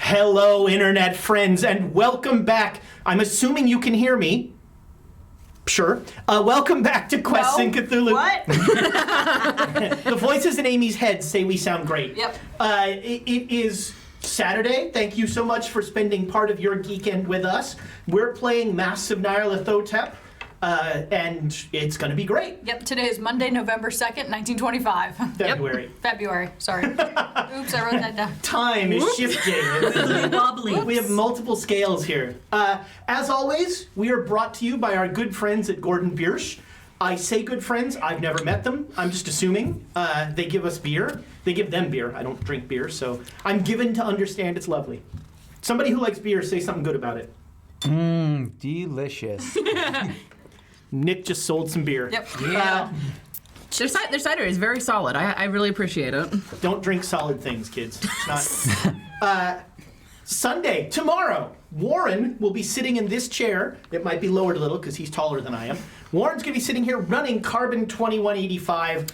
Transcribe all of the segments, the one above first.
Hello, internet friends, and welcome back. I'm assuming you can hear me. Sure. Welcome back to Quests in Cthulhu. What? The voices in Amy's head say we sound great. Yep. It is Saturday. Thank you so much for spending part of your geekend with us. We're playing Masks of Nyarlothotep, and it's going to be great. Yep, today is Monday, November 2nd, 1925. February. February, sorry. Oops, I wrote that down. Time is shifting. Wibbly wobbly. We have multiple scales here. As always, we are brought to you by our good friends at Gordon Biersch. I say good friends. I've never met them. I'm just assuming. They give us beer. They give them beer. I don't drink beer, so I'm given to understand it's lovely. Somebody who likes beer, say something good about it. Delicious. Nick just sold some beer. Yep. Yeah. Their cider is very solid. I really appreciate it. Don't drink solid things, kids. It's not. Sunday, tomorrow, Warren will be sitting in this chair. It might be lowered a little because he's taller than I am. Warren's going to be sitting here running Carbon 2185.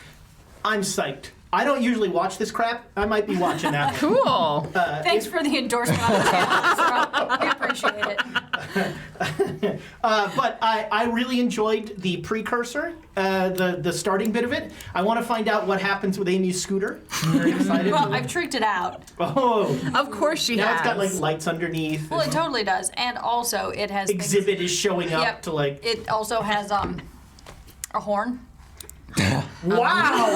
I'm psyched. I don't usually watch this crap. I might be watching that. Cool. Thanks for the endorsement on the channel. We appreciate it. But I really enjoyed the precursor, the starting bit of it. I want to find out what happens with Amy's scooter. I'm very excited. Well, I've tricked it out. Oh, Of course she now has. it's got like lights underneath. Well, it totally does. And also, it has things- Exhibit is showing up Yep. to like. It also has a horn. Wow!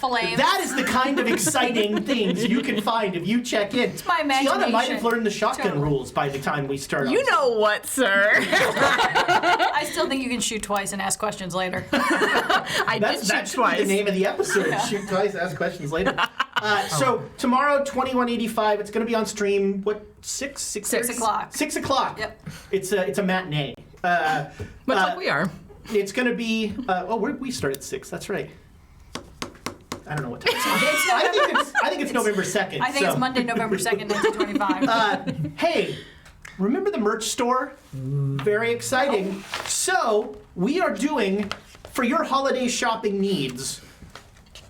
Flames. That is the kind of exciting things you can find if you check in. It's my Tiana might have imagination. learned the shotgun Totally. rules by the time we start. You know what, sir? I still think you can shoot twice and ask questions later. I That did should shoot be twice. the name of the episode. Shoot twice, ask questions later. So tomorrow, 2185. It's going to be on stream. What 6? 6 o'clock. 6 o'clock. Yep. It's a matinee. Much like we are. It's going to be. We start at 6. That's right. I don't know what time. I think it's November 2nd. I think it's Monday, November 2nd, 1925. Hey, remember the merch store? Very exciting. So, we are doing, for your holiday shopping needs,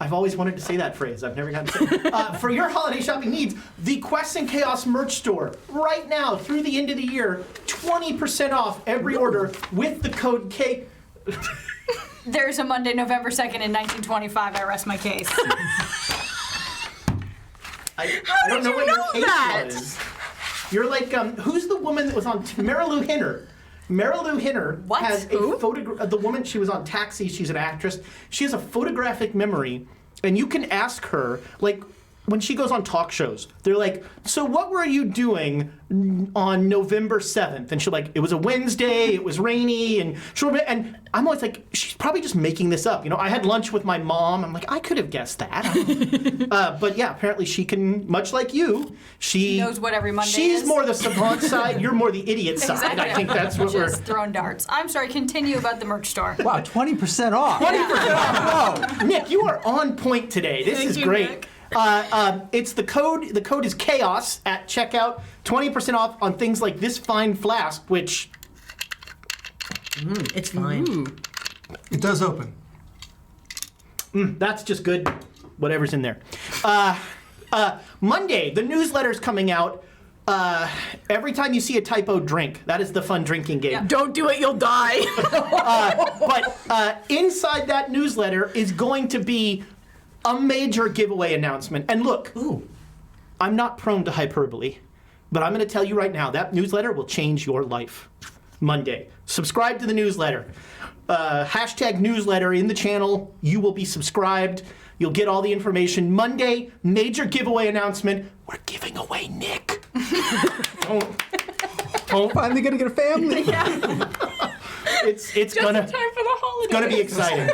I've always wanted to say that phrase. I've never gotten to say it. For your holiday shopping needs, the Quests and Chaos merch store, right now, through the end of the year, 20% off every order with the code K. There's a Monday, November 2nd in 1925. I rest my case. I don't know you what your know case that? was. You're like, who's the woman that was on Marilu Henner? Marilu Henner What? has Who? a photograph. The woman, she was on Taxi. She's an actress. She has a photographic memory, and you can ask her, like, when she goes on talk shows, they're like, so what were you doing on November 7th? And she'll like, it was a Wednesday, it was rainy, and I'm always like, she's probably just making this up. You know, I had lunch with my mom. I'm like, I could have guessed that. But yeah, apparently she can, much like you, she knows what every Monday she's is. more the savant side, you're more the idiot side. I think that's what we're... Just throwing darts. I'm sorry, continue about the merch store. Wow, 20% off. 20% off. Whoa. Nick, you are on point today. This Thank is you, great. Nick. It's the code. The code is chaos at checkout. 20% off on things like this fine flask, which It's fine. It does open. that's just good. Whatever's in there. Monday, the newsletter's coming out. Every time you see a typo, drink. That is the fun drinking game. Yeah. Don't do it, you'll die. But inside that newsletter is going to be a major giveaway announcement. And look, I'm not prone to hyperbole, but I'm going to tell you right now, that newsletter will change your life. Monday. Subscribe to the newsletter. Hashtag newsletter in the channel. You will be subscribed. You'll get all the information. Monday, major giveaway announcement. We're giving away Nick. don't. Finally gonna get a family. It's gonna Time for the holidays. gonna be exciting.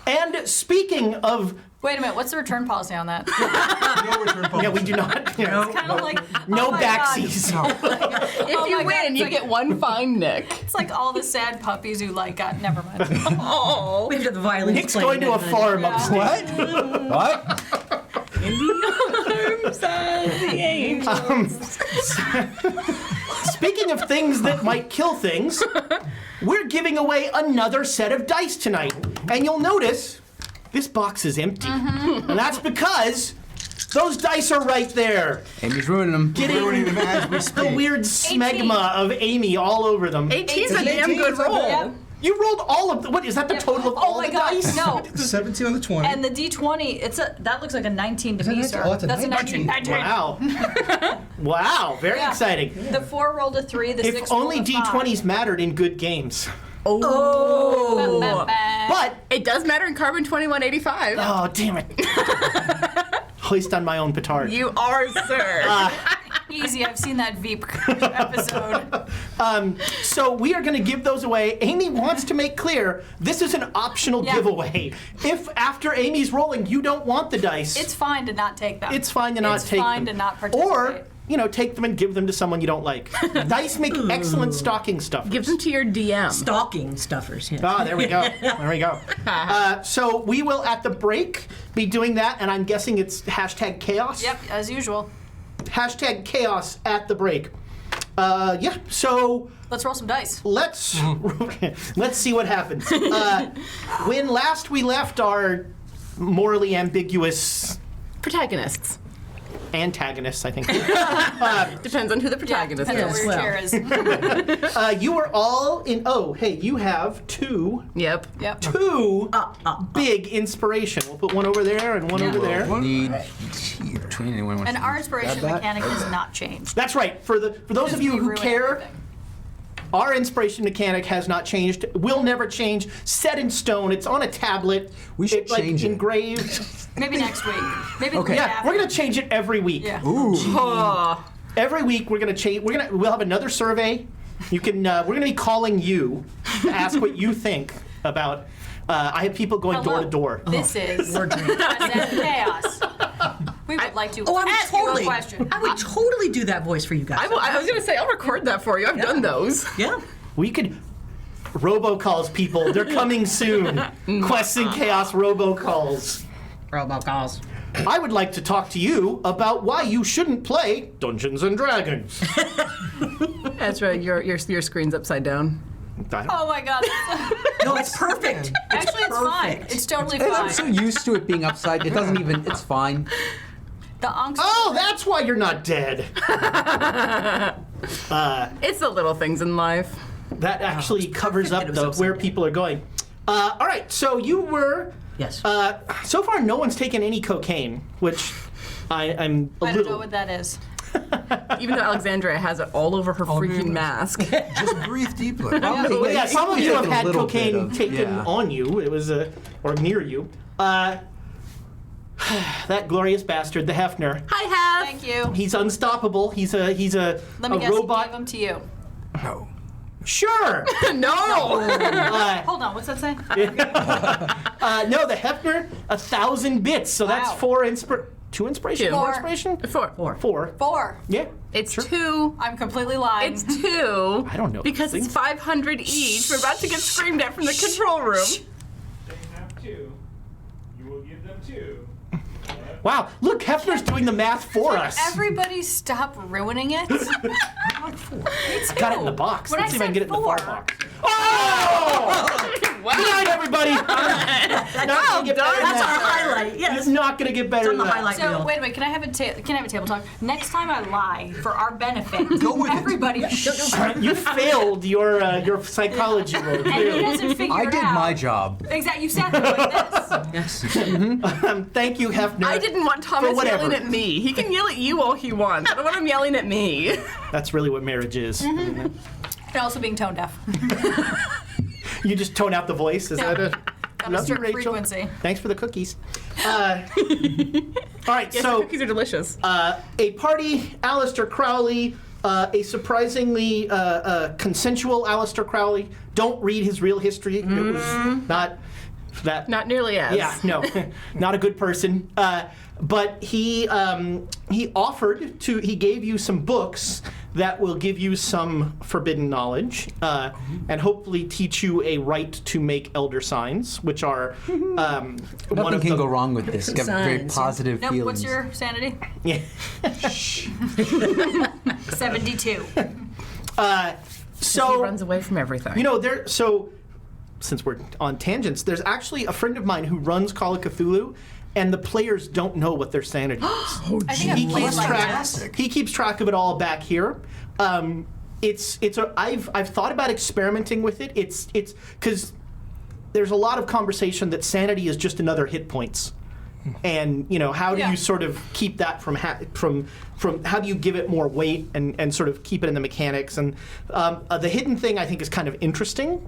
And speaking of, Wait a minute, what's the return policy on that? No return policy. yeah, we do not. Kind of like No oh my God. backsies. If Oh you my God, win, it's you like- get one fine Nick. It's like all the sad puppies who like got. Never mind. Oh. We have to have the violins Nick's playing going to a then. farm Yeah. upstate. What? In the arms of the angels. Speaking of things that might kill things, we're giving away another set of dice tonight. And you'll notice this box is empty. And that's because Those dice are right there. Amy's ruining them. Ruining them as we The speak. weird smegma of Amy all over them. 18's a 18, damn good it's not roll. Yep. You rolled all of them. What is that? The total of all Oh my the god, dice? no. 17 on the 20. And the D20, that looks like a 19 to Is that me, 19? sir. Oh, it's a That's 19. a 19. Wow. Wow. Very Yeah. exciting. The 4 rolled a 3, the 6 If rolled only a 5. D20s mattered in good games. Oh. But It does matter in Carbon 2185. oh damn it. Hoist on my own petard. You are, sir. Easy, I've seen that Veep episode. So we are going to give those away. Amy wants to make clear this is an optional Yeah. giveaway. If after Amy's rolling you don't want the dice, It's fine to not take them. it's fine to not It's take fine them. to not participate. Or, take them and give them to someone you don't like. Dice make excellent stocking stuffers. Give them to your DM. Stalking stuffers. Yeah. Ah, there we go. There we go. So we will, at the break, be doing that, and I'm guessing it's hashtag chaos. Yep, as usual. Hashtag chaos at the break. Yeah, so Let's roll some dice. let's see what happens. When last we left our morally ambiguous Protagonists. antagonists, I think, Depends on who the protagonist Depends is. on where your chair is. you were all in. Oh, hey, you have two Yep. Yep. big inspiration. We'll put one over there and one over there. Need between anyone wants And to our inspiration grab that? mechanic has not changed. That's right. For those of you We who ruin care, everything. our inspiration mechanic has not changed. Will never change. Set in stone. It's on a tablet. We should change it. Engraved. Maybe next week. Maybe the Okay. week Yeah, after. we're gonna change it every week. Yeah. Oh. Every week we're gonna change. We'll have another survey. You can. We're gonna be calling you to ask what you think about. I have people going door Hello. to door. This is Present Chaos. We would like to Oh, I would ask totally. you a question. I would totally do that voice for you guys. I was going to say, I'll record that for you. I've done those. Yeah. We could. Robocalls, people. They're coming soon. Quests and Chaos robocalls. Robocalls. I would like to talk to you about why you shouldn't play Dungeons and Dragons. Ezra, your screen's upside down. Oh my god. No, it's perfect. Actually, it's fine. perfect. It's totally And I'm fine. so used to it being upside. It doesn't even. It's fine. The Onks. Oh, that's why you're not dead. It's the little things in life. That actually covers up It was where upside people are going. All right, so you were. Yes. So far, no one's taken any cocaine, which I'm a I don't little. know what that is. Even though Alexandria has it all over her over your freaking mask. mask. Just breathe deeply. Well, yeah, some of you have had A little cocaine bit of- taken yeah. on you. It was or near you. That glorious bastard, the Hefner. Hi, Hef. Thank you. He's unstoppable. He's a Let me guess. robot. He gave them to you. No. Sure. No. Hold on. What's that say? No, the Hefner, 1,000 bits. So that's Wow. 2 inspiration. Two. 4 Four. inspiration. Four. 4. 4. Yeah. It's Sure. 2. I'm completely lying. It's 2. I don't know Because these it's things. 500 each. We're about to get screamed at from the control room. They have 2. You will give them 2. Wow. Look, Hefner's doing the math for us. Everybody stop ruining it. I got it in the box. When Let's I see if I can said get it in the far 4. box. Oh! Wow. Good night, everybody. Not gonna get better than That's our that. highlight. Yes. It's not gonna get better on than the that. highlight So reel. wait a minute. Can I have a table talk? Next time I lie for our benefit, Go with it. everybody, You failed your psychology roll. and he clearly. doesn't figure I it did out. my job. Exactly. You sat there like this. Yes. Thank you, Hefner. I didn't want Thomas whatever. yelling at me. He can yell at you all he wants. I don't want him yelling at me. That's really what marriage is. And also being tone deaf. You just tone out the voice. Is Yeah. that a? Got a Love you, strict Rachel. frequency. Thanks for the cookies. All right, Yes, the so cookies are delicious. a party, Aleister Crowley, a surprisingly consensual Aleister Crowley. Don't read his real history. It was not that. Not nearly as. Yeah, no, not a good person. But he offered to. He gave you some books that will give you some forbidden knowledge and hopefully teach you a right to make elder signs, which are one Nothing of can the. go wrong with this. Got very Signs. positive Nope. feelings. What's your sanity? Yeah. 72. So He runs away from everything. you know there. So since we're on tangents, there's actually a friend of mine who runs Call of Cthulhu. and the players don't know what their sanity is. I think he I've played keeps like track. that. He keeps track of it all back here. I've thought about experimenting with it. It's because there's a lot of conversation that sanity is just another hit points, and how do you sort of keep that from how do you give it more weight and sort of keep it in the mechanics, and the hidden thing I think is kind of interesting.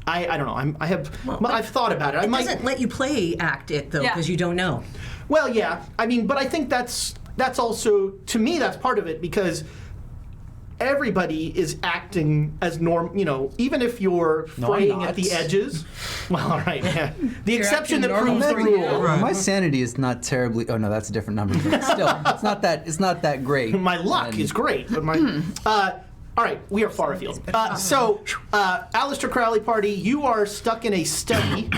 I don't know. I've thought about it. It doesn't let you play act it though, because you don't know. Well, yeah. I mean, but I think that's also, to me, that's part of it, because everybody is acting as even if you're fraying at the edges. Well, all right, yeah. The exception that proves the rule. Right. My sanity is not terribly. Oh no, that's a different number. But still, it's not that great. My luck is great, but my. All right, we are far afield. So, Aleister Crowley party, you are stuck in a study.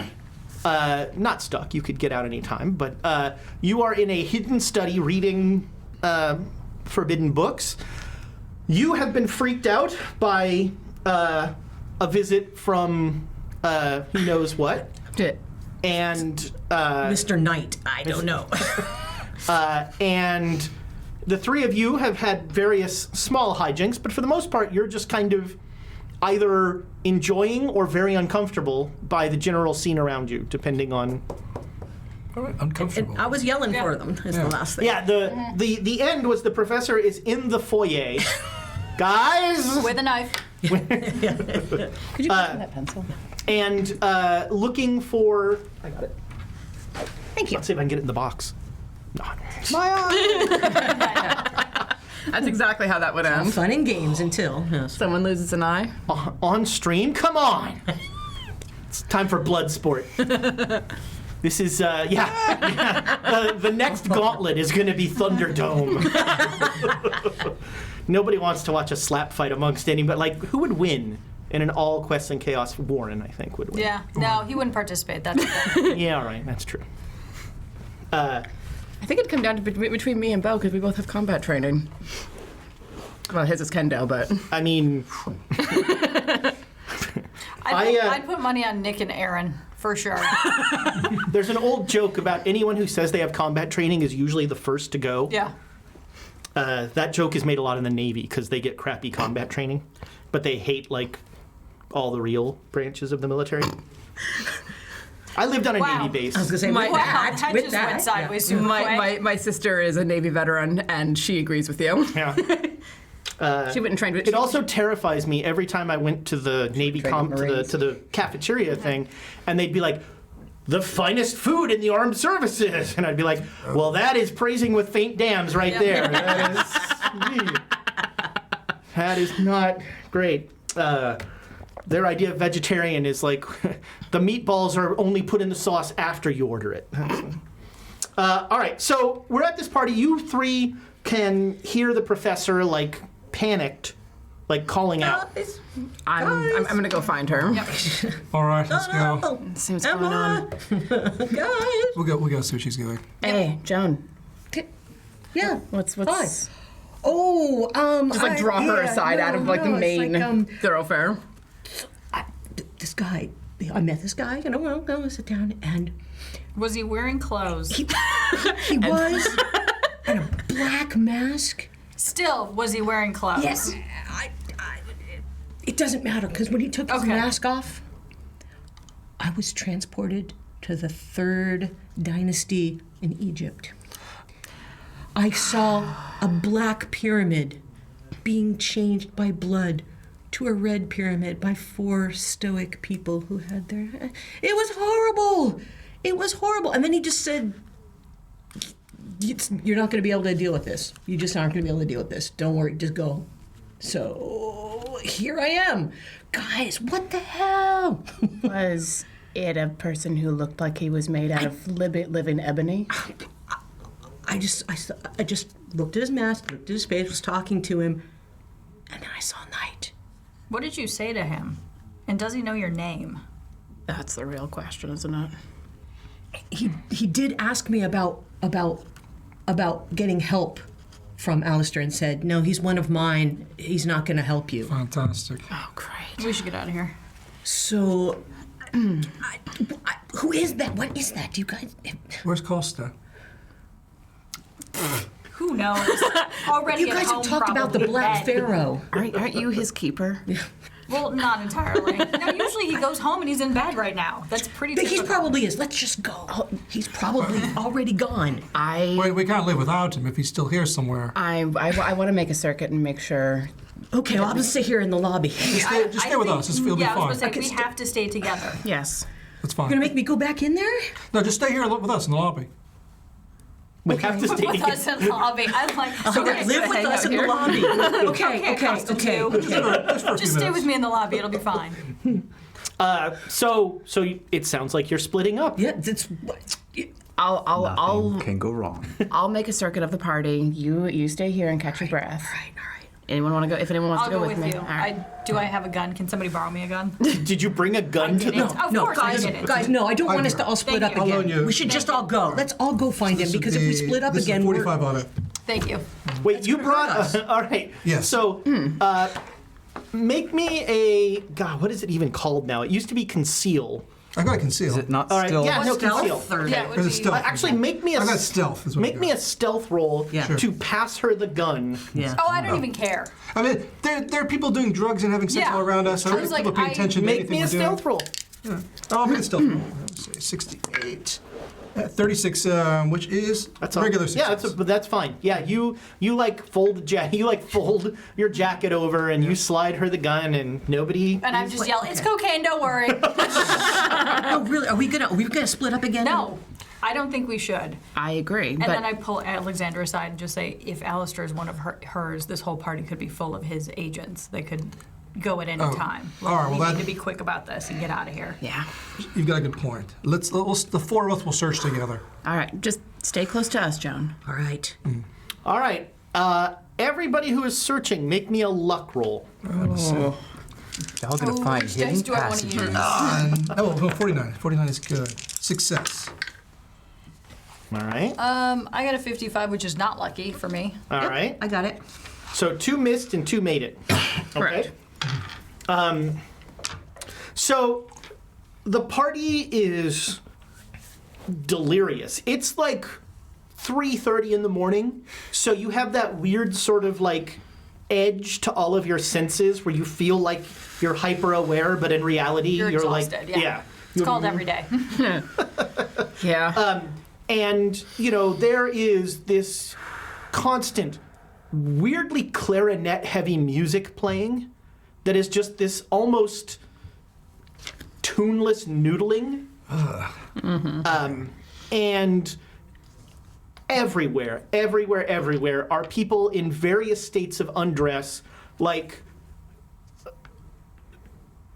Not stuck, you could get out any time, but you are in a hidden study reading forbidden books. You have been freaked out by a visit from who knows what. And Mr. Knight, I don't know. and the three of you have had various small hijinks, but for the most part, you're just kind of either enjoying or very uncomfortable by the general scene around you, depending on. All right, uncomfortable. I was yelling for them. Is the last thing. Yeah, the end was the professor is in the foyer, guys, With a knife. Could you pass me that pencil? and looking for. I got it. Thank you. Let's see if I can get it in the box. No. That's exactly how that would end. Fun and games until Someone loses an eye. On stream? Come on! It's time for blood sport. This is, the next gauntlet is going to be Thunderdome. Nobody wants to watch a slap fight amongst anybody. Like, who would win in an all Quests and Chaos? Warren, I think, would win. Yeah. No, he wouldn't participate. That's okay. Yeah, all right, that's true. I think it'd come down to between me and Bo, because we both have combat training. Well, his is kendo, but I mean, I'd put money on Nick and Aaron for sure. there's an old joke about anyone who says they have combat training is usually the first to go. Yeah. That joke is made a lot in the Navy because they get crappy combat training, but they hate like all the real branches of the military. I lived on a Wow. Navy base. I was gonna say My- with Wow, that, that with just that, went sideways super quick. my sister is a Navy veteran, and she agrees with you. Yeah. She wouldn't train with It also terrifies me every time I went to the Navy Train with Marines. to the cafeteria thing, and they'd be like, "The finest food in the armed services," and I'd be like, "Well, that is praising with faint dams right there. That is not great." Their idea of vegetarian is like the meatballs are only put in the sauce after you order it. All right, so we're at this party. You three can hear the professor like panicked, like calling out. I'm gonna go find her. All right, let's go. See what's going on. Guys. We'll go see what she's doing. Hey, Joan. Yeah. What's Fine. Oh, just like draw her aside out of like the main thoroughfare. This guy, I met this guy, I'll go sit down, and Was he wearing clothes? he was in a black mask. Still, was he wearing clothes? Yes. It doesn't matter, because when he took his Okay. mask off, I was transported to the 3rd dynasty in Egypt. I saw a black pyramid being changed by blood to a red pyramid by 4 stoic people who had their... It was horrible! It was horrible. And then he just said, you're not going to be able to deal with this. You just aren't going to be able to deal with this. Don't worry, just go. So here I am. Guys, what the hell? Was it a person who looked like he was made out of living ebony? I just looked at his mask, looked at his face, was talking to him, and then I saw Knight. What did you say to him? And does he know your name? That's the real question, isn't it? He did ask me about getting help from Aleister and said, no, he's one of mine. He's not going to help you. Fantastic. Oh, great. We should get out of here. So, who Who is that? What is that? Do you guys? Where's Costa? Who knows? Already You at guys home, have talked about the probably Black dead. Pharaoh. Aren't you his keeper? Well, not entirely. No, usually he goes home and he's in bed right now. That's pretty But he typical. probably is. Let's just go. He's probably already gone. Wait, we can't live without him if he's still here somewhere. I want to make a circuit and make sure. Okay, well, I'll just sit here in the lobby. Just stay with us. It'll be Yeah, I fine. was going to say, we have to stay together. Yes. That's fine. You're gonna make me go back in there? No, just stay here with us in the lobby. We have to stay With together. us in the lobby. I'm like, All right, live with hang us out in the here. lobby. Okay. Just for a few Just stay with me in the lobby. It'll be fine. So it sounds like you're splitting up. Yeah, that's. Nothing can go wrong. I'll make a circuit of the party. You stay here and catch your breath. All right. Anyone want to go? If anyone wants I'll to go go with me. you. All right. Do I have a gun? Can somebody borrow me a gun? Did you bring a gun to the? Of No, course guys, I did it. guys, no, I don't want us to all split Thank up you. I'll again. loan you. We should just all go. Let's all go find him because if we split up this again, is we're. 45 on it. Thank you. Wait, you brought. All right. Yes. So, make me a. God, what is it even called now? It used to be conceal. I got conceal. Is it not All right. still? Yeah, no, conceal. Stealth or- Yeah, it Or would is it be. stealth? Actually, make me a. I got stealth. Is what I Make me got. a stealth roll Yeah. Sure. to pass her the gun. Yeah. Oh, I don't even care. I mean, there are people doing drugs and having sex Yeah. all around us. I I don't was think people like, pay attention to Make anything me a we're doing. stealth roll. Oh, I'll make a stealth roll. Let's see, 68. 36, which is That's all. regular success. Yeah, that's fine. Yeah, you like fold fold your jacket over and you slide her the gun and nobody. And I'm just yelling, it's cocaine, don't worry. No, really, are we gonna split up again? No, I don't think we should. I agree. And but then I pull Alexander aside and just say, if Aleister is one of hers, this whole party could be full of his agents. They could go at any time. all right, we well, need that- to be quick about this and get out of here. yeah. You've got a good point. The four of us will search together. All right. Just stay close to us, Joan. All right. All right. Everybody who is searching, make me a luck roll. Y'all gonna find which hidden dice do I wanna use? passages. Oh, 49. 49 is good. Success. All right. I got a 55, which is not lucky for me. All right. I got it. So 2 missed and 2 made it. Correct. So the party is delirious. It's like 3:30 in the morning. So you have that weird sort of like edge to all of your senses where you feel like you're hyper aware, but in reality You're like exhausted, yeah. It's called every day. Yeah. And, there is this constant, weirdly clarinet heavy music playing that is just this almost tuneless noodling. And everywhere are people in various states of undress, like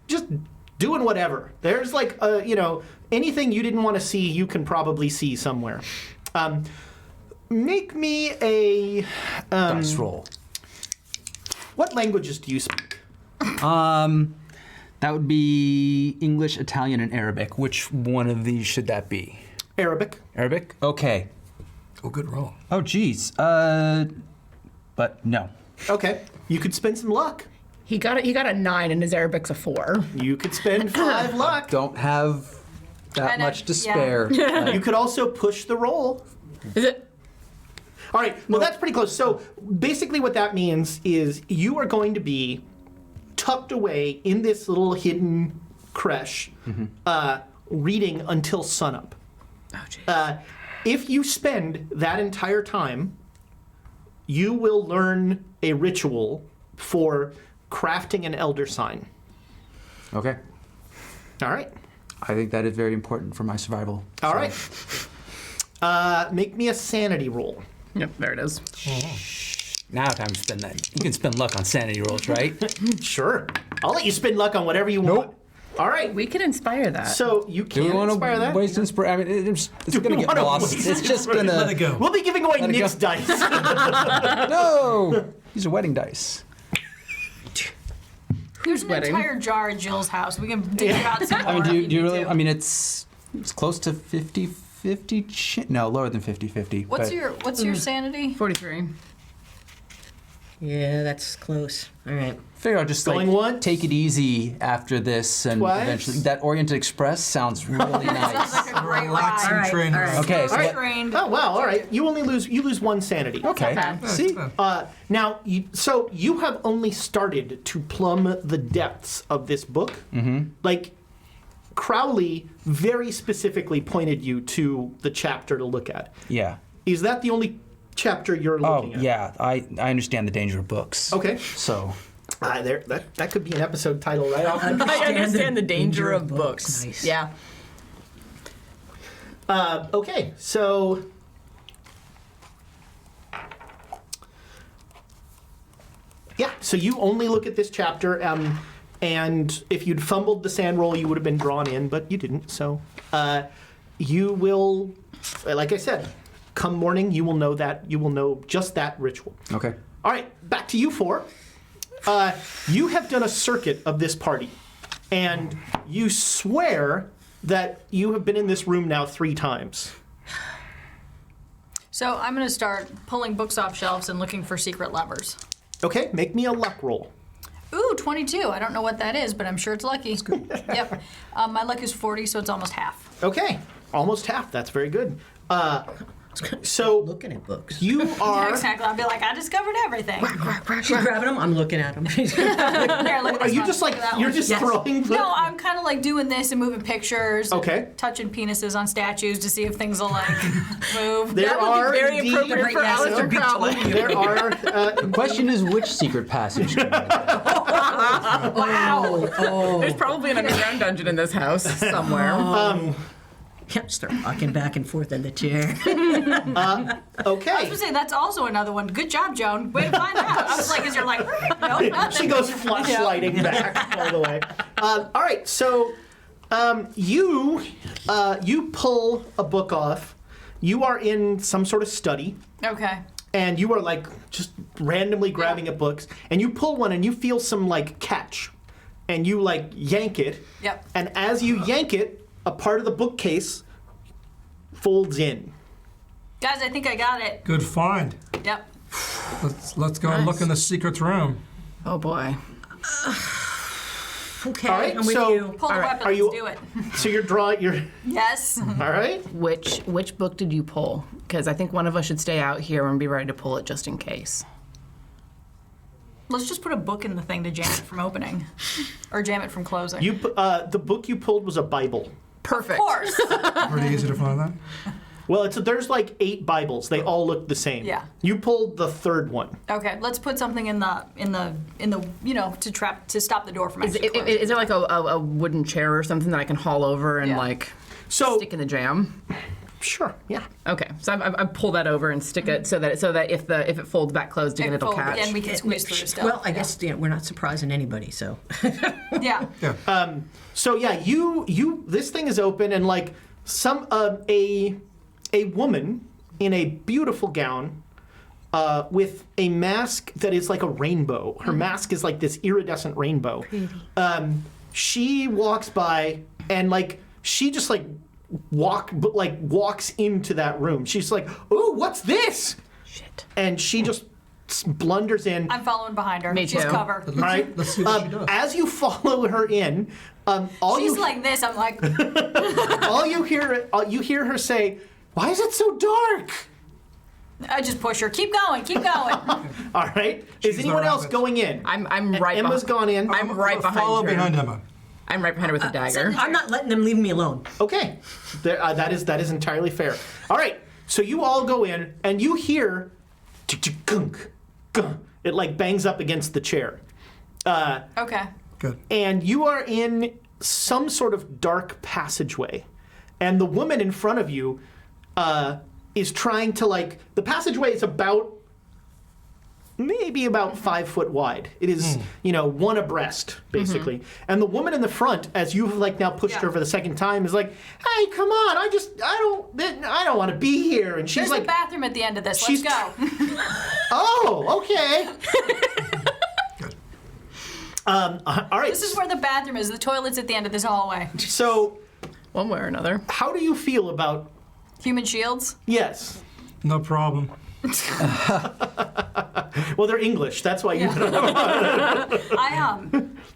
just doing whatever. There's like, anything you didn't want to see, you can probably see somewhere. Make me a. Dice roll. What languages do you speak? That would be English, Italian, and Arabic. Which one of these should that be? Arabic. Arabic? Okay. Oh, good roll. Oh, geez. But no. Okay. You could spend some luck. He got a 9 and his Arabic's a 4. You could spend 5 luck. Don't have that And, much to yeah. spare. You could also push the roll. Is it? All right. Well, that's pretty close. So basically, what that means is you are going to be tucked away in this little hidden creche, reading until sunup. Oh, jeez. If you spend that entire time, you will learn a ritual for crafting an elder sign. Okay. All right. I think that is very important for my survival. All So- right. Make me a sanity roll. Yep, there it is. Now time to spend that. You can spend luck on sanity rolls, right? Sure. I'll let you spend luck on whatever you want. All right. We could inspire that. So you Do can we want inspire to that. waste inspiration? I mean, it's Do going we to get wanna lost. waste It's just going Let it to... go. We'll be giving away Let it Nick's go. dice. No! These are wedding dice. There's an wedding? entire jar at Jill's house. We can dig out some more. I mean, if do need you really... to. I mean, it's close to 50-50. No, lower than 50-50. What's but your sanity? 43. Yeah, that's close. All right. Figure I'll just Going once. take it easy after this, and Twice. eventually that Oriental Express sounds really nice. Sounds like a great Relaxing ride. train. all right. Okay, so All right. Trained. Oh wow! All right, you lose 1 sanity. okay. bad. See, Now, so you have only started to plumb the depths of this book. Mm-hmm. Like, Crowley very specifically pointed you to the chapter to look at. yeah. Is that the only chapter you're Oh looking at? yeah, I understand the danger of books. Okay. So That could be an episode title right off. I understand the danger of books. Nice. Yeah. Okay, so yeah, so you only look at this chapter, and if you'd fumbled the sand roll, you would have been drawn in, but you didn't. So you will, like I said, come morning, you will know just that ritual. okay. All right, back to you four. You have done a circuit of this party, and you swear that you have been in this room now 3 times. So I'm going to start pulling books off shelves and looking for secret levers. Okay, make me a luck roll. Ooh, 22. I don't know what that is, but I'm sure it's lucky. Yep. My luck is 40, so it's almost half. Okay, almost half. That's very good. So Looking at books. you are. Exactly. I'll be like, I discovered everything. She's grabbing them. I'm looking at them. Here, look at Are this you one. just like Look at that you're one. just Yes. throwing? No, I'm kind of like doing this and moving pictures. and Okay. touching penises on statues to see if things will like move. There That would are be very indeed- appropriate for Yes, Aleister be Crowley. There are. The question is, which secret passage? Wow. There's probably an underground dungeon in this house somewhere. Start rocking back and forth in the chair. I was Okay. gonna say that's also another one. Good job, Joan. Way to find out. I was like, as you're like, no, nothing. She goes flashlighting back all the way. All right, so you pull a book off. You are in some sort of study, Okay. and you are like just randomly grabbing at books, and you pull one, and you feel some like catch, and you like yank it. Yep. And as you yank it, a part of the bookcase folds in. Guys, I think I got it. Good find. Yep. Let's go and look in the secret room. Oh boy. Okay, All right, I'm with so- you. Pull the All right. weapon. Are you- Let's do it. So you're drawing. You're Yes. all right. Which book did you pull? Because I think one of us should stay out here and be ready to pull it just in case. Let's just put a book in the thing to jam it from opening, or jam it from closing. You the book you pulled was a Bible. Perfect. Of course. Pretty easy to find that. Well, there's like 8 Bibles. They all look the same. Yeah. You pulled the 3rd one. Okay, let's put something in the to stop the door from actually closing. Is there like a wooden chair or something that I can haul over and Yeah. like So stick in the jam? sure, yeah. Okay, so I pull that over and stick it so that if it folds back closed again, it'll catch. And we can squeeze through still. Well, I guess we're not surprising anybody, so. Yeah. So yeah, you this thing is open and like a woman in a beautiful gown with a mask that is like a rainbow. Her mask is like this iridescent rainbow. She walks by and like she just like walks into that room. She's like, "Ooh, what's this?" Shit. And she just blunders in. I'm following behind her. Me She's too. cover. All right. Let's see what she does. As you follow her in, all She's you like this. I'm like, all you hear her say, "Why is it so dark?" I just push her. Keep going. Keep going. All right. Is She's anyone the else rabbit. going in? I'm right. Emma's gone in. I'm right behind Follow her. behind Emma. I'm right behind her with a dagger. I'm not letting them leave me alone. Okay. That is entirely fair. All right. So you all go in and you hear gunk, gunk. It like bangs up against the chair. Okay. Good. And you are in some sort of dark passageway. And the woman in front of you is trying to like, the passageway is maybe about 5 foot wide. It is, one abreast, basically. And the woman in the front, as you've like now pushed her Yeah. for the second time, is like, "Hey, come on! I don't want to be here." And she's There's like, a bathroom at the end of this. she's- Let's go. "Oh, okay." All right. This is where the bathroom is. The toilet's at the end of this hallway. So, One way or another. how do you feel about? Human shields. Yes. No problem. Well, they're English. That's why you don't know.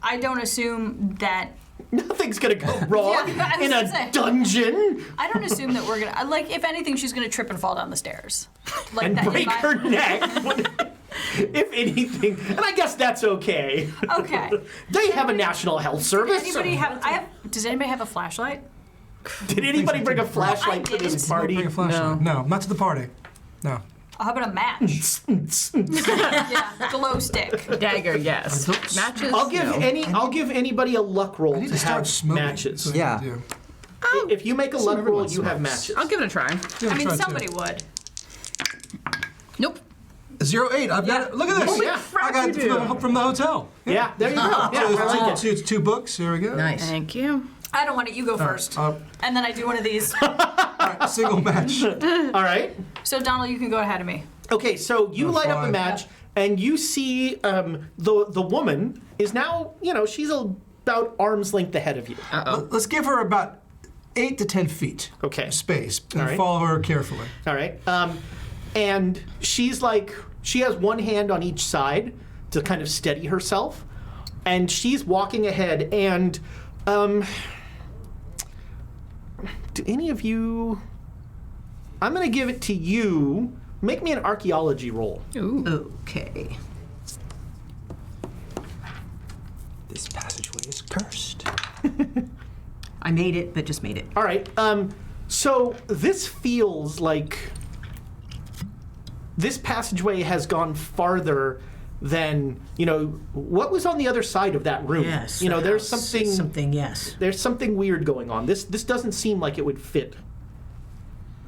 I don't assume that. Nothing's gonna go wrong Yeah, I was in gonna a say. dungeon I don't assume that we're gonna. Like, if anything, she's gonna trip and fall down the stairs. Like and that. break her neck. If anything, and I guess that's okay. Okay. They have a national health service. Anybody have? Does anybody have a flashlight? Did anybody bring a flashlight to this didn't. party? Bring a flashlight. No, not to the party. No. How about a match? Yeah, glow stick. Dagger, yes. Matches. I'll give anybody a luck roll I need to to start have smoking. matches. So Yeah. I do. If you make a luck roll, everyone you have smokes. matches. I'll give it a try. Yeah, I mean, try somebody to. would. Nope. 08. I've got it. Look at this. Holy I got it from the hotel. Yeah, there you go. Yeah, I like it. It's 2 books. Here we go. Nice. Thank you. I don't want it. You go first. And then I do one of these. Single match. All right. So, Donald, you can go ahead of me. Okay, so you light up a 5. match, and you see the woman is now, she's about arm's length ahead of you. Let's give her about 8 to 10 feet. Okay. of space, and All right. follow her carefully. All right. And she's like, she has one hand on each side to kind of steady herself, and she's walking ahead. And do any of you? I'm going to give it to you. Make me an archaeology roll. Ooh. Okay. This passageway is cursed. I made it, but just made it. All right. So this feels like this passageway has gone farther than what was on the other side of that room. Yes. There's the house. something. Something, yes. There's something weird going on. This doesn't seem like it would fit.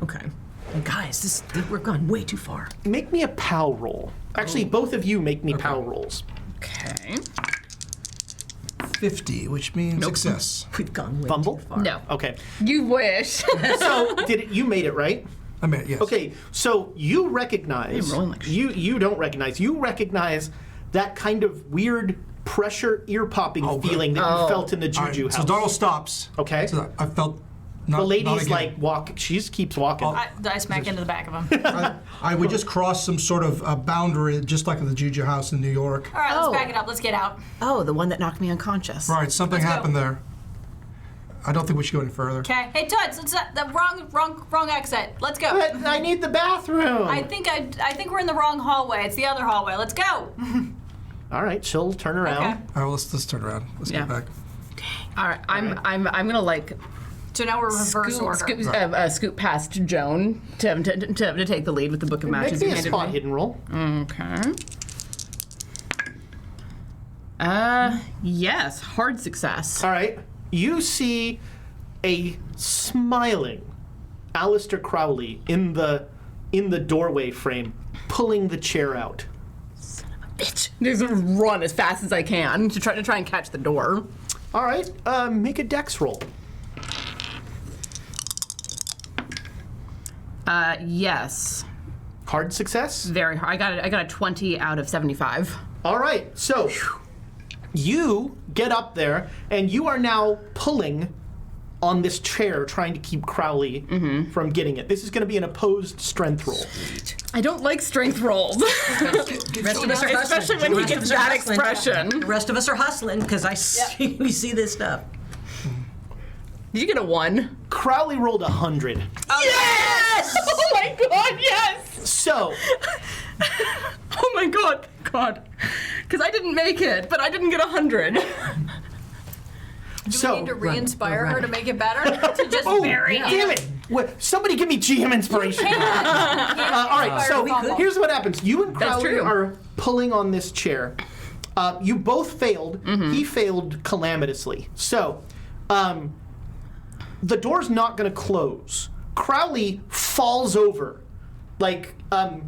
Okay. And guys, we're gone way too far. Make me a POW roll. Actually, both of you make me POW rolls. Okay. 50, which means success. We've gone way Fumble? too far. No. Okay. You wish. So you made it, right? I mean, yes. Okay. So you recognize. I'm rolling like shit. You don't recognize. You recognize that kind of weird pressure ear popping feeling that you felt in the All right, juju house. so Donald stops. Okay. So I felt not, The lady's not again. like she just keeps walking. I smack into the back of him. I would just cross some sort of boundary, just like at the Juju house in New York. All right, let's Oh. back it up. Let's get out. Oh, the one that knocked me unconscious. Right, something Let's go. happened there. I don't think we should go any further. Okay. Hey, Toots, it's the wrong exit. Let's go. But I need the bathroom. I think we're in the wrong hallway. It's the other hallway. Let's go. All right, she'll turn around. Okay. All right, well, let's turn around. Let's Yeah. get back. All right. I'm gonna like So now we're reverse order. scoot past Joan to take the lead with the book of Make matches. me you a handed spot me. hidden roll. Okay. Yes, hard success. All right. You see a smiling Aleister Crowley in the doorway frame, pulling the chair out. Bitch. Just run as fast as I can to try and catch the door. All right. Make a dex roll. Yes. Hard success. Very hard. I got a 20 out of 75. All right. So you get up there, and you are now pulling on this chair, trying to keep Crowley from getting it. This is going to be an opposed strength roll. I don't like strength rolls. The rest of us are hustling. Especially when The he rest of gets us are that hustling. expression. The rest of us are hustling because we see this stuff. Did you get a 1? Crowley rolled 100. Yes! Oh my god, yes! So Oh my god, Because I didn't make it, but I didn't get 100. Do we need to re-inspire her to make it better? To just bury it? damn it! Somebody give me GM inspiration. All right, so here's what happens. You and Crowley true. are pulling on this chair. You both failed. He failed calamitously. So, the door's not going to close. Crowley falls over. Like,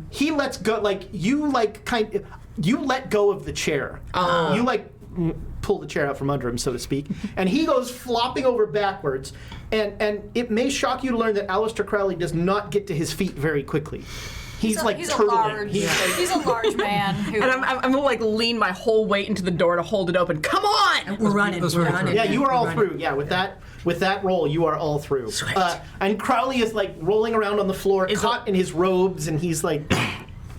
he lets go. Like, you let go of the chair. You pull the chair out from under him, so to speak, and he goes flopping over backwards. And it may shock you to learn that Aleister Crowley does not get to his feet very quickly. He's like he's turtling. a large. He's a large man who. And I'm gonna like lean my whole weight into the door to hold it open. Come on! We're running. That's We're very running. true. Yeah, you are all We're through. Yeah, with that roll, you are all through. Sweet. And Crowley is like rolling around on the floor, Is caught in his robes, and he's like,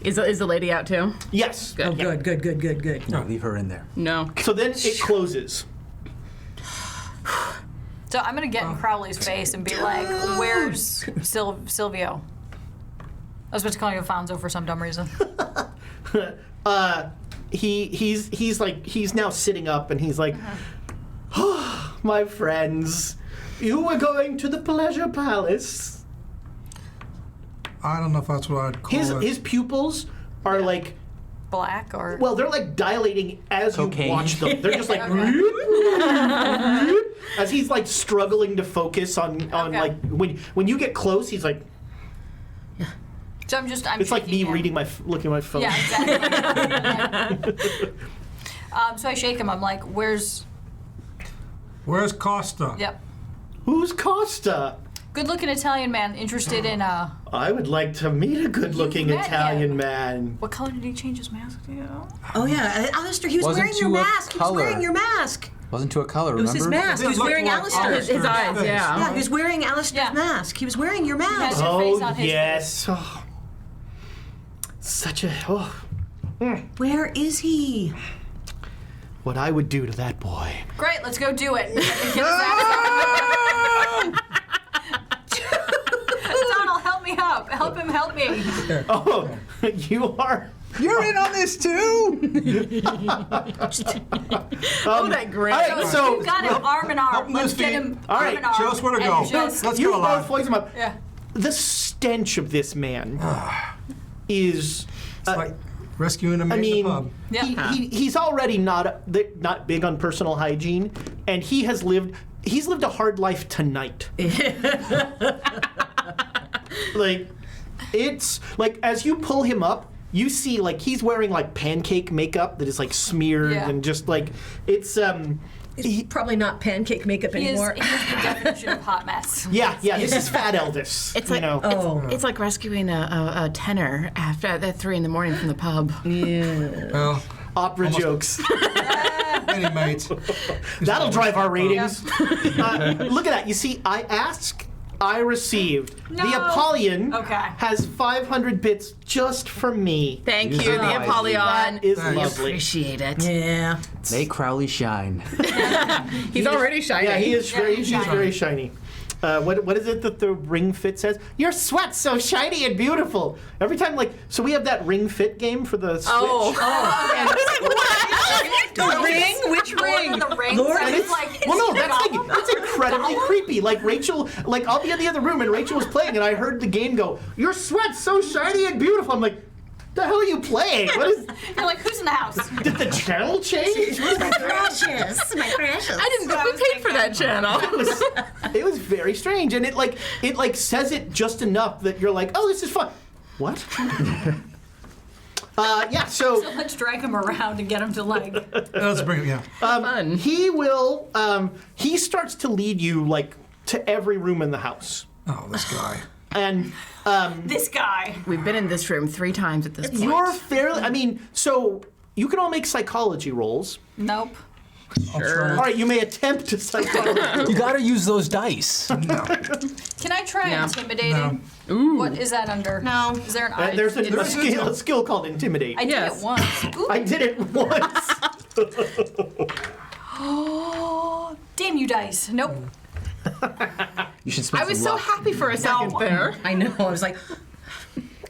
Is the lady out too? yes. Oh, good. No, leave her in there. No. So then it closes. So I'm gonna get in Crowley's face and be like, "Where's Silvio?" I was about to call you Alfonso for some dumb reason. He's now sitting up, and he's like, oh, my friends, you were going to the Pleasure Palace. I don't know if that's what I'd call it. His pupils are like, Black or well, they're like dilating as Cocaine. you watch them. They're just like, as he's like struggling to focus on Okay. like when you get close, he's like, so I'm it's like me shaking him. reading looking at my phone. Yeah, exactly. So I shake him. I'm like, "Where's?" Where's Costa? Yep. Who's Costa? Good-looking Italian man interested in I would like to meet a good-looking You've met Italian him. man. what color did he change his mask to? Oh yeah, Aleister, he was Wasn't wearing your to a mask. He was color. wearing your mask. Wasn't to a color, It was remember? his mask. He was It looked wearing like Aleister's. His eyes, face. yeah. Yeah, he was wearing Aleister's Yeah. mask. He was wearing your Has mask. your face Oh on his yes. Oh. Such a Where is he? what I would do to that boy. Great, let's go do it. Get his ass up. Donald, help me up. Help him help me. Oh, you are. You're in on this too! Oh, that grin. All right, so We've got him arm in arm. Help him to Let's his get feet. him All arm right, in arm. show us where to and go. just- Let's you go both alive. voice him up. yeah. The stench of this man is. It's like rescuing a man I mean, in the pub. Yeah. he's already not big on personal hygiene, and he's lived a hard life tonight. Like, it's like as you pull him up, you see like he's wearing like pancake makeup that is like smeared Yeah. and just like it's He's probably not pancake makeup He is anymore. the definition of hot mess. yeah, this is Fat Elvis. It's you like know. Oh. it's like rescuing a tenor after at 3 a.m. from the pub. Well, Opera jokes. any mate. That'll drive our ratings. Look at that. You see, I asked, I received. No. The Apollyon Okay. has 500 bits just for me. Thank Use you, it the wisely. Apollyon. That is Thanks. lovely. Appreciate it. Yeah. Make Crowley shine. He's already shining. Yeah, he is very, He's he's shiny. very shiny. What is it that the ring fit says? Your sweat's so shiny and beautiful. Every time, like, so we have that ring fit game for the Switch. The ring? Which ring? Lord of the Rings. Lord I of was It's, like, well, no, is he that's like Gollum? that's incredibly creepy. Like Rachel, like I'll be in the other room and Rachel was playing and I heard the game go, "Your sweat's so shiny and beautiful." I'm like, "The hell are you playing? What is? You're like, who's in the house? Did the channel change?" Precious, my precious. I didn't think we paid for that channel. It was very strange, and it says it just enough that you're like, "Oh, this is fun." What? Yeah. So. So let's drag him around and get him to like. Let's bring it, yeah. Fun. He will. He starts to lead you like to every room in the house, Oh, this guy. and This guy. We've been in this room 3 times at this point. you're fairly. I mean, so you can all make psychology rolls. Nope. All right, you may attempt to psychology. You gotta use those dice. Can I try No. intimidating? What is that under? No. Is there an eye? There's a skill called intimidate. I did Yes. it once. Ooh. I did it once. Oh, damn you dice. Nope. You should spend I was some so luck. happy for a second there. I know. I was like,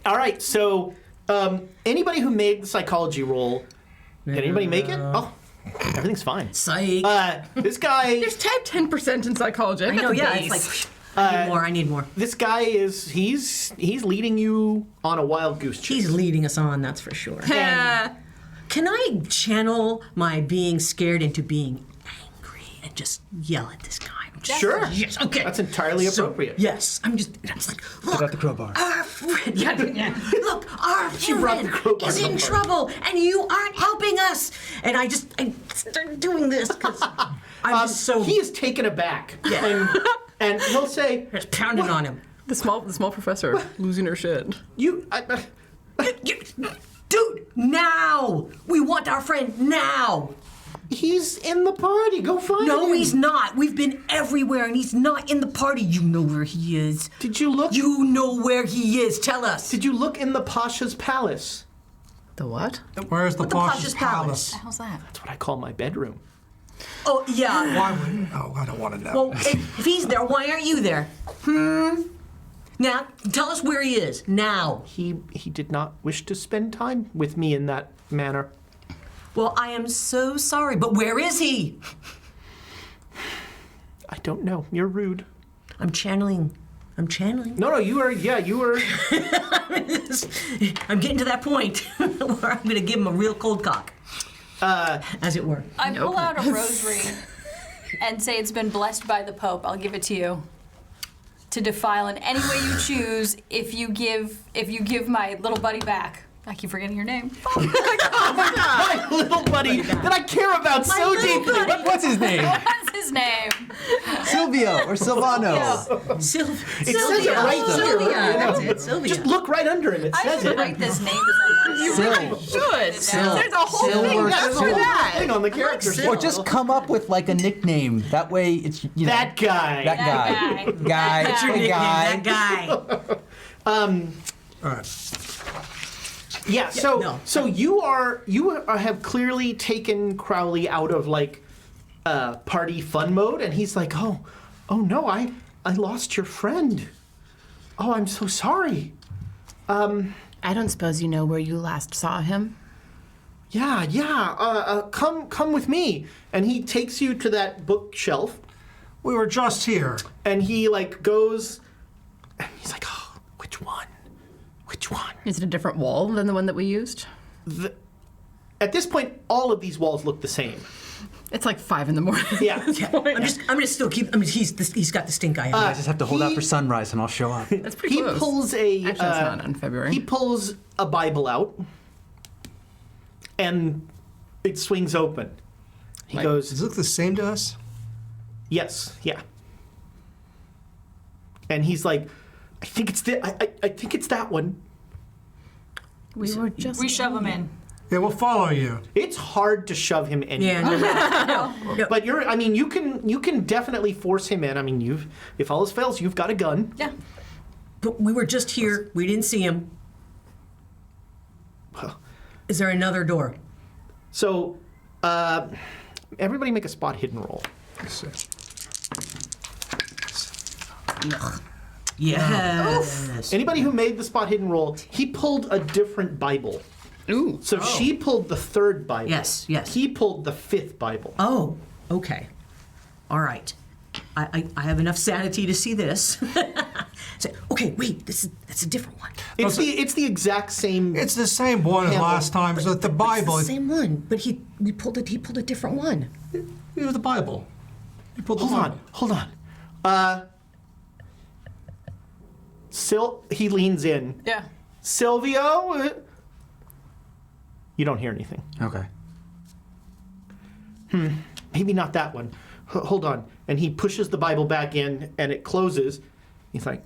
All right, so anybody who made the psychology roll, did anybody make it? Oh, everything's fine. psych. This guy. There's type 10% in psychology. I know. the Yeah. base. It's like I need more. I need more. This guy is he's leading you on a wild goose chase. He's leading us on. That's for sure. Can I channel my being scared into being angry and just yell at this guy? Sure. Yes. Okay. That's entirely So, appropriate. yes. I'm just like, look. Got the crowbar. Our friend, look, our brought the friend crowbar is in up. trouble, and you aren't helping us. And I start doing this because I'm just so He is taken aback. And he'll say, just pounding on him. The small professor losing her shit. "You, Dude, now! We want our friend now! He's in the party. Go find him. No, he's not. We've been everywhere and he's not in the party. You know where he is. Did you look? You know where he is. Tell us. Did you look in the Pasha's palace? The what? Where's the What the Pasha's Pasha's palace? palace? How's that? That's what I call my bedroom. Oh, yeah. Why would? Oh, I don't want to know. Well, if he's there, why aren't you there? Now, tell us where he is. Now. He did not wish to spend time with me in that manner. Well, I am so sorry, but where is he? I don't know. You're rude. I'm channeling. No, you were. Yeah, you were. I'm getting to that point where I'm going to give him a real cold cock. As it were. I pull out a rosary and say it's been blessed by the Pope. I'll give it to you to defile in any way you choose. If you give my little buddy back. I keep forgetting your name. My little buddy that I care about so deeply. What's his name? What's his name? Silvio or Silvano? It says it right here. Sylvia. That's it, Sylvia. Just look right under him. It I says should it. write this name somewhere. Should. Sil. There's a whole Sil thing or just for Sil. that. Thing on the character. Sil. Or just come up with like a nickname. That way it's, you know. That guy. That That guy. guy. That's your the That guy. guy. All right. Yeah. So no. so you have clearly taken Crowley out of like party fun mode, and he's like, oh no, I lost your friend. Oh, I'm so sorry. I don't suppose you know where you last saw him? Yeah. Come with me. And he takes you to that bookshelf, We were just here. and he like goes, and he's like, oh, which one? Which one? Is it a different wall than the one that we used? At this point, all of these walls look the same. It's like 5 in the morning. Yeah. I'm gonna still keep. I mean, he's got the stink eye. I just have to hold out for sunrise and I'll show up. That's pretty He close. pulls a. Actually, it's not on February. He pulls a Bible out, and it swings open. He Like- goes, Does it look the same to us? "Yes, yeah." And he's like, "I think it's I think it's that one." We were just. We shove him in. Yeah, we'll follow you. It's hard to shove him in. Yeah. No. But you can definitely force him in. I mean, if all else fails, you've got a gun. Yeah. But we were just here. We didn't see him. Is there another door? So, everybody make a spot hidden roll. Yes. Anybody who made the spot hidden roll, he pulled a different Bible. Ooh. So she pulled the third Bible. Yes, yes. He pulled the fifth Bible. Oh, okay. All right. I have enough sanity to see this. So, okay, wait. That's a different one. It's the exact same. It's the same one as Handle. last time. So the It's Bible. the same one, but he pulled a different one. It was the Bible. You pulled the Hold Bible. on. He leans in. Yeah. Silvio? You don't hear anything. Okay. Maybe not that one. Hold on. And he pushes the Bible back in, and it closes. He's like...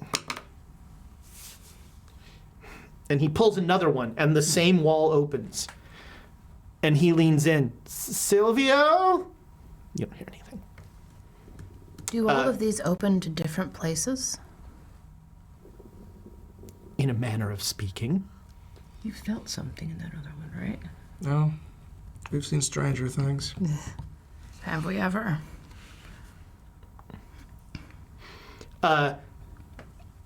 And he pulls another one, and the same wall opens. And he leans in. Silvio? You don't hear anything. Do all of these open to different places? In a manner of speaking. You felt something in that other one, right? No. We've seen stranger things. Have we ever?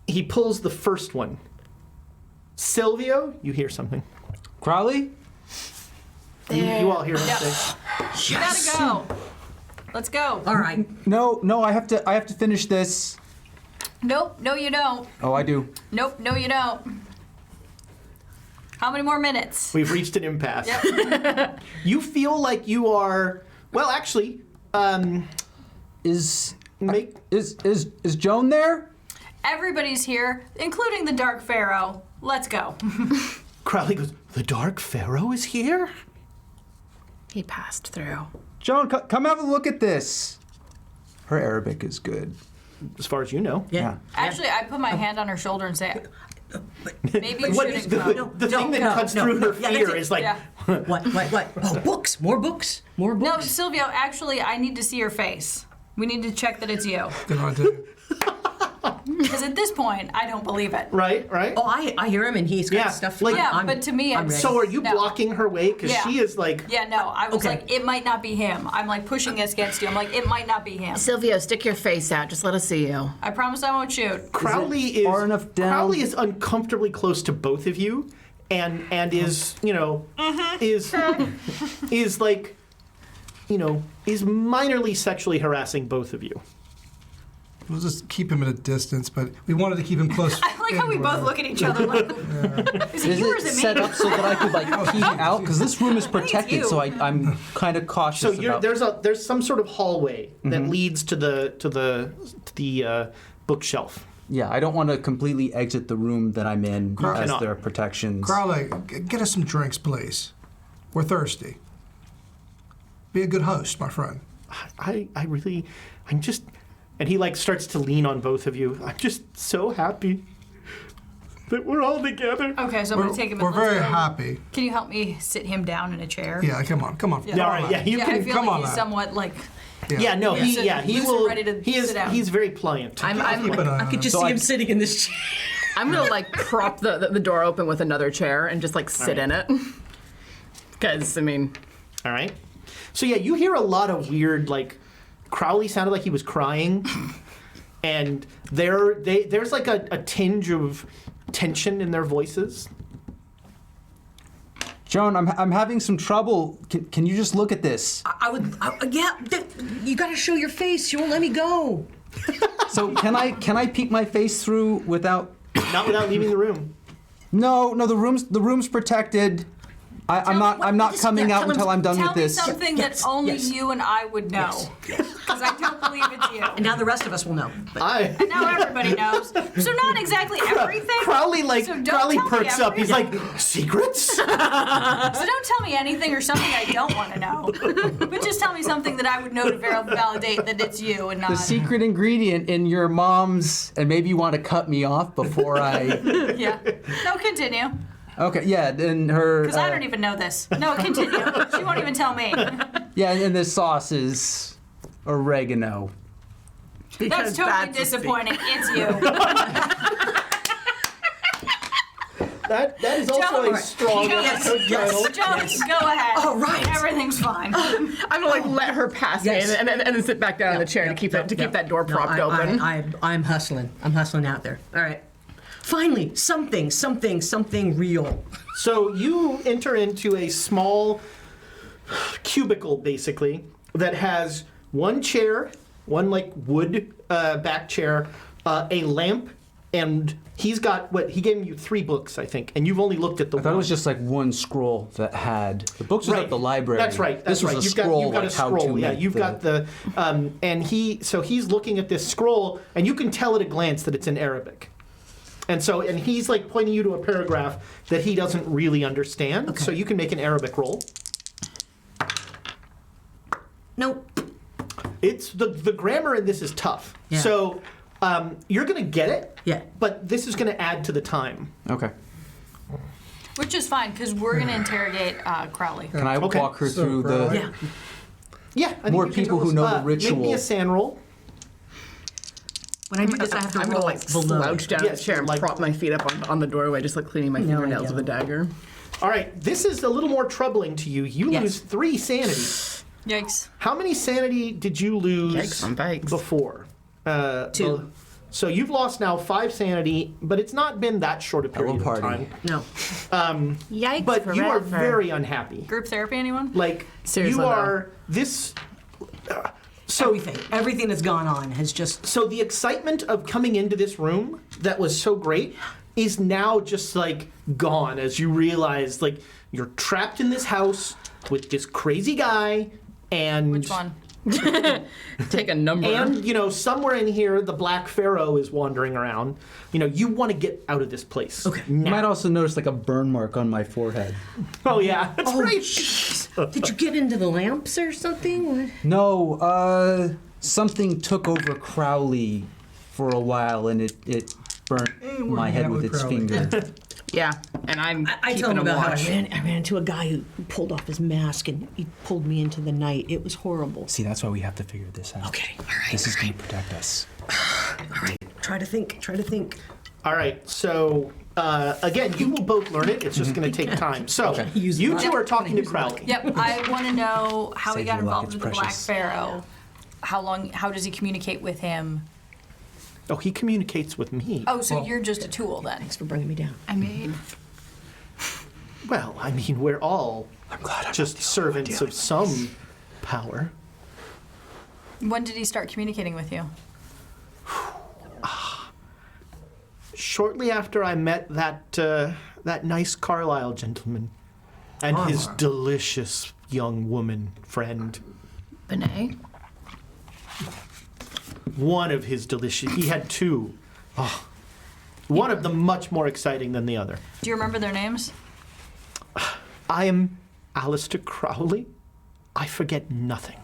He pulls the first one. Silvio, you hear something. Crowley? You all hear something. We gotta go. Let's go. All right. No, I have to finish this. Nope. No, you don't. Oh, I do. Nope. No, you don't. How many more minutes? We've reached an impasse. You feel like you are, well, actually, Is make Joan there? Everybody's here, including the Dark Pharaoh. Let's go. Crowley goes, the Dark Pharaoh is here? He passed through. Joan, come have a look at this. Her Arabic is good. As far as you know. Yeah. Actually, I put my hand on her shoulder and say, Maybe you What shouldn't is the, go. the thing that cuts through her Yeah, that's fear it. is like, Yeah. What? Oh, books. More books. More No, books. Silvio, actually, I need to see your face. We need to check that it's you. Good idea. Because at this point, I don't believe it. right? Oh, I hear him, and he's got Yeah, stuff. like- Yeah, I'm- but to me, I'm it's- ready. So are you No. blocking her way? Because Yeah. she is like, Yeah, no, I was Okay. like, it might not be him. I'm like pushing this against you. I'm like, it might not be him. Silvio, stick your face out. Just let us see you. I promise I won't shoot. Crowley is far enough down? Crowley is uncomfortably close to both of you, and is is like, is minorly sexually harassing both of you. We'll just keep him at a distance, but we wanted to keep him close. I like how we both look at each other like, is it Is you or it is it me? set up so that I could like peek out? Because this room is protected, you. so I'm kind of cautious So about. there's some sort of hallway that leads to the bookshelf. Yeah, I don't want to completely exit the room that I'm in as cannot. there are protections. Crowley, get us some drinks, please. We're thirsty. Be a good host, my friend. I'm just, and he like starts to lean on both of you. I'm just so happy that we're all together. Okay, so I'm going to take him We're and let's very go. happy. Can you help me sit him down in a chair? Yeah, come on. Yeah, all right, yeah, you Yeah, can. I feel come like on he's now. somewhat like, Yeah, no, he loose will. and ready to He is. sit down. He's very pliant. Keep an eye I on could him. just So see I- him sitting in this chair. I'm gonna like prop the door open with another chair and just like sit in it. Because I mean, All right. So yeah, you hear a lot of weird like. Crowley sounded like he was crying, and there's like a tinge of tension in their voices. Joan, I'm having some trouble. Can you just look at this? You got to show your face. You won't let me go. So can I peek my face through without? Not without leaving the room. No, the room's protected. I'm not coming out until I'm done tell with me this. something that only you and I would know. Because I don't believe it's you. And now the rest of us will know. But Now everybody knows. So not exactly everything. Crowley So don't Crowley tell me perks up. He's like, everything. secrets? So don't tell me anything or something I don't want to know. But just tell me something that I would know to validate that it's you and not. The secret ingredient in your mom's, and maybe you want to cut me off before I. Yeah. No, continue. Okay, yeah, and her. Because I don't even know this. No, continue. She won't even tell me. Yeah, and the sauce is oregano. That's totally disappointing. It's you. That is also Joan, a strong episode title. Jones, go ahead. All right. Everything's fine. I'm gonna like let her pass Yes. me and then sit back down in the chair to keep that door propped open. I'm hustling. I'm hustling out there. All right. Finally, something real. So you enter into a small cubicle, basically, that has one chair, one like wood back chair, a lamp, and he's got he gave you 3 books, I think, and you've only looked at the I thought one. it was just like one scroll that had the books was at the library. That's right. This was a you've scroll. Got, you've got like a how scroll. to Yeah, make you've got the, and he's looking at this scroll, and you can tell at a glance that it's in Arabic. And he's like pointing you to a paragraph that he doesn't really understand. Okay. So you can make an Arabic roll. Nope. It's the grammar in this is tough. Yeah. So you're gonna get it. Yeah. But this is gonna add to the time. Okay. Which is fine, because we're going to interrogate Crowley. Can I Okay. walk her So, through Crowley. the? Yeah. Yeah. I think More you can people tell who us, know the Make me ritual. a sand roll. When I do this, I have to I'm roll gonna like below. slouch down in Yes, the chair and like- prop my feet up on the doorway, just like cleaning my No, I fingernails with a don't. dagger. All right. This is a little more troubling to you. You Yes. lose 3 sanity. Yikes. How many sanity did you lose Yikes on bikes. before? 2. So you've lost now 5 sanity, but it's not been that short a period of party. time. No. Yikes! But you are very unhappy. Group therapy, anyone? Like Seriously, you though. are this. So Everything that's gone on has just. so the excitement of coming into this room that was so great is now just like gone as you realize like you're trapped in this house with this crazy guy and Which one? Take a number. And, somewhere in here, the Black Pharaoh is wandering around. You want to get out of this place. Okay. You might also notice like a burn mark on my forehead. Oh, yeah. That's right. Did you get into the lamps or something? No, something took over Crowley for a while, and it burnt we're my hanging head out with with its Crowley. finger. Yeah, and I'm I keeping tell him a about watch. how I ran into a guy who pulled off his mask and he pulled me into the night. It was horrible. See, that's why we have to figure this out. Okay, all right. This is going to protect us. All right, try to think. All right, so again, you will both learn it. It's just going to take time. So you two are talking to Crowley. Yep, I want to know how he Save got your luck, involved it's with the Black precious. Pharaoh. How does he communicate with him? Oh, he communicates with me. Oh, so you're just a tool then? Thanks for bringing me down. I mean, Well, I mean, we're all just servants of some power. when did he start communicating with you? Shortly after I met that nice Carlisle gentleman and his delicious young woman friend. Benet? One of his delicious. He had two. Oh, one of them much more exciting than the other. Do you remember their names? I am Aleister Crowley. I forget nothing.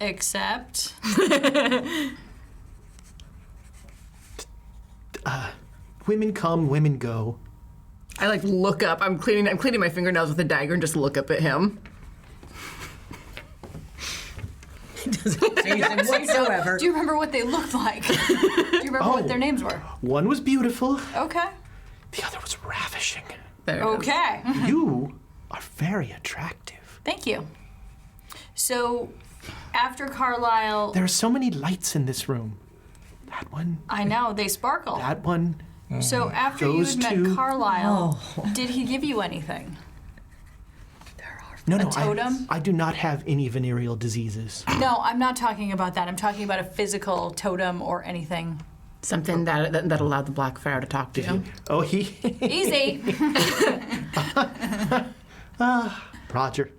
Except. Women come, women go. I like look up. I'm cleaning my fingernails with a dagger and just look up at him. Anything whatsoever. Do you remember what they looked like? Do you remember what their names were? One was beautiful. Okay. The other was ravishing. There it is. Okay. You are very attractive. Thank you. So, after Carlisle, There are so many lights in this room. That one, I know they sparkle. that one. So after you Those had two. met Carlisle, did he give you anything? No, A no, totem? I do not have any venereal diseases. No, I'm not talking about that. I'm talking about a physical totem or anything. Something that allowed the Black Pharaoh to talk to you. Oh, he. Easy. Roger.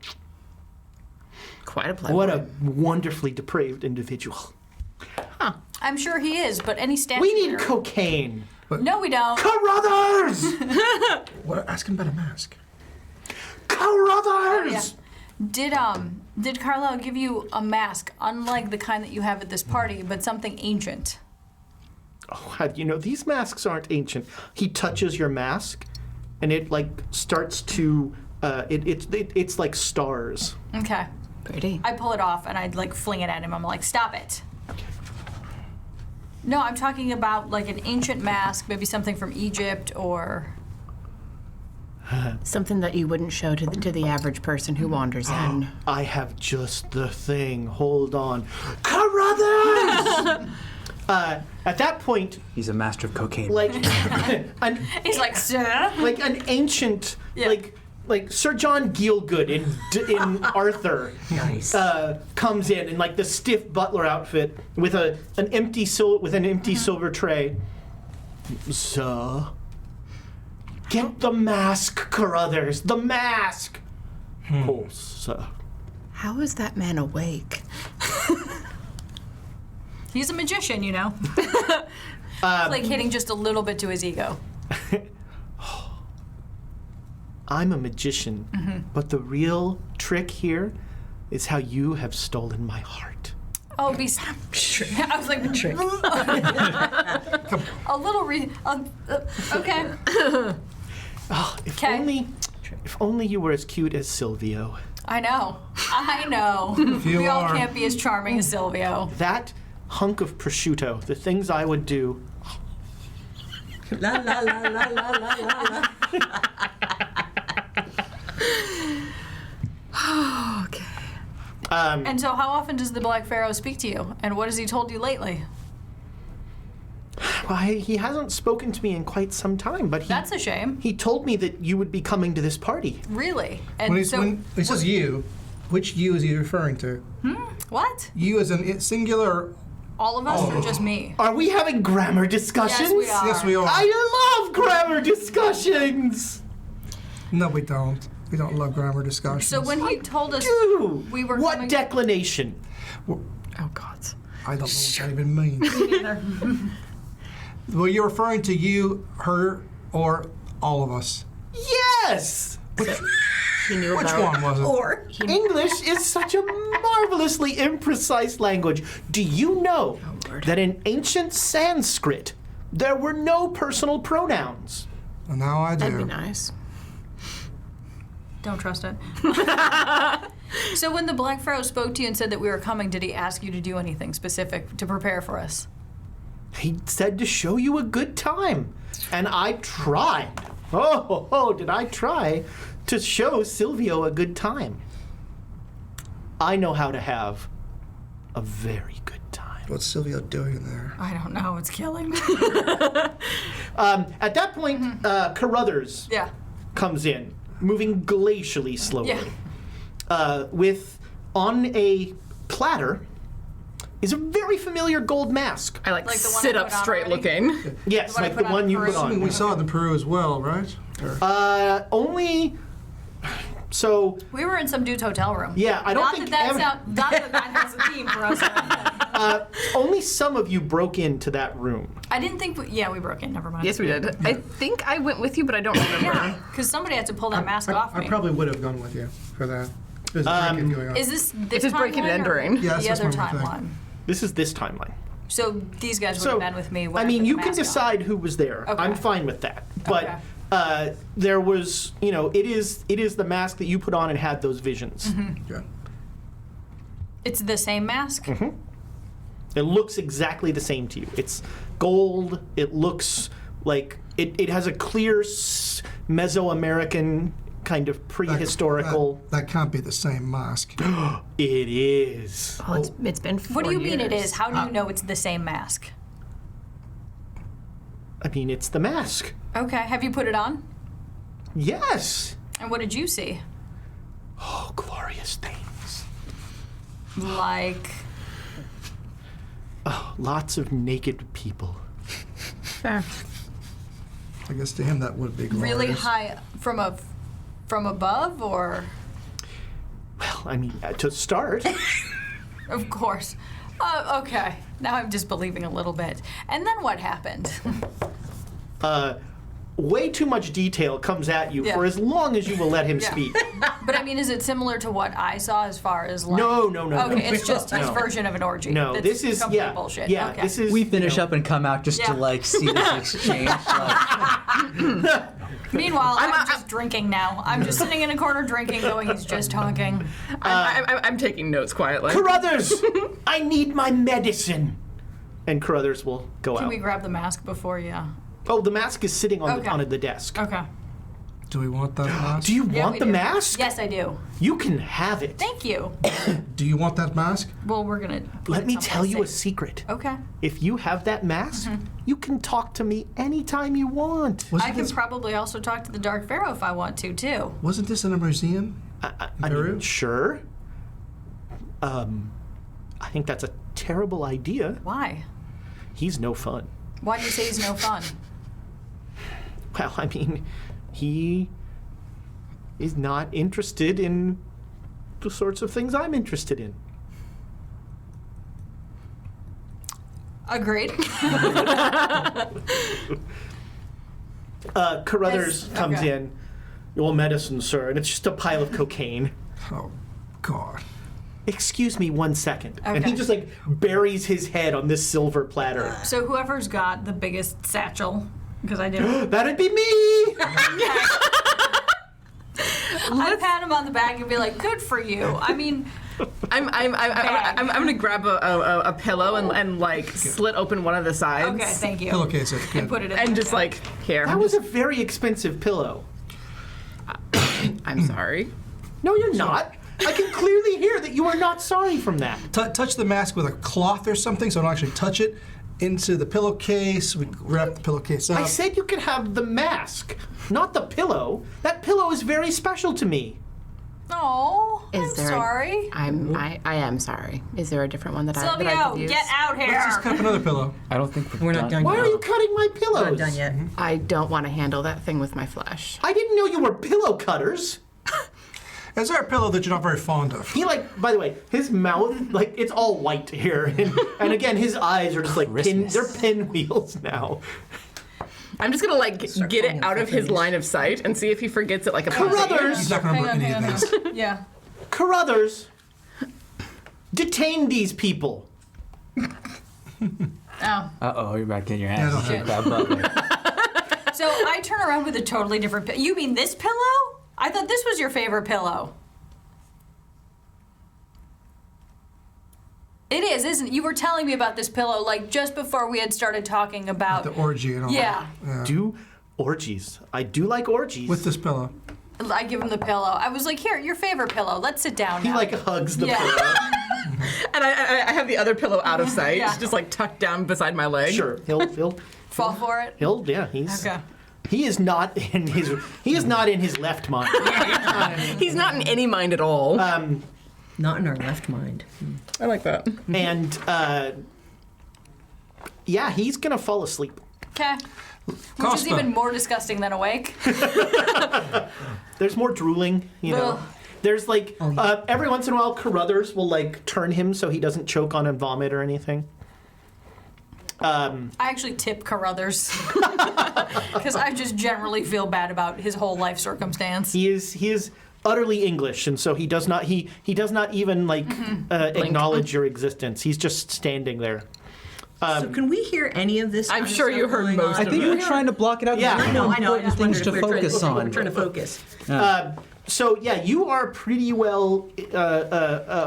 Quite a playboy. What a wonderfully depraved individual. I'm sure he is, but any statue. We need here- cocaine. No, we don't. Carruthers! What? Ask him about a mask. Carruthers! Yeah. Did Carlisle give you a mask, unlike the kind that you have at this party, but something ancient? Oh, how do you know these masks aren't ancient? He touches your mask, and it like starts to. It's like stars. Okay. Pretty. I pull it off and I'd like fling it at him. I'm like, stop it. No, I'm talking about like an ancient mask, maybe something from Egypt or. Something that you wouldn't show to the average person who wanders in. I have just the thing. Hold on, Carruthers! At that point, He's a master of cocaine. like an He's like, sir. like an ancient Yeah. like Sir John Gielgud in Arthur comes in like the stiff butler outfit with an empty silver tray. Sir, get the mask, Carruthers. The mask. Oh, sir. How is that man awake? He's a magician, you know. Placating just a little bit to his ego. I'm a magician, but the real trick here is how you have stolen my heart. Oh, be. I was like, trick. A little okay. Oh, if 'Kay. only you were as cute as Silvio. I know. You We all are. can't be as charming as Silvio. That hunk of prosciutto, the things I would do. La la la la la la la la. Okay. And so, how often does the Black Pharaoh speak to you? And what has he told you lately? Why, he hasn't spoken to me in quite some time, but That's a shame. he told me that you would be coming to this party. Really? And When, so, when he says you, which you is he referring to? what? You as in singular? All of us or just me? Are we having grammar discussions? Yes, we are. Yes, we are. I love grammar discussions! No, we don't. We don't love grammar discussions. So when he told us Dude, we were what coming, declination? Oh God. I don't know what that even means. Well, you're referring to you, her, or all of us. Yes! He knew Which about. one was it? Or English is such a marvelously imprecise language. Do you know that in ancient Sanskrit, there were no personal pronouns. Well, now I do. That'd be nice. Don't trust it. So when the Black Pharaoh spoke to you and said that we were coming, did he ask you to do anything specific to prepare for us? He said to show you a good time. And I tried. Oh, did I try to show Silvio a good time. I know how to have a very good time. What's Silvio doing there? I don't know. It's killing me. At that point, Carruthers Yeah. comes in, moving glacially slowly. Yeah. With, on a platter, is a very familiar gold mask. I like Like the one sit I up put on straight already? looking. Yes, The one I like the put on one you Peru? put I mean, on. we saw it in Peru as well, right? Or- Only, so, We were in some dude's hotel room. yeah, I don't Not think that not that has a theme for us. only some of you broke into that room. I didn't think. We broke in. Never mind. Yes, we did. I think I went with you, but I don't remember. Yeah, because somebody had to pull that mask off me. I probably would have gone with you for that. There's a break-in going on. Is this is breaking and timeline or entering. Yeah, that's the just other one more thing. timeline? This is this timeline. So these guys would have been with me. When I mean, put you the can mask on. decide who was there. Okay. I'm fine with that. But Okay. there was, it is the mask that you put on and had those visions. Yeah. It's the same mask. Mm-hmm. It looks exactly the same to you. It's gold. It looks like it has a clear Mesoamerican kind of prehistorical. That can't be the same mask. It is. Well, it's been 4 What do you mean it years. is? How do you know it's the same mask? I mean, it's the mask. Okay. Have you put it on? Yes. And what did you see? Oh, glorious things. Like. Oh, lots of naked people. Fair. I guess to him that would be glorious. Really high from above, or Well, I mean, to start. of course. Okay. Now I'm disbelieving a little bit. And then what happened? Way too much detail comes at you Yeah. for as long as you will let him Yeah. speak. But I mean, is it similar to what I saw as far as like? No. Okay, it's just his No. version of an orgy. No, That's this is complete bullshit. Yeah, Okay. this is. We finish you know, up and come out just to Yeah. see this exchange. Meanwhile, I'm just drinking now. I'm just sitting in a corner drinking, going, he's just talking. I'm taking notes quietly. Carruthers, I need my medicine. And Carruthers will go Can out. we grab the mask before you? Oh, the mask is sitting on Okay. the desk. Okay. Do we want that mask? Do you Yeah, want we the do. mask? Yes, I do. You can have it. Thank you. Do you want that mask? Well, we're gonna. put Let it me someplace tell you a safe. secret. Okay. If you have that mask, you can talk to me anytime you want. I Wasn't can this, probably also talk to the Dark Pharaoh if I want to too. wasn't this in a museum? I Peru? mean, sure. I think that's a terrible idea. Why? He's no fun. Why do you say he's no fun? Well, I mean, he is not interested in the sorts of things I'm interested in. Agreed. Carruthers Yes, comes okay. in. Your medicine, sir, and it's just a pile of cocaine. Oh, God. Excuse me 1 second. And he Okay. just like buries his head on this silver platter. So whoever's got the biggest satchel, because I do. That'd be me! I'd pat him on the back and be like, "Good for you." I mean, I'm gonna grab a pillow and like slit open one of the sides. okay, thank you. Pillowcase it. And Good. put it in And there. just like here. That was a very expensive pillow. I'm sorry. No, you're not. I can clearly hear that you are not sorry from that. Touch the mask with a cloth or something so I don't actually touch it into the pillowcase. We wrap the pillowcase up. I said you could have the mask, not the pillow. That pillow is very special to me. Oh, I'm Is there? sorry. I am sorry. Is there a different one that I Silvio, could use? get out Let's just cut here. up another pillow. I don't think We're not done Why yet. are you cutting my pillows? We're not done yet. I don't want to handle that thing with my flesh. I didn't know you were pillow cutters. Is there a pillow that you're not very fond of? He by the way, his mouth, it's all white here. And again, his eyes are just they're pinwheels now. I'm just gonna get it out of his line of sight and see if he forgets it like a puppy. Carruthers! He's not going to Hang break on, any hang of on. these. Yeah. Carruthers, detain these people. Oh. Uh-oh, you're about to get your hands Yeah, to shake that butt. So I turn around with a totally different pillow. You mean this pillow? I thought this was your favorite pillow. It is, isn't it? You were telling me about this pillow like just before we had started talking about The orgy and all Yeah. that. Do orgies. I do like orgies. With this pillow. I give him the pillow. I was like, here, your favorite pillow. Let's sit down he now. like hugs the Yeah. pillow. And I have the other pillow out of sight, Yeah. just like tucked down beside my leg. Sure, he'll Fall for it? he's Okay. he is not in his left mind. He's not in any mind at all. Not in our left mind. I like that. And yeah, he's gonna fall asleep. Okay. Which is Costa. even more disgusting than awake. There's more drooling, you know. Ugh. There's like every once in a while, Carruthers will like turn him so he doesn't choke on and vomit or anything. I actually tip Carruthers. Because I just generally feel bad about his whole life circumstance. He is utterly English, and so he does not even like acknowledge your existence. He's just standing there. So can we hear any of this? I'm kind of sure stuff you heard going most on? I think you were trying to block it out. Yeah. I know. I just Things wondered to if we were focus trying, on. Trying to focus. So yeah, you are pretty well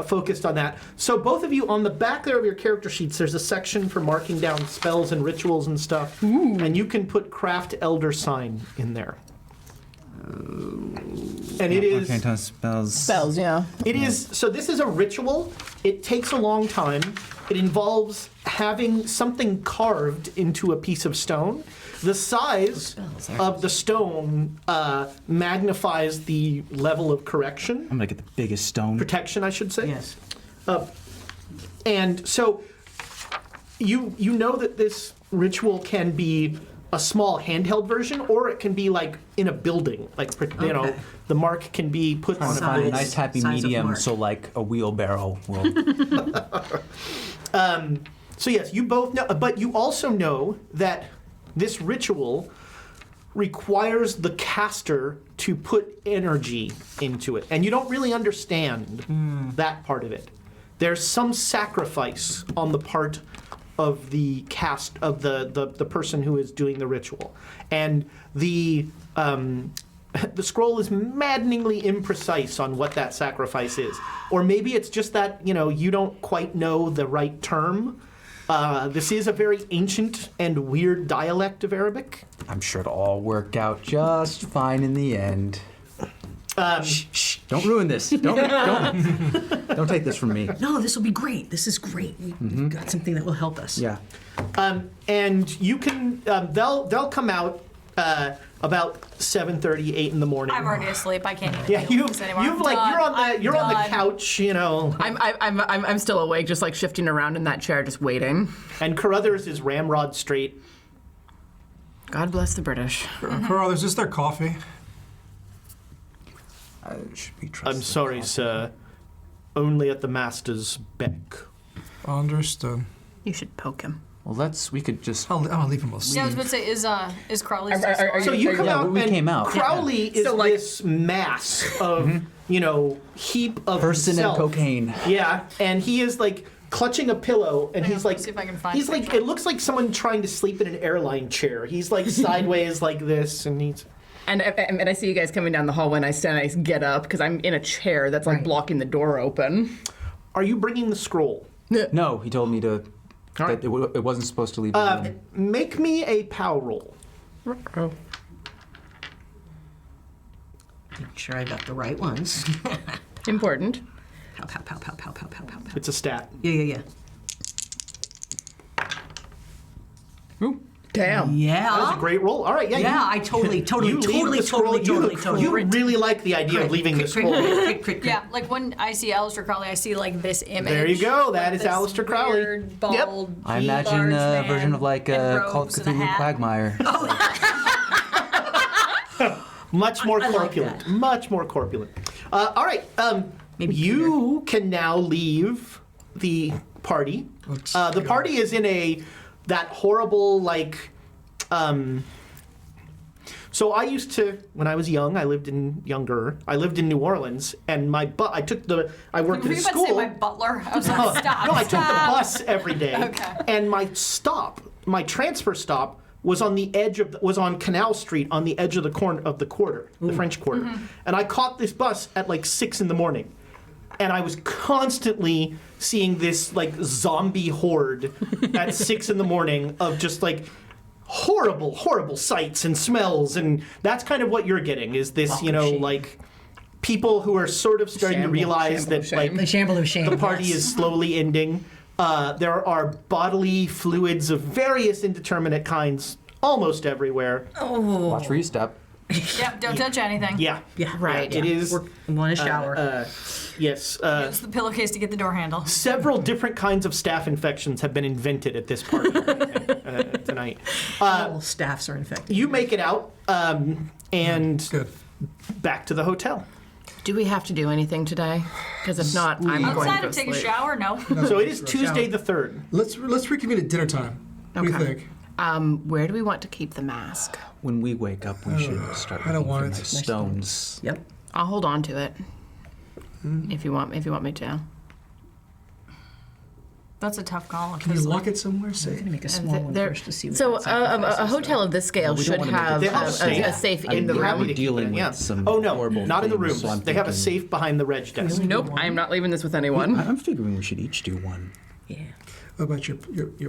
focused on that. So both of you, on the back there of your character sheets, there's a section for marking down spells and rituals and stuff, and you can put craft elder sign in there. And it is Arcane spells. Spells, yeah. it is so this is a ritual. It takes a long time. It involves having something carved into a piece of stone. The size of the stone magnifies the level of correction. I'm gonna get the biggest stone. Protection, I should say. Yes. And so you know that this ritual can be a small handheld version, or it can be like in a building. Like you know, Okay. the mark can be put on a Find a building. nice happy Size of medium, mark. so like a wheelbarrow will. So yes, you both know, but you also know that this ritual requires the caster to put energy into it, and you don't really understand that part of it. There's some sacrifice on the part of the cast of the person who is doing the ritual, and the scroll is maddeningly imprecise on what that sacrifice is, or maybe it's just that you don't quite know the right term. This is a very ancient and weird dialect of Arabic. I'm sure it'll all work out just fine in the end. Shh, don't ruin this. Don't take this from me. No, this will be great. This is great. We've got something that will help us. Yeah. And you can they'll come out about 7:30, 8 in the morning. I'm already asleep. I can't even Yeah, deal with this anymore. you've I'm like done. you're on the done. couch, I'm still awake, just like shifting around in that chair, just waiting. and Carruthers is ramrod straight. God bless the British. Carl, is this their coffee? I should be trusted. I'm sorry, sir. Only at the master's beck. Understood. You should poke him. Well, we could just. I'll leave him asleep. Yeah, I was about to say, is Crowley still Are snoring? So you come yeah, out, we and came out. Crowley is So, like- this mass of heap of Person himself. and cocaine. Yeah, and he is like clutching a pillow, and Hang he's on, like, let's see if I can find he's a like, picture. it looks like someone trying to sleep in an airline chair. He's like sideways like this, and he's. And I see you guys coming down the hallway, and I get up because I'm in a chair that's like Right. blocking the door open. Are you bringing the scroll? No, he told me to. All right. That it wasn't supposed to leave. the room. Make me a pow roll. Make sure I got the right ones. Important. Pow, pow, pow, pow, pow, pow, pow, pow, pow. It's a stat. Yeah. Damn. Yeah. That was a great roll. All right, yeah. Yeah, I totally you leave the scroll. You really like the idea of leaving the scroll. Yeah, like when I see Aleister Crowley, I see like this image. There you go. That like is this Aleister Crowley. Weird, bald, I imagine large a man version of like in Call of robes and a Cthulhu hat. Quagmire. Much more I like corpulent. that. Much more corpulent. All right. Maybe You can now leave the party. The party is in that horrible like. So I used to, when I was young, I lived in New Orleans, and I worked Were at you a about to say school. my butler? I was like, stop. No, I took the stop. bus every day. Okay. And my transfer stop was on on Canal Street on the edge of the quarter, the French Quarter. Mm-hmm. And I caught this bus at like 6 in the morning. And I was constantly seeing this like zombie horde at 6 in the morning of just like horrible, horrible sights and smells. And that's kind of what you're getting is this, like people who are sort of starting to realize that like The shamble of shame. the party is slowly ending. There are bodily fluids of various indeterminate kinds almost everywhere. Watch where you step. Yep, don't touch anything. Yeah. Yeah, Right. It is. I'm on a shower. Yes. Use the pillowcase to get the door handle. Several different kinds of staph infections have been invented at this party tonight. All staffs are infected. You make it out and Good. back to the hotel. Do we have to do anything today? Because if not, I'm going Outside to to go take a sleep. shower? No. So it is Tuesday the 3rd. Let's reconvene at dinner time. What do you Okay. think? Where do we want to keep the mask? When we wake up, we should start I don't looking for want it. nice stones. Yep. I'll hold on to it. If you want me to. That's a tough call. Can you lock it somewhere safe? I'm going to make a small one There- first to see what so that sacrifice a is, hotel though. of this scale we don't should wanna make it have They have a safe. a safe I'd in be the happy room. to Dealing keep it, with yeah. some Oh no, horrible not in the things, rooms. so I'm They have a thinking- safe behind the reg desk. Nope, I'm not leaving this with anyone. I'm figuring we should each do one. Yeah. What about your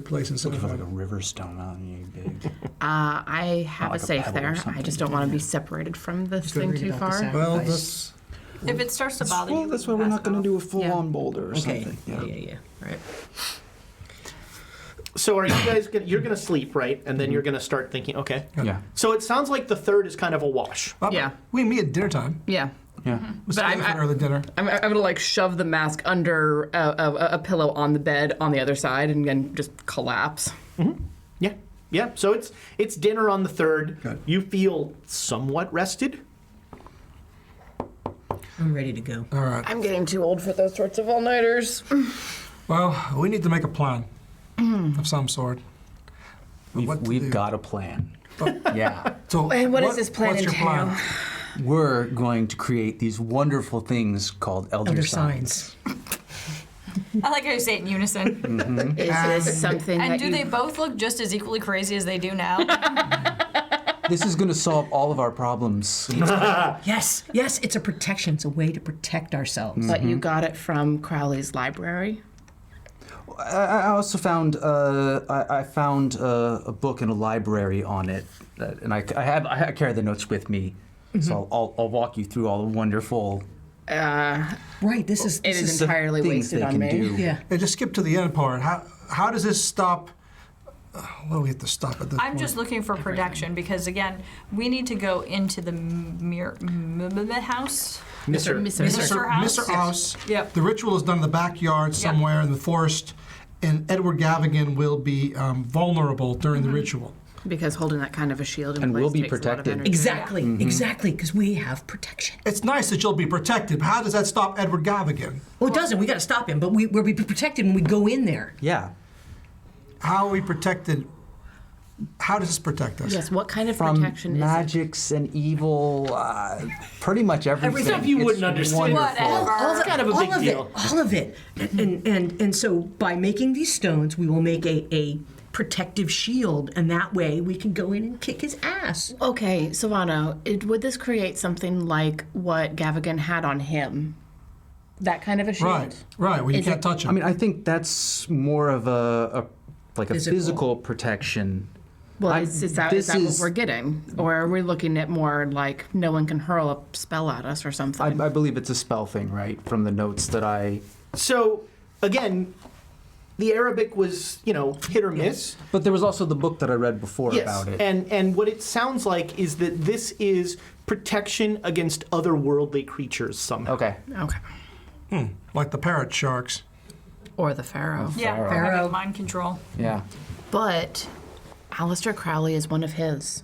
place in Looking for like a Central? river stone on you, big. I have Like a a safe pebble or there. I something. just don't want to be separated from this thing worried too about the far. sacrifice. Well, that's If it starts to bother you, Well, that's we why we're can not pass it going to off. do a full-on boulder or Okay. something. Yeah. Right. So are you guys you're gonna sleep, right? And then you're gonna start thinking, okay. Yeah. So it sounds like the 3rd is kind of a wash. Yeah. We can meet at dinner time. Yeah. Yeah. Let's But stay for early dinner. I'm gonna like shove the mask under a pillow on the bed on the other side and then just collapse. Yeah. So it's dinner on the 3rd. Good. You feel somewhat rested. I'm ready to go. All right. I'm getting too old for those sorts of all-nighters. Well, we need to make a plan of some sort. What to We've do. got a plan. Yeah. So, And what does this plan what's your entail? plan? We're going to create these wonderful things called elder Elder signs. signs. I like how you say it in unison. Is this something And that do you... they both look just as equally crazy as they do now? This is going to solve all of our problems. Yes. It's a protection. It's a way to protect ourselves. But you got it from Crowley's library? I also found I found a book in a library on it, and I carry the notes with me, so I'll walk you through all the wonderful. Right. This is. It is the entirely things wasted they on can me. do. Yeah. Hey, just skip to the end part. How does this stop? What do we have to stop at this I'm point? just looking for protection because, again, we need to go into the house. Mr. Mr. House? Mr. House. Yep. The ritual is done in the backyard somewhere in the forest, and Edward Gavigan will be vulnerable during the ritual. Because holding that kind of a shield in And place we'll be takes a lot of protected. energy. Exactly. Exactly. Because we have protection. It's nice that you'll be protected, but how does that stop Edward Gavigan? Well, it doesn't. We got to stop him. But we'll be protected when we go in there. Yeah. How are we protected? How does this protect us? Yes, what kind of From protection is it? magics and evil, pretty much everything. Stuff you It's wouldn't understand. wonderful. Whatever. It's kind of a big deal. All of it. And so by making these stones, we will make a protective shield, and that way we can go in and kick his ass. Okay, Silvano, would this create something like what Gavigan had on him? That kind of a shield? Right. Well, you Is can't it- touch him. I mean, I think that's more of a Physical. physical protection. Well, is that this what is- we're getting? Or are we looking at more like no one can hurl a spell at us or something? I believe it's a spell thing, right? From the notes that I. So again, the Arabic was, hit or miss. But there was also the book that I read before Yes, about it. and what it sounds like is that this is protection against otherworldly creatures somehow. Okay. Okay. Like the parrot sharks. Or the Pharaoh. Yeah, or Pharaoh. having mind control. Yeah. But Aleister Crowley is one of his.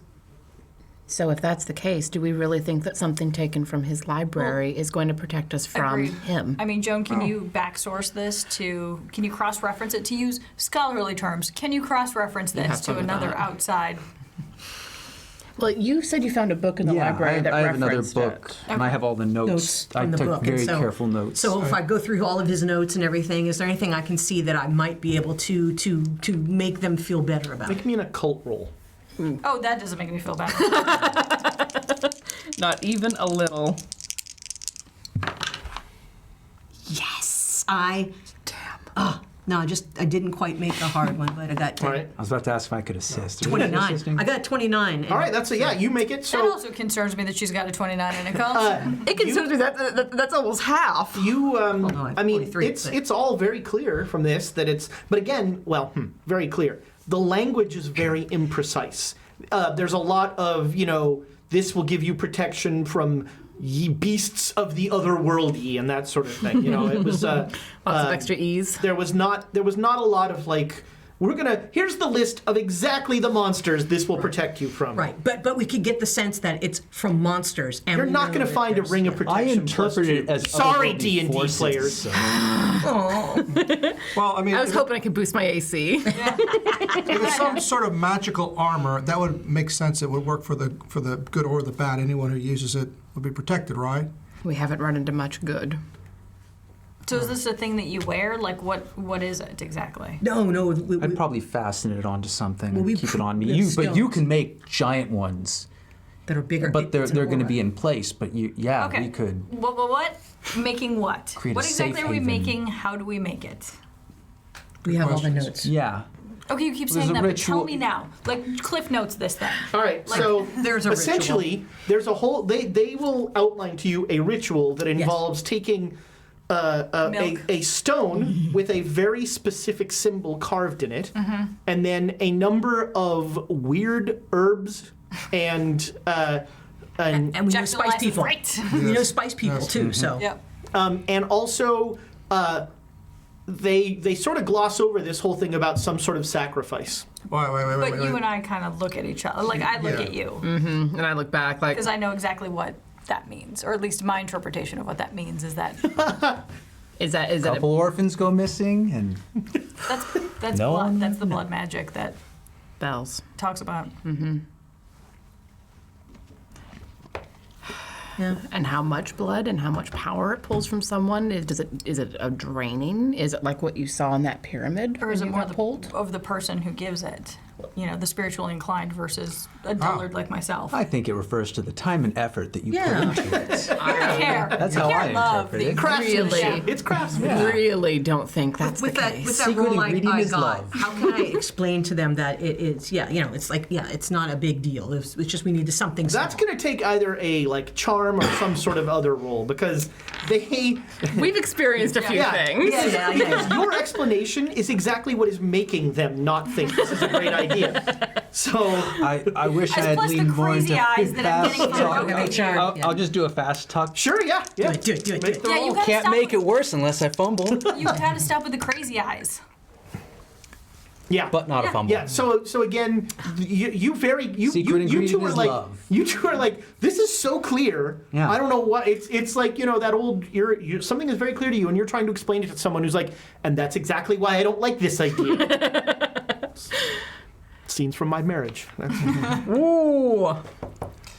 So if that's the case, do we really think that something taken from his library is going to protect us from Agreed. him? I mean, Joan, can you backsource this can you cross-reference it to use scholarly terms? Can you cross-reference this have to some of another that. outside? Well, you said you found a book in the library that I have another referenced book, and I have all the notes. I from the took book. very and so, careful notes. So if I go through all of his notes and everything, is there anything I can see that I might be able to make them feel better about? Make me an occult roll. Oh, that doesn't make me feel bad. Not even a little. Yes, no, I didn't quite make the hard one, but I got All right. I was about to ask if I could assist. 29. I got 29. All right, that's you make it. That So also concerns me that she's got a 29 in occult. It considers me that's almost half. you, no, I have I mean, 43, but- it's all very clear from this that it's. But again, very clear. The language is very imprecise. There's a lot of this will give you protection from ye beasts of the otherworldly and that sort of thing. It was Lots of extra ease. there was not a lot of here's the list of exactly the monsters this will protect you from. Right, but we could get the sense that it's from monsters. And You're we not know going to that find a there's- ring of I protection. plus interpreted it two. as sorry, otherworldly D&D forces, players. so- Well, I mean, I was hoping I could boost my AC. if it's some sort of magical armor, that would make sense. It would work for the good or the bad. Anyone who uses it would be protected, right? We haven't run into much good. So is this a thing that you wear? Like, what is it exactly? No. I'd probably fasten it onto something Well, we and keep it on me. put But you stones. can make giant ones, that are bigger. but they're it's an going to aura. be in place. But we could. What? Making what? Create a What exactly safe are we haven. making? How do we make it? We have all the questions. notes. Yeah. Okay, you keep There's saying a that, but tell ritual- me now. Like, Cliff Notes this thing. All right, Like, so there's a essentially, there's a whole. They will outline to you a ritual that involves taking Milk. a stone with a very specific symbol carved in it, and then a number of weird herbs and And we know Jack spice Elias is people. right. We know spice people too. So Yep. and also. They sort of gloss over this whole thing about some sort of sacrifice. Wait. But you and I kind of look at each other. Like, I look Yeah. at you. And I look back like, Because I know exactly what that means. Or at least my interpretation of what that means is that is that A couple orphans go missing, and that's No blood. one- That's the blood magic that bells? talks about. Yeah. And how much blood and how much power it pulls from someone? Is it a draining? Is it like what you saw in that pyramid? Or is it when you more got pulled? of the person who gives it? The spiritually inclined versus a dullard like myself. I think it refers to the time and effort that you put into it. I care. That's how I love interpret it. Craftsmanship. Really? It's craftsmanship. Really don't think that's with the that case. with that Secret role ingredient I is got, love. how can I explain to them that it's it's not a big deal. It's just we need something. That's small. going to take either a charm or some sort of other role because they. We've experienced a few Yeah. things. Yeah. Your explanation is exactly what is making them not think this is a great idea. So I wish I had Plus the leaned more crazy into eyes that I'm fast getting from talk. Rogan here. I'll just do a fast talk. sure, yeah. Do it. Make the Yeah, roll. you gotta Can't stop make with, it worse unless I fumble. You gotta stop with the crazy eyes. Yeah. But not a fumble. Yeah. So again, you Secret two ingredient are is like love. you two are like this is so clear. Yeah. I don't know what it's like that old something is very clear to you and you're trying to explain it to someone who's like, and that's exactly why I don't like this idea. Scenes from my marriage. Ooh.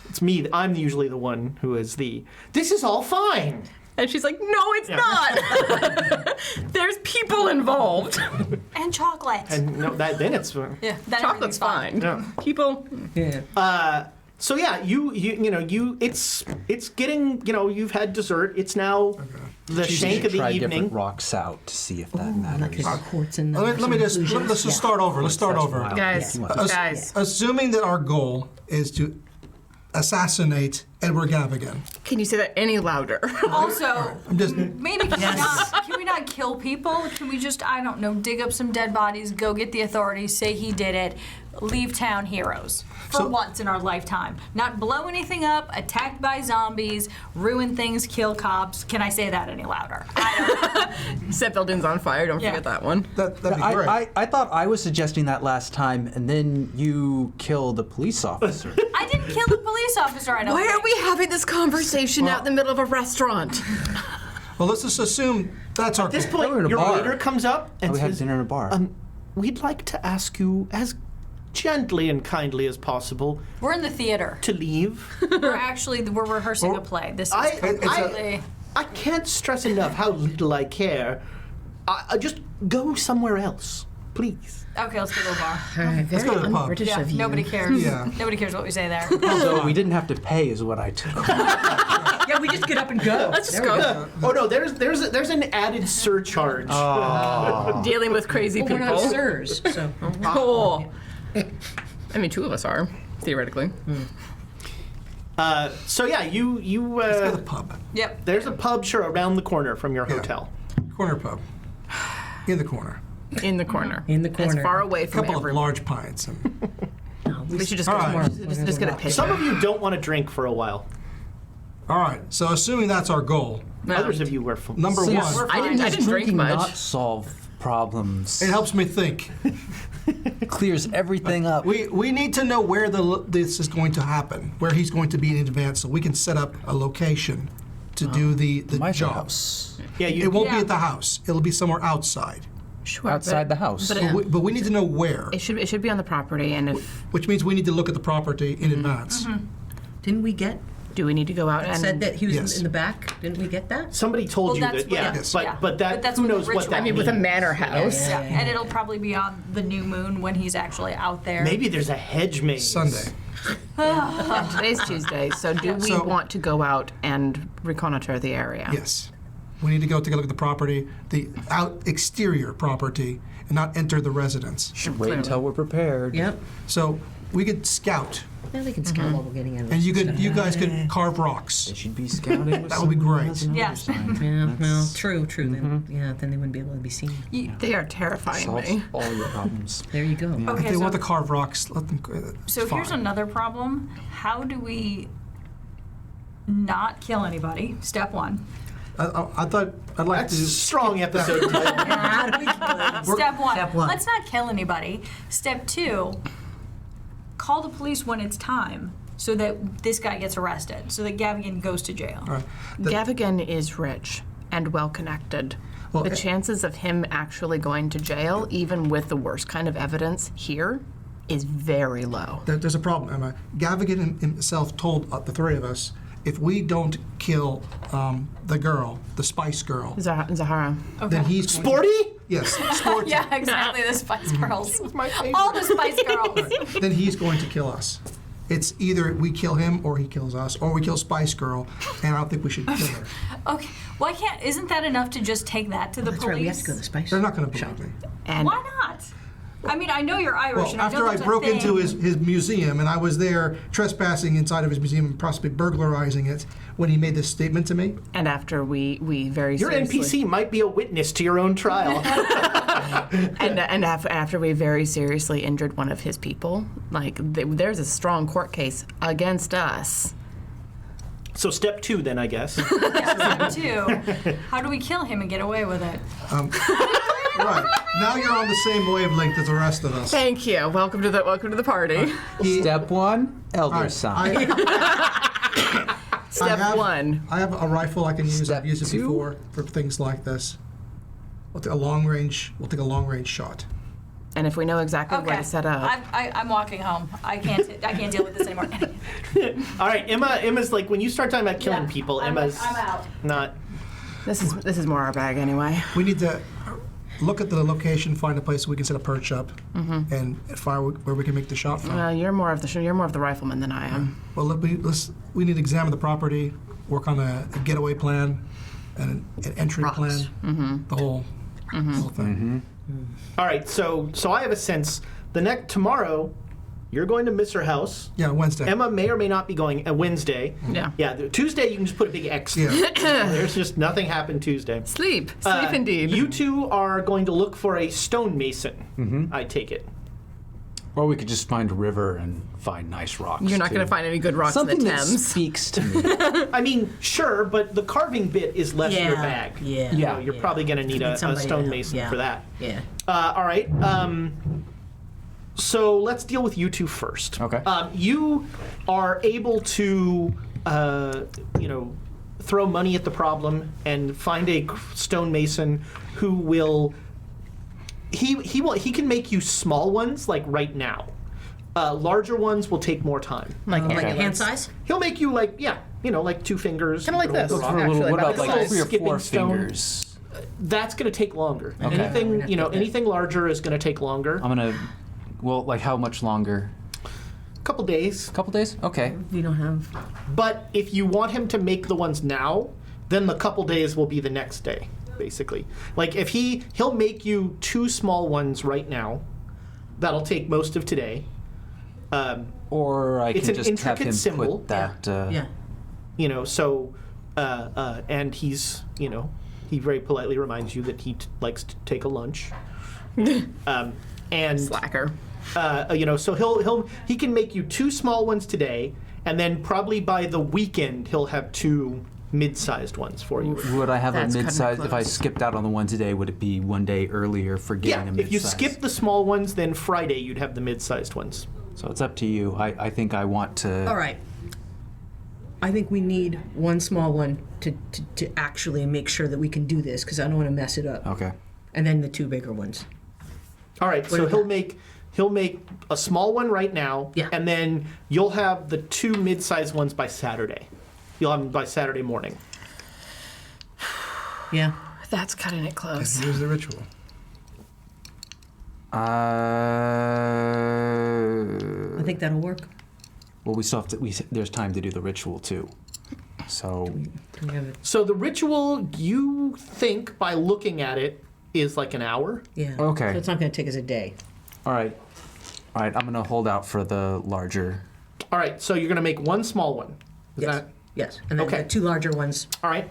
It's me. I'm usually the one who is this is all fine. And she's like, no, it's not. There's people involved. And chocolate. And no, then it's yeah, that Chocolate's everything's fine. Yeah. People. Yeah. So yeah, it's getting you've had dessert. It's now the shank of the Try evening. different rocks out to see if that matters. Quartz and Let me just let's just start over. Let's start over. wild. Guys, Yeah. guys, Assuming that our goal is to assassinate Edward Gavigan. can you say that any louder? Also, I'm just maybe can we not kill people? Can we just, I don't know, dig up some dead bodies, go get the authorities, say he did it, leave town heroes for So- once in our lifetime? Not blow anything up, attacked by zombies, ruin things, kill cops. Can I say that any louder? I don't Set buildings on fire. Don't Yeah. forget that one. that'd be great. I thought I was suggesting that last time, and then you killed the police officer. I didn't kill the police officer, I don't Why think. are we having this conversation out in the middle of a restaurant? Well, let's just assume that's our At this goal. point, We're in a your bar. waiter comes up and we had says, dinner in a bar. "We'd like to ask you, as gently and kindly as possible We're in the theater. to leave. We're rehearsing a play. This is completely. I can't stress enough how little I care. I just go somewhere else, please. Okay, let's go to the bar. All right, very go to the pub. un-British Yeah, of you. nobody cares. Yeah. Nobody cares what we say there. So we didn't have to pay, is what I took. Yeah, we just get up and go. Let's just go. Oh no, there's an added surcharge. Dealing with crazy We're people. not sirs, so. Oh. I mean, two of us are, theoretically. So yeah, you Let's go to the pub. Yep. there's a pub sure around the corner from your Yeah. hotel. Corner pub. In the corner. In the corner. In the corner. As far away A from couple of everyone. large pints. And, We should just All go right. just get a picture. Some of you don't want to drink for a while. all right. So assuming that's our goal, Others of you were full. number Since one, I didn't drink drinking much. not solve problems. it helps me think. Clears everything up. We need to know where this is going to happen, where he's going to be in advance, so we can set up a location to do the My job. house. Yeah, you. It won't be Yeah. at the house. It'll be somewhere outside. Sure, Outside the house. But we need to know where, It should be on the property, and if which means we need to look at the property in advance. Didn't we get, do we need to go out and said that he was Yes. in the back? Didn't we get that? Somebody told Well, you that's that, what- yeah, Yes. but Yeah. but that But that's who what the knows what ritual- that I mean, means. with a manor house. Yeah. And it'll probably be on the new moon when he's actually out there. Maybe there's a hedge maze. Sunday. And today's Tuesday, so do we So- want to go out and reconnoiter the area? Yes. We need to go take a look at the property, the exterior property, and not enter the residence. Wait until we're prepared. Yep. So we could scout, Now we can scout while we're getting in. and you guys could carve rocks. They should be scouting. That would be great. Yes. Yeah, well, true. Then, then they wouldn't be able to be seen. They are terrifying Solves me. all your problems. There you go. If Okay, they so, want to carve rocks, let them. so here's another problem. How do we not kill anybody? Step one. I thought I'd like That's to. a strong episode. Step one. Step one. Let's not kill anybody. Step two. Call the police when it's time, so that this guy gets arrested, so that Gavigan goes to jail. All right. The- Gavigan is rich and well connected. Well, The chances of him actually going to jail, even with the worst kind of evidence here, is very low. There's a problem, Emma. Gavigan himself told the three of us, if we don't kill the girl, the Spice Girl, Zahara. then he's going Sporty? yes, sporty. Yeah, exactly. The Spice Girls. My favorite. All the Spice Girls. Then he's going to kill us. It's either we kill him or he kills us, or we kill Spice Girl, and I don't think we should kill her. Okay. Why can't? Isn't that enough to just take that to the That's police? right. We have to go to the spice. They're not going to believe me. And Why not? I mean, I know you're Irish, Well, and I know after I there's a broke into thing. his museum and I was there trespassing inside of his museum and possibly burglarizing it when he made this statement to me. and after we very Your seriously NPC might be a witness to your own trial. and after we very seriously injured one of his people, like there's a strong court case against us. So step two, then I guess. Step two. How do we kill him and get away with it? Right. Now you're on the same wavelength as the rest of us. Thank you. Welcome to the party. Step one, elder All right, sign. Step one. I have a rifle I can use. Step I've used it two. before for things like this. We'll take a long range shot. And if we know exactly where to set up. I'm walking home. I can't deal with this anymore. All right, Emma's like, when you start talking about killing Yeah, people, I'm Emma's like, I'm out. not. This is more our bag anyway. We need to look at the location, find a place we can set a perch up, and fire where we can make the shot from. You're more of the rifleman than I am. Well, we need to examine the property, work on a getaway plan, and an entry plan. The whole thing. All right, so I have a sense. Tomorrow, you're going to Miss her house. Yeah, Wednesday. Emma may or may not be going Wednesday. Yeah. Yeah, Tuesday you can just put a big X. Yeah. There's just nothing happened Tuesday. Sleep Uh, indeed. You two are going to look for a stonemason. I take it. Or we could just find a river and find nice rocks. You're not too. going to find any good rocks Something in the that Thames. speaks to me. I mean, sure, but the carving bit is less your bag. Yeah. You know, you're probably going to need a somebody to help, stonemason yeah. for that. Yeah. All right. So let's deal with you two first. Okay. You are able to, throw money at the problem and find a stonemason who will. He can make you small ones like right now. Larger ones will take more time. Like Like ambulance. hand size? He'll make you like, like 2 fingers. Kinda like little this. rock. Actually, what about about like this 3 or skipping 4 stone. fingers? That's going to take longer. Okay. Anything, Yeah. anything larger is going to take longer. I'm gonna. Well, like how much longer? A couple days. A couple days? Okay. We don't have. But if you want him to make the ones now, then the couple days will be the next day, basically. Like if he'll make you 2 small ones right now. That'll take most of today. Or I It's can an just have intricate him symbol. put that. Yeah. So, and he's, he very politely reminds you that he likes to take a lunch. And Slacker. so he can make you 2 small ones today, and then probably by the weekend he'll have 2 mid-sized ones for you. Would I have That's a kinda mid-size? If I close. skipped out on the one today, would it be one day earlier for getting a Yeah, mid-size? if you skip the small ones, then Friday you'd have the mid-sized ones. So it's up to you. I think I want to. All right. I think we need one small one to actually make sure that we can do this, because I don't want to mess it up. Okay. And then the 2 bigger ones. All right, so he'll make a small one right now, Yeah. and then you'll have the 2 mid-sized ones by Saturday. You'll have them by Saturday morning. Yeah. That's cutting it close. Here's the ritual. I think that'll work. Well, we still have to. There's time to do the ritual too. So. Do we have it? So the ritual, you think by looking at it, is like an hour. Yeah. Okay. So it's not going to take us a day. All right. All right. I'm gonna hold out for the larger. All right, so you're gonna make 1 small one. Is Yes. that Yes. And then Okay. the 2 larger ones. all right?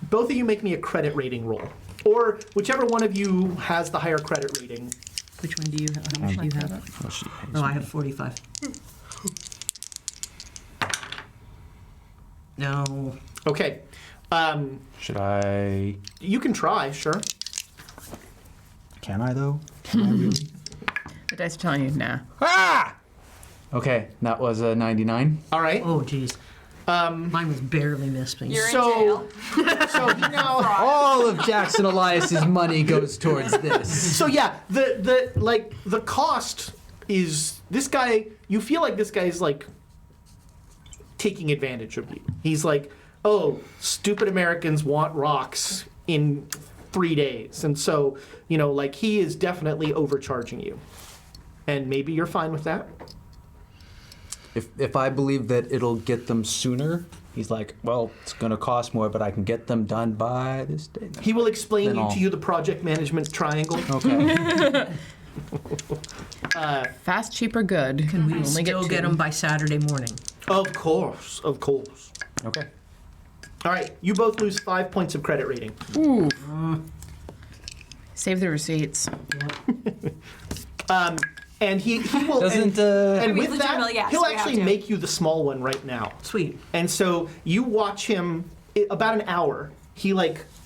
Both of you make me a credit rating roll, or whichever one of you has the higher credit rating. Which one do you have? How much do you have? Oh, I have 45. No. Okay, Should I? you can try, sure. Can I though? Can I really? The dice are telling you, nah. Ah! Okay, that was a 99. All right. Oh, geez. Mine was barely missed. You're So- in jail. So he now. All of Jackson Elias's money goes towards this. So yeah, the cost is this guy. You feel like this guy's like taking advantage of you. He's like, oh, stupid Americans want rocks in 3 days, and so like he is definitely overcharging you, and maybe you're fine with that. If I believe that it'll get them sooner, he's like, well, it's going to cost more, but I can get them done by this day. He will explain Then I'll- to you the project management triangle. Okay. Fast, cheap, or good. Can we only Still get get them by Saturday morning. Of course, of course. Okay. All right, you both lose 5 points of credit rating. Save the receipts. And he will. Doesn't and We with that, legitimately, yes, he'll we have actually to. make you the small one right now. Sweet. And so you watch him about an hour. He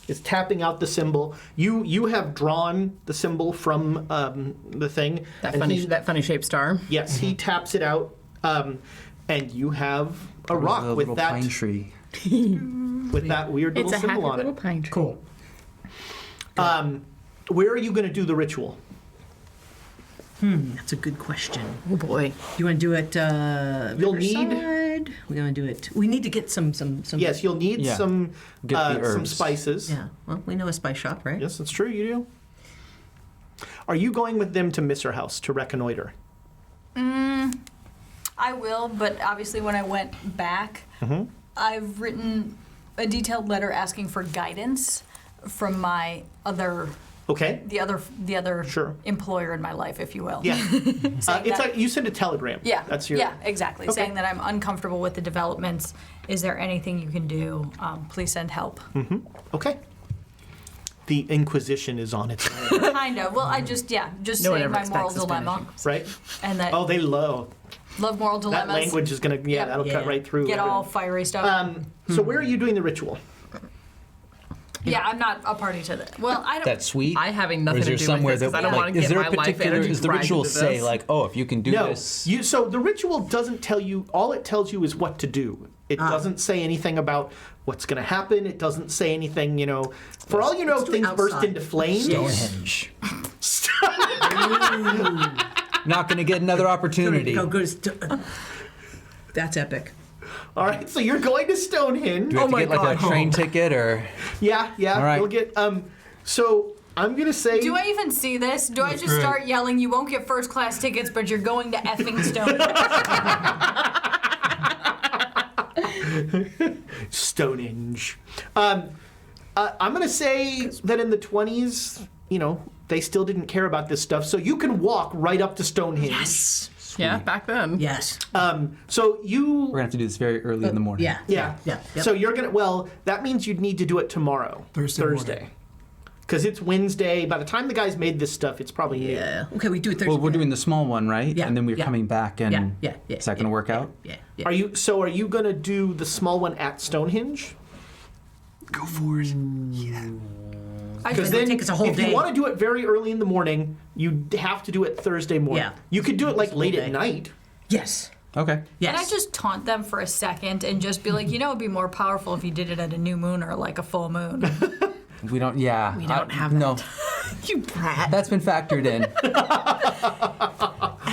is tapping out the symbol. You have drawn the symbol from the thing. That and funny shaped star. Yes, he taps it out, and you have a rock a with little that pine tree. with that weird It's little a happy symbol on little it. pine tree. Cool. Where are you going to do the ritual? That's a good question. Oh boy. You want to do it You'll need- Riverside? We want to do it. We need to get some. Yes, you'll need Yeah. some Get the some herbs. spices. Yeah. Well, we know a spice shop, right? Yes, that's true. You do. Are you going with them to Misser House to reconnoiter? I will, but obviously when I went back, I've written a detailed letter asking for guidance from my Okay. the other Sure. employer in my life, if you will. Yeah. Saying It's that- like you send a telegram. Yeah. That's your. Yeah, exactly. Okay. Saying that I'm uncomfortable with the developments. Is there anything you can do? Please send help. Okay. The Inquisition is on its way, Kind of. Well, I just No one saying ever my moral expects the dilemma, right? and that Oh, they love love moral that dilemmas. language is gonna. Yeah, Yep. that'll cut Yeah. right through. Get all everything. fiery stuff. So where are you doing the ritual? yeah, I'm not a party to that. Well, I don't. That's sweet. I having Or nothing is to there do somewhere with this because that I don't want to is get there my a life particular energy is the dragged ritual into say this. like, oh, if you can do No. this? So the ritual doesn't tell you. All it tells you is what to do. It doesn't say anything about what's going to happen. It doesn't say anything. For all you know, Let's do it things burst outside. into flames. Stonehenge. Not going to get another opportunity. Go good. That's epic. All right, so you're going to Stonehenge. Do we have to get like a train ticket or? Yeah. All right. You'll get. So I'm gonna say. Do I even see this? Do I just great. start yelling, "You won't get first class tickets, but you're going to effing Stonehenge. I'm gonna say that in the 20s, they still didn't care about this stuff, so you can walk right up to Stonehenge. Yes. Yeah, back then. Yes. So you. We're going to have to do this very early in the morning. Yeah. Yeah. Yep. So you're gonna. Well, that means you'd need to do it tomorrow. Thursday. Because it's Wednesday. By the time the guys made this stuff, it's probably Yeah. Okay, we do it Thursday. Well, we're doing the small one, right? Yeah, And then we're yeah. coming back and Yeah. is that going to work out? Yeah. Are you gonna do the small one at Stonehenge? Go for it. Because It'll then, take us a whole if day. you want to do it very early in the morning, you have to do it Thursday morning. Yeah. You could do it like late day. at night. Yes. Okay. Yes. Can I just taunt them for a second and just be like, it'd be more powerful if you did it at a new moon or like a full moon? We don't, yeah. We don't have No, You brat. that's been factored in.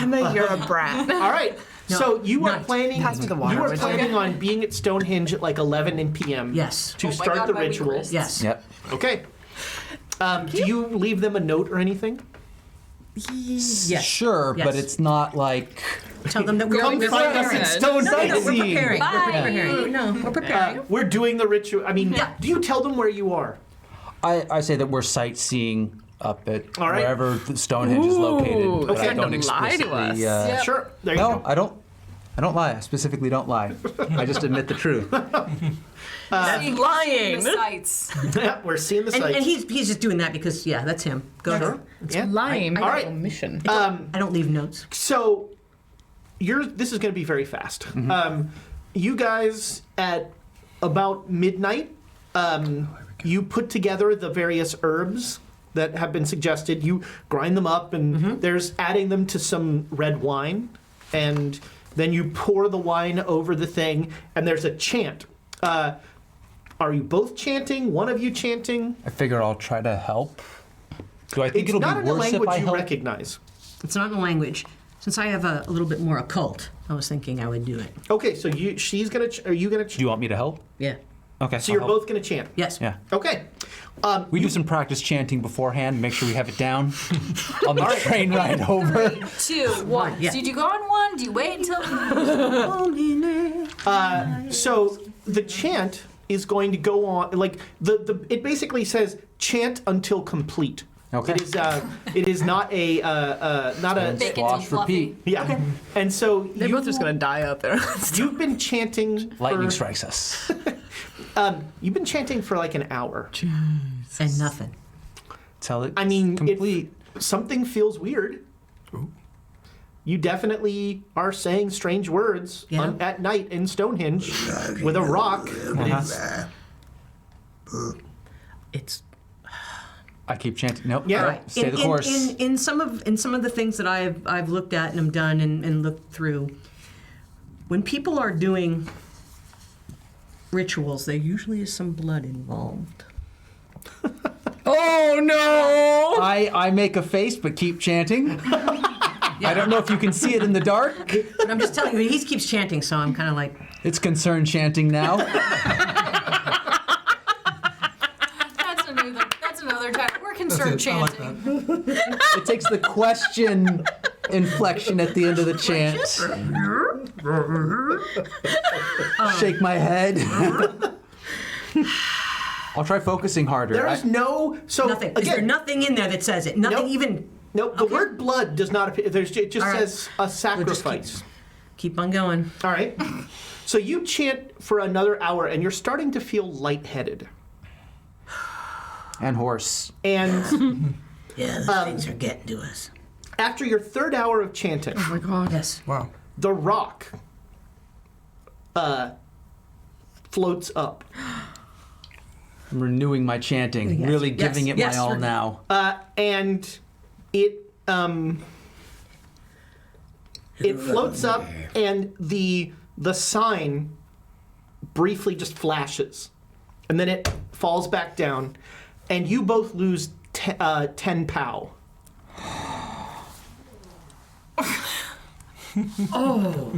Emma, you're a brat. All right. So you are night. planning. Pass me the water, You are would you? planning on being at Stonehenge at like 11 p.m. Yes. To Oh my start God, the my ritual. weakness. Yes. Yep. Okay. Do you leave them a note or anything? Yes. Sure, Yes. but it's not like. Tell them that we're Come find us at prepared. Stonehenge. No, we're preparing. Bye. We're preparing. No, we're preparing. We're doing the ritual. I mean, Yeah. do you tell them where you are? I say that we're sightseeing up at All right. wherever the Stonehenge is located, but okay. I don't Trying to lie to explicitly. us. Sure. There you No, go. I don't lie. I specifically don't lie. I just admit the truth. That's lying. The sights. Yeah, we're seeing the And sights. he's just doing that because that's him. Go ahead. Sure. Yeah. Lying. All right. Omission. I don't leave notes. So, this is going to be very fast. You guys at about midnight, you put together the various herbs that have been suggested. You grind them up, and there's adding them to some red wine, and then you pour the wine over the thing, and there's a chant. Are you both chanting? One of you chanting? I figure I'll try to help. Do I think It's it'll not be in a worse if language I you help? recognize. It's not in the language. Since I have a little bit more occult, I was thinking I would do it. Okay, so she's gonna. Are you gonna? Do you want me to help? Yeah. Okay. So you're I'll help. both gonna chant. Yes. Yeah. Okay. We do some practice chanting beforehand. Make sure we have it down on the train ride over. 2, 1. Yeah. Did you go on 1? Do you wait until? So the chant is going to go on like it basically says chant until complete. Okay. It is not a not a Bake it Squash, till fluffy. repeat. yeah. And so They're both just gonna die out there. You've been chanting. Lightning for, strikes us. You've been chanting for like an hour. And nothing. Tell it. I mean, complete. Something feels weird. You definitely are saying strange words Yeah. at night in Stonehenge with a rock. It's I keep chanting. Nope. Yeah. All Right. right. Stay the course. In some of the things that I've looked at and am done and looked through, when people are doing rituals, there usually is some blood involved. Oh no! I make a face, but keep chanting. I don't know if you can see it in the dark. But I'm just telling you, he keeps chanting, so I'm kind of like, It's concerned chanting now. That's another time. We're concerned That's it. I like chanting. that. It takes the question inflection at the end of the chant. Shake my head. I'll try focusing harder. There is no so nothing. Is there again. nothing in there that says it? Nothing Nope. even. No, the word blood does not appear. It just All right. says a sacrifice. Keep on going. All right. So you chant for another hour, and you're starting to feel lightheaded. And horse. And Yeah, those things are getting to us. after your third hour of chanting, Oh my god. Yes. Wow. the rock floats up, I'm renewing my chanting. Yes. Really Yes. giving it Yes. my all now. and it floats up, and the sign briefly just flashes, and then it falls back down, and you both lose 10 pow. Oh.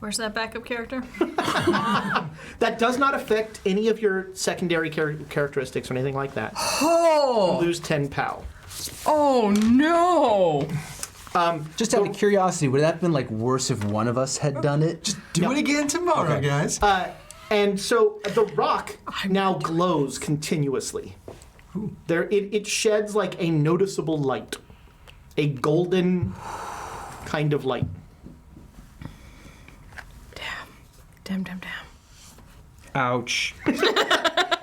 Where's that backup character? That does not affect any of your secondary characteristics or anything like that. Oh. You lose 10 POW. Oh no. Just out of curiosity, would that have been like worse if one of us had done it? Just Do it again tomorrow, guys. And so the rock now glows continuously. It sheds like a noticeable light, a golden kind of light. Damn. Ouch.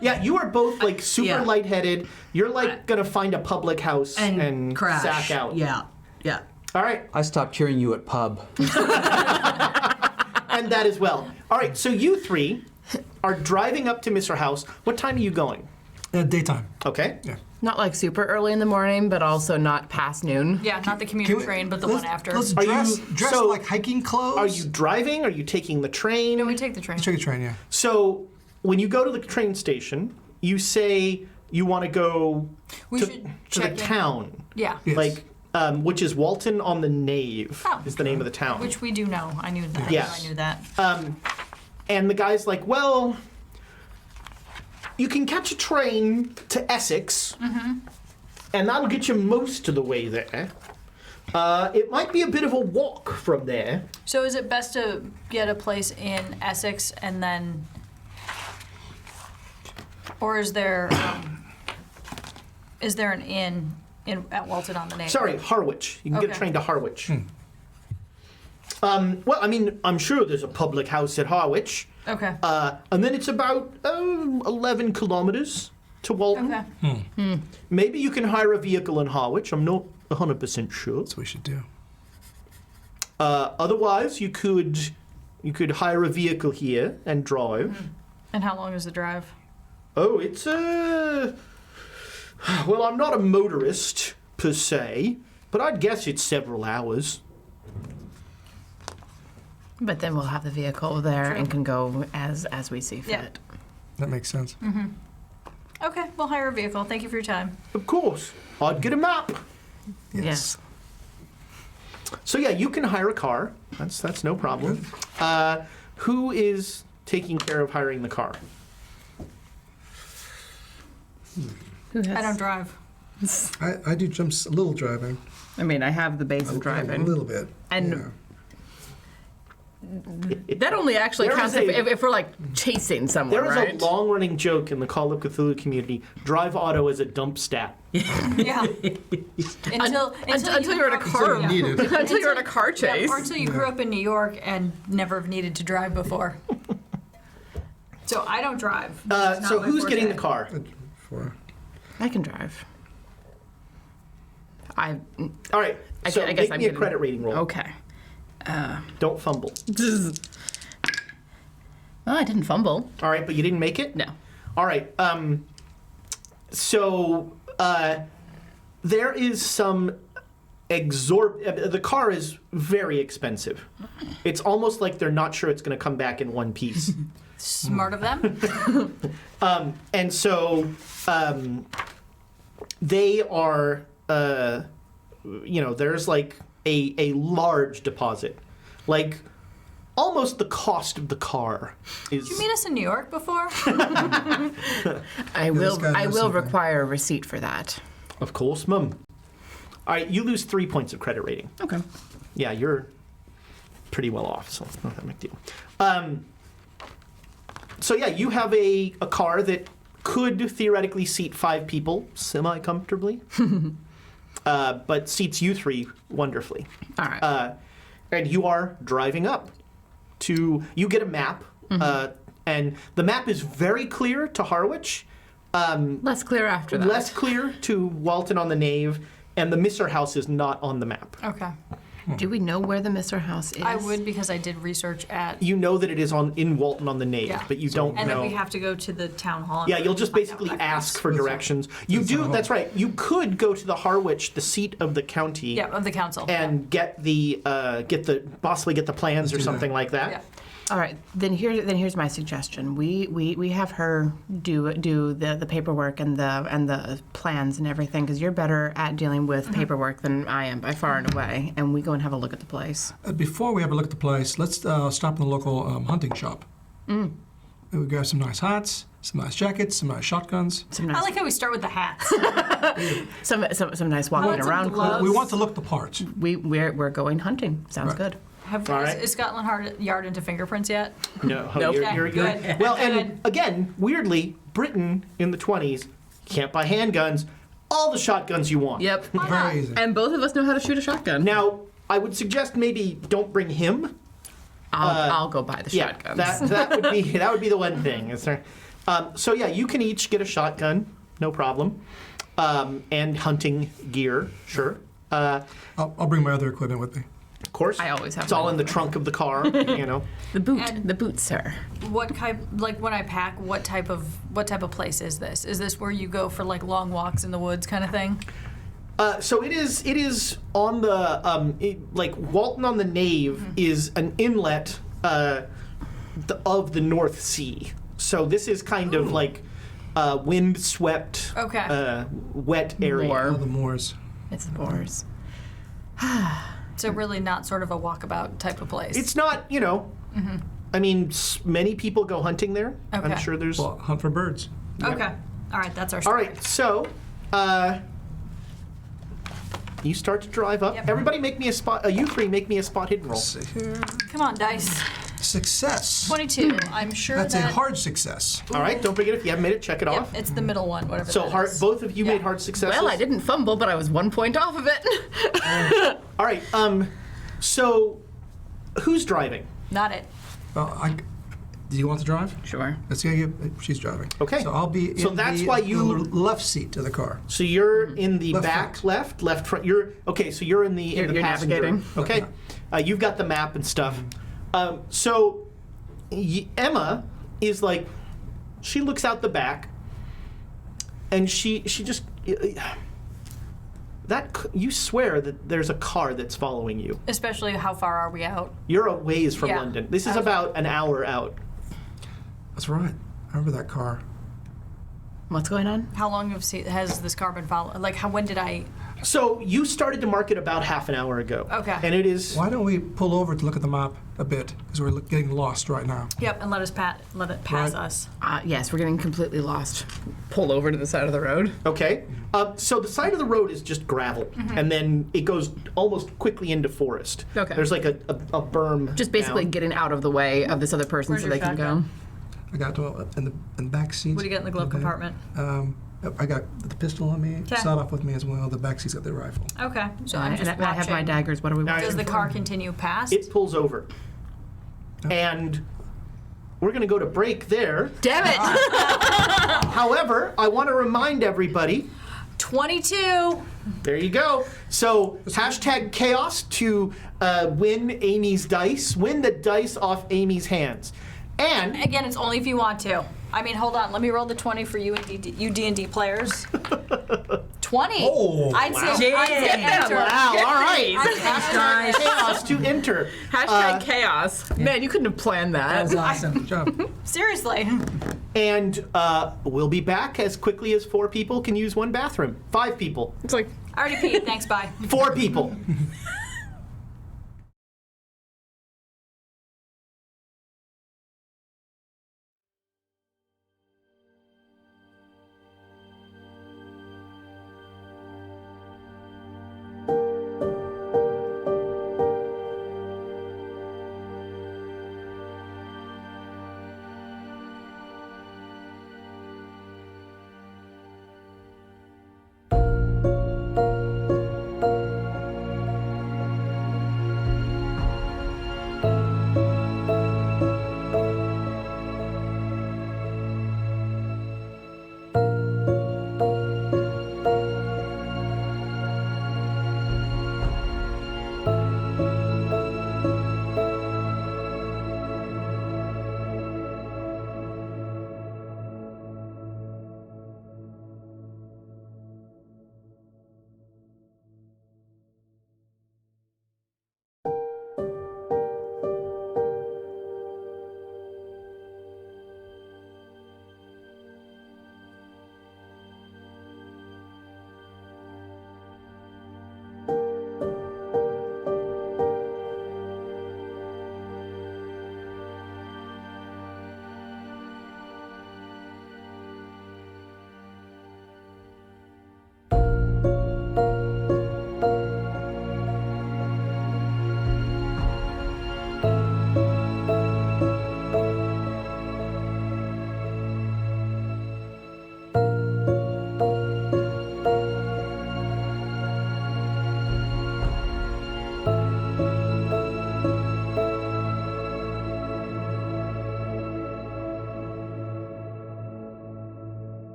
Yeah, you are both like super Yeah. lightheaded. You're like gonna find a public house and crash. sack out. Yeah. All right, I stopped hearing you at pub. and that as well. All right, so you three are driving up to Mr. House. What time are you going? Daytime. Okay. Yeah. Not like super early in the morning, but also not past noon. Yeah, not the commuter train, but the one after. Let's Are dress, you- dress so- like hiking clothes. Are you driving? Are you taking the train? No, we take the train. Take a train, yeah. So when you go to the train station, you say you want to go We to should the check in. town, Yeah. Yes. like which is Walton on the Nave Oh. is the name of the town. Which we do know. I knew that. Yes. I knew that. And the guy's like, well, you can catch a train to Essex, and that'll get you most of the way there. It might be a bit of a walk from there. So is it best to get a place in Essex and then, or is there an inn at Walton on the Nave? Sorry, Harwich. You can get a Okay. train to Harwich. Well, I mean, I'm sure there's a public house at Harwich. Okay. And then it's about 11 kilometers to Walton. Okay. Maybe you can hire a vehicle in Harwich. I'm not 100% sure. That's what we should do. Otherwise, you could hire a vehicle here and drive. And how long is the drive? Oh, it's well, I'm not a motorist per se, but I'd guess it's several hours. But then we'll have the vehicle there True. and can go as we see fit. Yeah. That makes sense. Okay, we'll hire a vehicle. Thank you for your time. Of course, I'd get a map. Yes. So yeah, you can hire a car. That's no problem. Who is taking care of hiring the car? Who has, I don't drive. I do a little driving. I mean, I have the base of A driving. little bit. And yeah. that only actually There counts is if we're like chasing someone, There is right? a long-running joke in the Call of Cthulhu community: drive auto as a dump stat. Yeah. until you're in a car. Yeah. Needed. Until you're in a car Yeah, chase. or until you grew up in New York and never have needed to drive before. So I don't drive. It's not So my who's getting the forte. car? For I can drive. All right. So I guess make I'm me a getting- credit rating roll. Okay. Don't fumble. Well, I didn't fumble. All right, but you didn't make it? No. All right. So there is some the car is very expensive. It's almost like they're not sure it's going to come back in one piece. Smart of them. And so they are, there's like a large deposit. Like almost the cost of the car is. Did you meet us in New York before? I will guy knows something. require a receipt for that. Of course, Mum. All right, you lose 3 points of credit rating. Okay. Yeah, you're pretty well off, so it's not that big deal. So yeah, you have a car that could theoretically seat 5 people semi-comfortably, but seats you 3 wonderfully. All right. And you are driving up to, you get a map, and the map is very clear to Harwich, Less clear after that. less clear to Walton on the Nave, and the Misser House is not on the map. Okay. Do we know where the Misser House is? I would because I did research at. You know that it is in Walton on the Nave, Yeah. but you don't And know. then we have to go to the town hall. Yeah, you'll just Find out basically what ask house. for directions. You do, that's right. You could go to the Harwich, the seat of the county, Yeah, of the council. and possibly get the plans or do something like that. Yeah. All right, then here's my suggestion. We have her do the paperwork and the plans and everything, because you're better at dealing with paperwork than I am by far and away. And we go and have a look at the place. Before we have a look at the place, let's stop in the local hunting shop. We grab some nice hats, some nice jackets, some nice shotguns. Some I nice, like how we start with the hats. some nice walking Want some around gloves? clothes. We want to look the part. We're going hunting. Sounds Right. good. Is Scotland Yard into fingerprints yet? No, Nope. you're Good. well, Good. and again, weirdly, Britain in the 20s can't buy handguns. All the shotguns you want. Yep. Very easy. And both of us know how to shoot a shotgun. Now, I would suggest maybe don't bring him. I'll go buy the shotguns. That would be the one thing. Is there? So yeah, you can each get a shotgun, no problem, and hunting gear, sure. I'll bring my other equipment with me. Of course, I always have It's all mine. in the trunk of the car, you know. The boot, And- the boot, sir. What type, like when I pack, what type of place is this? Is this where you go for like long walks in the woods kind of thing? So it is on the like Walton on the Nave is an inlet of the North Sea. So this is kind of like wind-swept, Okay. wet area. Moor. Oh, the Moors. It's the Moors. So really not sort of a walkabout type of place. It's not, you know. I mean, many people go hunting there. I'm Okay. sure there's. Well, hunt for birds. Okay. All right, that's our All story. right, so you start to drive up. Yep. Everybody, make me a spot. You three, make me a spot hidden roll. Let's see here. Come on, dice. Success. 22. I'm sure That's that. a hard success. All right, don't forget if you haven't made it, check it Yep, off. it's the middle one, whatever. So that hard, is. both of you Yeah. made hard successes. Well, I didn't fumble, but I was 1 point off of it. All right. So who's driving? Not it. Well, do you want to drive? Sure. Let's get you. She's driving. Okay. So I'll be So in that's the, why you- the left seat to the car. So you're in the Left back, front. left front. You're okay. So you're in the You're passenger. navigating. Okay. You've got the map and stuff. So Emma is like, she looks out the back, and she just you swear that there's a car that's following you. Especially how far are we out? You're a ways from Yeah. London. This is about an hour out. That's right. I remember that car. What's going on? How long has this car been followed? Like, when did I? So you started to market about half an hour ago. Okay. And it is. Why don't we pull over to look at the map a bit? Because we're getting lost right now. Yep, and let it pass Right. us. Yes, we're getting completely lost. Pull over to the side of the road. Okay. So the side of the road is just gravel, and then it goes almost quickly into forest. Okay. There's like a berm. Just basically down. getting out of the way of this other person Where's so your they can go. shotgun? I got in the back seat. What do you get in the glove Okay. compartment? I got the pistol on me. Okay. Sawed off with me as well. The back seat's got the rifle. Okay, so I'm And just I have my watching. daggers. What do we want? Does the car continue past? It pulls over, and we're gonna go to break there. Damn it! However, I want to remind everybody. 22. There you go. So hashtag chaos to win Amy's dice. Win the dice off Amy's hands, and Again, it's only if you want to. I mean, hold on. Let me roll the 20 for you and you D&D players. 20. Oh, I'd say Yeah. enter. wow, all right. Hashtag Chaos to enter. Hashtag chaos. Man, you couldn't have planned that. awesome. Good job. Seriously. And we'll be back as quickly as 4 people can use one bathroom. 5 people. It's like, I already peed. Thanks, bye. 4 people.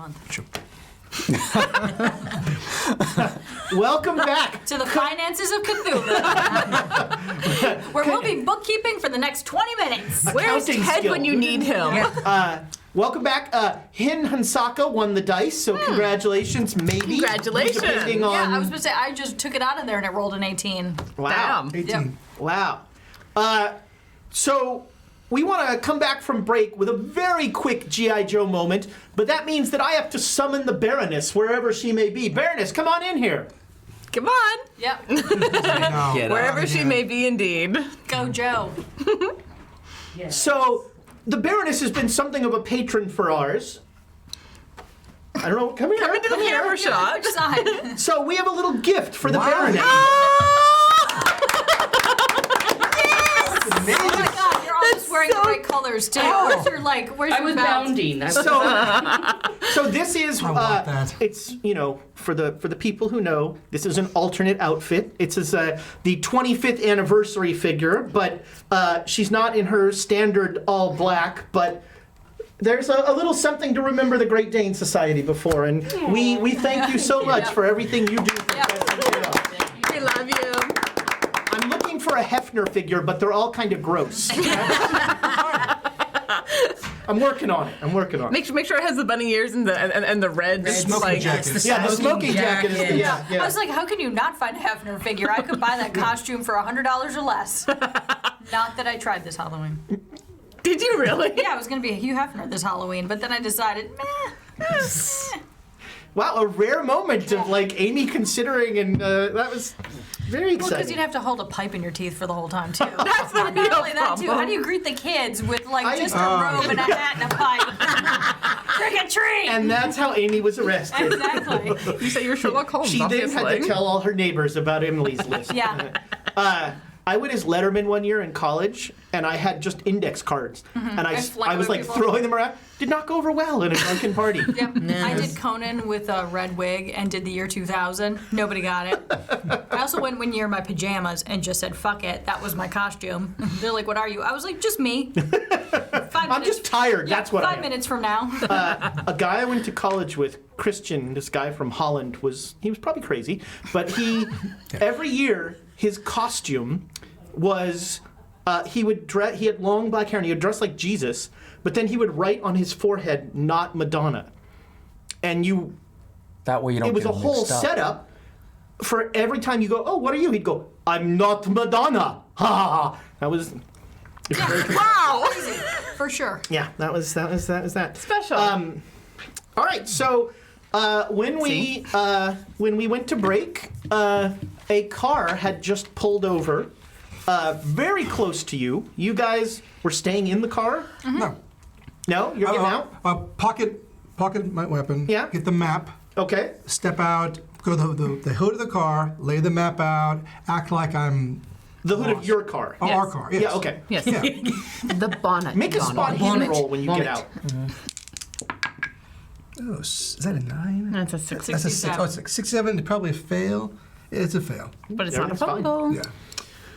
month. Welcome back. To the finances of Cthulhu. Where we'll be bookkeeping for the next 20 minutes. Where's Accounting Ted skill. when you need him? Welcome back. Hin Hansaka won the dice, so congratulations, maybe. Congratulations. Depending on... Yeah, I was going to say, I just took it out of there and it rolled an 18. Wow. Damn. 18. Yep. Wow. So we want to come back from break with a very quick G.I. Joe moment, but that means that I have to summon the Baroness wherever she may be. Baroness, come on in here. Come on. Yep. No. Wherever she may be, indeed. Go, Joe. So the Baroness has been something of a patron for ours. I don't know. Come here. Come into the camera shot. Which side? So we have a little gift for the Wow. Baroness. Oh my God, you're always wearing the right colors too. Where's your where's I your was belt? bounding. So this is I want that. it's for the people who know, this is an alternate outfit. It's the 25th anniversary figure, but she's not in her standard all black, but there's a little something to remember the Great Dane Society before, and we thank you so much for everything you do for We love you. I'm looking for a Hefner figure, but they're all kind of gross. I'm working on it. Make sure it has the bunny ears and the red Smoking jacket. Yeah, the smoking jacket is I was like, how can you not find a Hefner figure? I could buy that costume for $100 or less. Not that I tried this Halloween. Did you really? Yeah, I was going to be a Hugh Hefner this Halloween, but then I decided, meh. Wow, a rare moment of Amy considering, and that was very Well, exciting. because you'd have to hold a pipe in your teeth for the whole time, too. That's the Not real only that, too. problem. How do you greet the kids with, just a robe and a hat and a pipe? Trick or treat! And that's how Amy was arrested. Exactly. You say you're Sherlock Holmes, She then obviously. had to tell all her neighbors about Emily's list. Yeah. I went as Letterman one year in college, and I had just index cards, and I fling was other people. throwing them around. Did not go over well in a drunken party. Yep. I did Conan with a red wig and did the year 2000. Nobody got it. I also went one year in my pajamas and just said, fuck it. That was my costume. They're like, what are you? I was like, just me. 5 minutes. I'm just tired. Yeah, That's what I 5 am. minutes from now. A guy I went to college with, Christian, this guy from Holland, he was probably crazy, but every year his costume was he had long black hair and he would dress like Jesus, but then he would write on his forehead, "Not Madonna," and That way you don't it was get a them whole mixed up. setup for every time you go, "Oh, what are you?" He'd go, "I'm not Madonna." Ha ha ha. That was. Wow! For sure. Yeah, that was that. Special. All right, so when we went to break, a car had just pulled over very close to you. You guys were staying in the car? No. No, you're getting out. Pocket my weapon. Yeah. Get the map. Okay. Step out. Go to the hood of the car. Lay the map out. Act like I'm. The hood of your car. Oh, our car. Yes. Yeah. Okay. Yes. Yeah. The bonnet. Make a spot hidden roll when you get out. Oh, is that a 9? That's a 6. That's a 6. Oh, it's like 6, 7. Probably a fail. It's a fail. But it's not a Everything's fine. fumble. Yeah.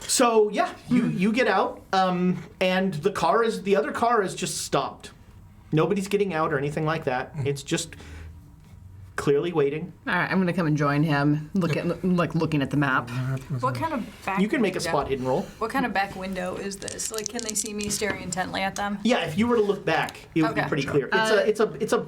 So yeah, you get out, and the other car is just stopped. Nobody's getting out or anything like that. It's just clearly waiting. All right, I'm gonna come and join him. Looking at the map. What kind of back You can make a window- spot hidden roll. What kind of back window is this? Can they see me staring intently at them? Yeah, if you were to look back, it would be Okay. pretty clear. It's a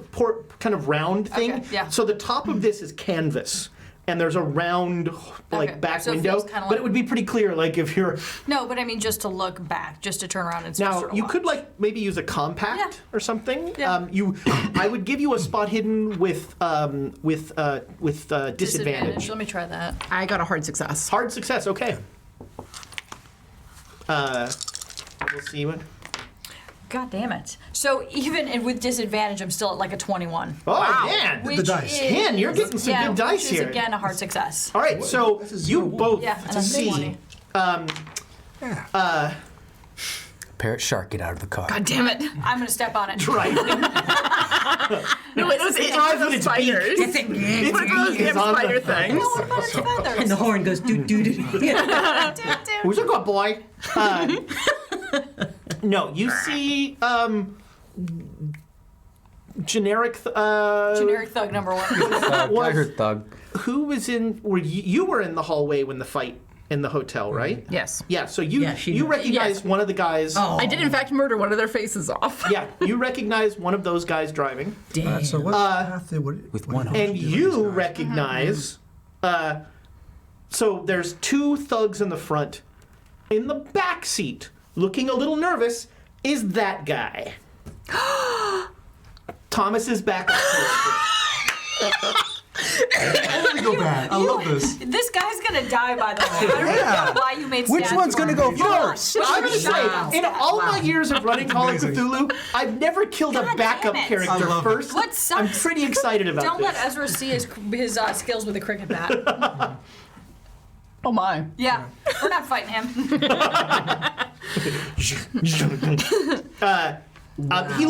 kind of round thing. Okay, yeah. So the top of this is canvas, and there's a round Okay, back so it window. feels kinda But like- it would be pretty clear, if you're No, but I mean just to look back, just to turn around and now. sort of You watch. could maybe use a compact Yeah. or something. Yeah. I would give you a spot hidden with disadvantage. Let me try that. I got a hard success. Hard success. Okay. We'll see what. God damn it. So even with disadvantage, I'm still at a 21. Oh man! Which dice. is- Man, you're getting some good dice which is, here. again, a hard success. All right, so This is you 0-1. both Yeah, and I'm see. 20. Yeah. Parrot shark, get out of the car. God damn it! I'm going to step on it. Right. No, it was drives with its spiders. beak. It's one of those beak is damn on the spider thing. things. What about its feathers? And the horn goes doo doo doo. Who's a good boy? No, you see generic. Generic thug number 1. I heard thug. Who was in? Were you were in the hallway when the fight in the hotel, right? Yes. Yeah. So you Yeah, she you knows. recognize Yes. one of the guys. Oh. I did, in fact, murder one of their faces off. Yeah, you recognize one of those guys driving, Damn. So what path did, with what one did arm. you and do with you these guys? recognize. So there's 2 thugs in the front. In the back seat, looking a little nervous, is that guy. Thomas is back up Totally go back. I love this. This guy's gonna die, by the way. I don't Yeah. know why you made Which stats one's for gonna him. go You know, first? I'm gonna say, Wow. in all my years of running Call of Amazing. Cthulhu, I've never killed a God backup damn it. character I love it. first. What I'm sucks? pretty excited about Don't this. let Ezra see his skills with a cricket bat. Oh my. Yeah, we're not fighting him. He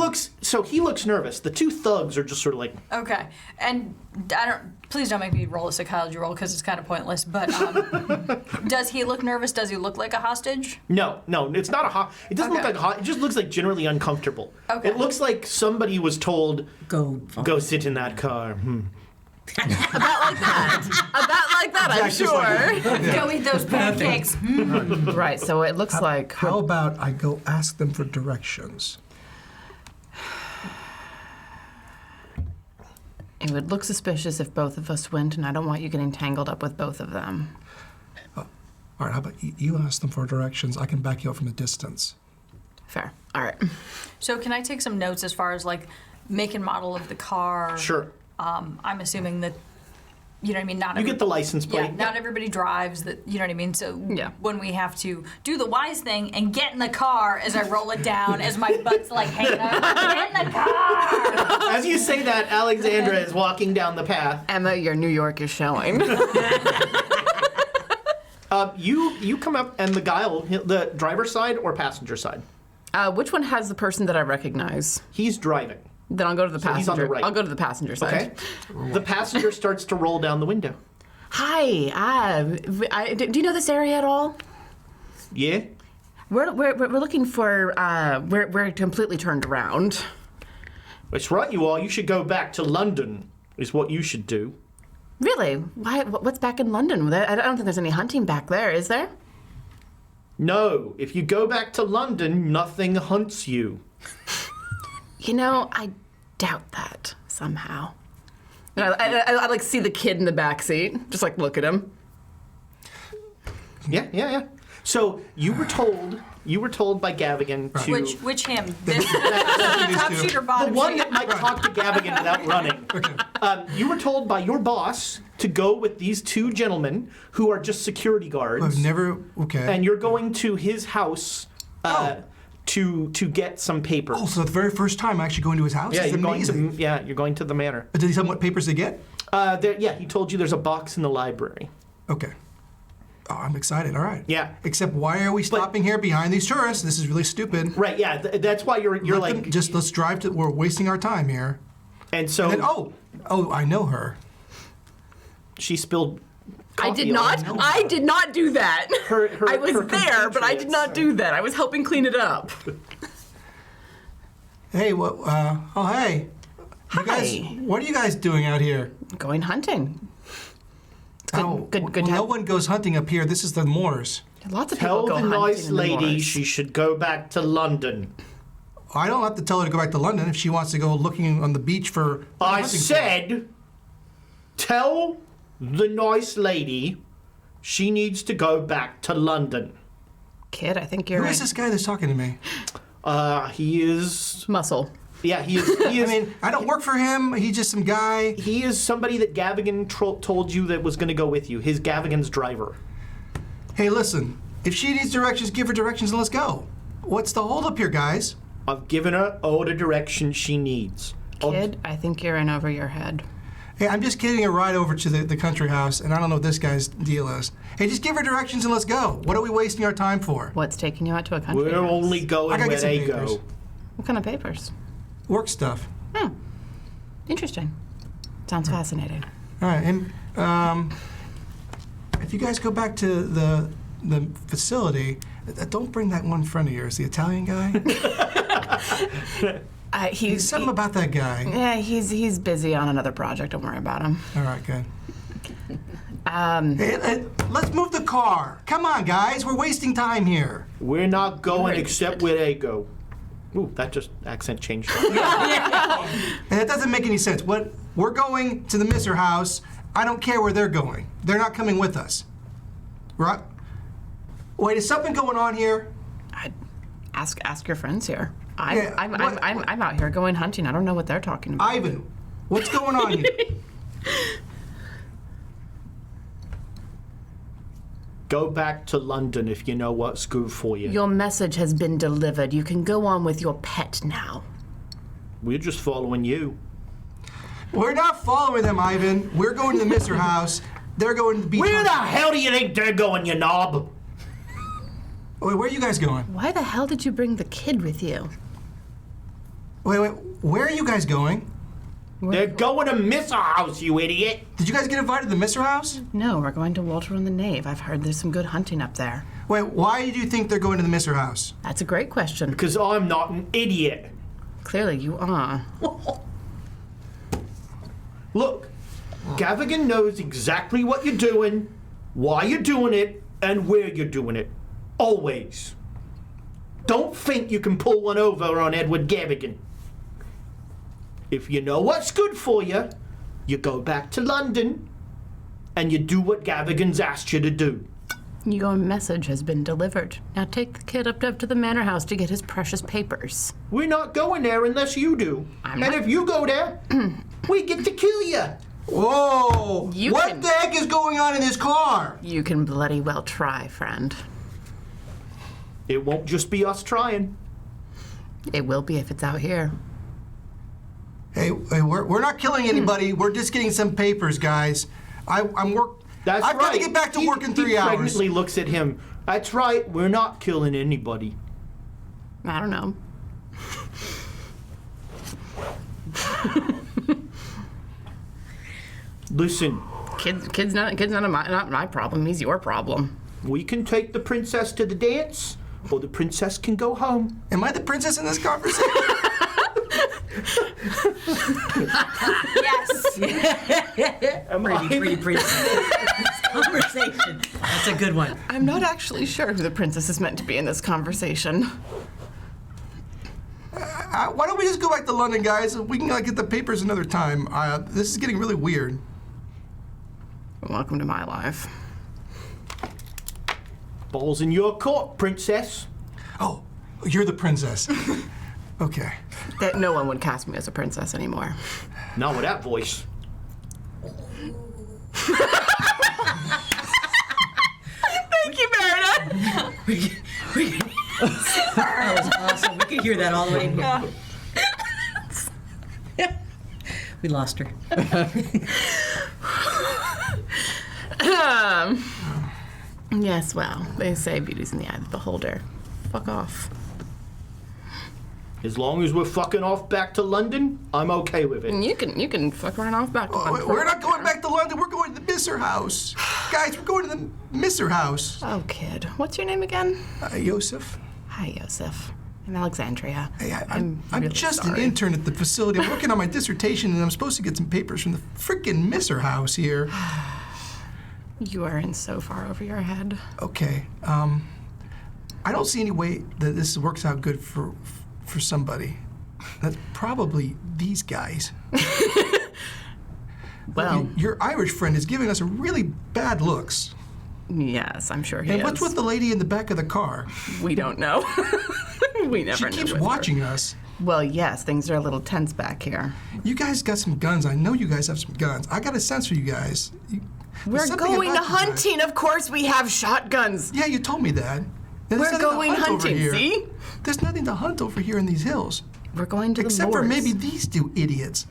looks nervous. The 2 thugs are just sort of like, Okay, and please don't make me roll a psychology roll because it's kind of pointless. But does he look nervous? Does he look like a hostage? no, it's not it doesn't look Okay. like it just looks like generally uncomfortable. Okay. It looks like somebody was told, Go. go sit in that car. About like that, I'm Exactly just like sure. Go eat those pancakes. Right, so it looks like... How about I go ask them for directions? It would look suspicious if both of us went, and I don't want you getting tangled up with both of them. All right, how about you ask them for directions? I can back you up from a distance. Fair. All right. So can I take some notes as far as like make and model of the car? Sure. I'm assuming that, you know what I mean? Not You get the license plate. Yeah, not everybody drives that, you know what I mean? So Yeah. when we have to do the wise thing and get in the car as I roll it down, as my butt's like hanging out, get in the car! As you say that, Alexandra is walking down the path. Emma, your New York is showing. You come up, and the guy will hit the driver's side or passenger side. Which one has the person that I recognize? He's driving. Then I'll go to the So passenger. he's on the right. I'll go to the passenger side. Okay. The passenger starts to roll down the window. Hi. Do you know this area at all? Yeah. We're looking for. We're completely turned around. It's right, you are. You should go back to London. Is what you should do. Really? Why? What's back in London? I don't think there's any hunting back there, is there? No, if you go back to London, nothing hunts you. You know, I doubt that somehow. And I like see the kid in the back seat, just like look at him. Yeah. So you were told by Gavigan to Which him? This top sheet or the bottom one sheet? that might talk to Gavigan without running. You were told by your boss to go with these 2 gentlemen who are just security guards. I've never. Okay. And you're going to his house to get some papers. Oh, so the very first time I actually go into his house? Yeah, That's amazing. you're going to the manor. Did he tell me what papers they get? He told you there's a box in the library. Okay. Oh, I'm excited. All right. Yeah. Except why are we stopping here behind these tourists? This is really stupid. Right, yeah, that's why you're Let like, them just let's drive to. We're wasting our time here. and so And then I know her. she spilled. I coffee did all not. over. I did not do that. I was her there, but I did not do that. I was helping clean it up. Hey, what? Hey. You guys, Hi. what are you guys doing out here? Going hunting. Good well, time. no one goes hunting up here. This is the moors. Lots of people Tell go the hunting nice in the lady moors. she should go back to London. I don't have to tell her to go back to London if she wants to go looking on the beach for. I hunting said, tell the nice lady she needs to go back to London. Kid, I think for. you're Who is this guy that's talking to me? He is. muscle. Yeah, he is. He I is. mean, I don't work for him. He's just some guy. He is somebody that Gavigan told you that was going to go with you. His Gavigan's driver. Hey, listen. If she needs directions, give her directions and let's go. What's the holdup here, guys? I've given her all the direction she needs. Kid, I think you're in over your head. Hey, I'm just getting a ride over to the country house, and I don't know what this guy's deal is. Hey, just give her directions and let's go. What are we wasting our time for? What's taking you out to a country We're house? only I going gotta where get some they papers. go. What kind of papers? Work stuff. Interesting. Sounds fascinating. All right, and if you guys go back to the facility, don't bring that one friend of yours, the Italian guy. He's Something about that guy. Yeah, he's busy on another project. Don't worry about him. All right, good. Hey, let's move the car. Come on, guys. We're wasting time here. We're not going except where they go. Ooh, that just accent changed. And it doesn't make any sense. We're going to the Misser house. I don't care where they're going. They're not coming with us. Right? Wait, is something going on here? Ask your friends here. Yeah, I'm out here going hunting. I don't know what they're talking about. Ivan, what's going on here? Go back to London if you know what's good for you. Your message has been delivered. You can go on with your pet now. We're just following you. We're not following them, Ivan. We're going to the Misser house. They're going to the beach. Where the hell do you think they're going, you knob? Wait, where are you guys going? Why the hell did you bring the kid with you? Wait, where are you guys going? They're going to Misser house, you idiot. Did you guys get invited to the Misser house? No, we're going to Walter on the Nave. I've heard there's some good hunting up there. Wait, why do you think they're going to the Misser house? That's a great question. Because I'm not an idiot. Clearly you are. Look, Gavigan knows exactly what you're doing, why you're doing it, and where you're doing it. Always. Don't think you can pull one over on Edward Gavigan. If you know what's good for you, you go back to London and you do what Gavigan's asked you to do. Your message has been delivered. Now take the kid up to the manor house to get his precious papers. We're not going there unless you do. I'm and not- if you go there, we get to kill you. Whoa! You what can- the heck is going on in this car? You can bloody well try, friend. It won't just be us trying. It will be if it's out here. Hey, we're not killing anybody. We're just getting some papers, guys. I've That's right. got to get back to work in 3 He hours. pregnantly looks at him. That's right. We're not killing anybody. I don't know. Listen, Kid's not my problem. He's your problem. we can take the princess to the dance, or the princess can go home. Am I the princess in this conversation? Yes. Pretty conversation. That's a good one. I'm not actually sure who the princess is meant to be in this conversation. Why don't we just go back to London, guys? We can get the papers another time. This is getting really weird. Welcome to my life. Ball's in your court, princess. Oh, you're the princess. Okay. That no one would cast me as a princess anymore. Not with that voice. Thank you, Meredith. That was awesome. We could hear that all the way in here. We lost her. Yes, well, they say beauty's in the eye of the beholder. Fuck off. As long as we're fucking off back to London, I'm okay with it. You can fuck right off back to London. We're not going back to London. We're going to the Misser house. Guys, we're going to the Misser house. Oh, kid. What's your name again? Yosef. Hi, Yosef. I'm Alexandria. Hey, I'm really just sorry. an intern at the facility. I'm working on my dissertation, and I'm supposed to get some papers from the freaking Misser house here. You are in so far over your head. Okay. I don't see any way that this works out good for somebody. That's probably these guys. Well, Your Irish friend is giving us a really bad looks. yes, I'm sure he And is. what's with the lady in the back of the car? We don't know. We never She know. keeps with her. watching us. Well, yes, things are a little tense back here. You guys got some guns. I know you guys have some guns. I got a sense for you guys. We're There's something going to about you guys. hunting. Of course, we have shotguns. Yeah, you told me that. There's We're nothing to going hunt over hunting, here. see? There's nothing to hunt over here in these hills. We're going to Except the for moors. maybe these two idiots.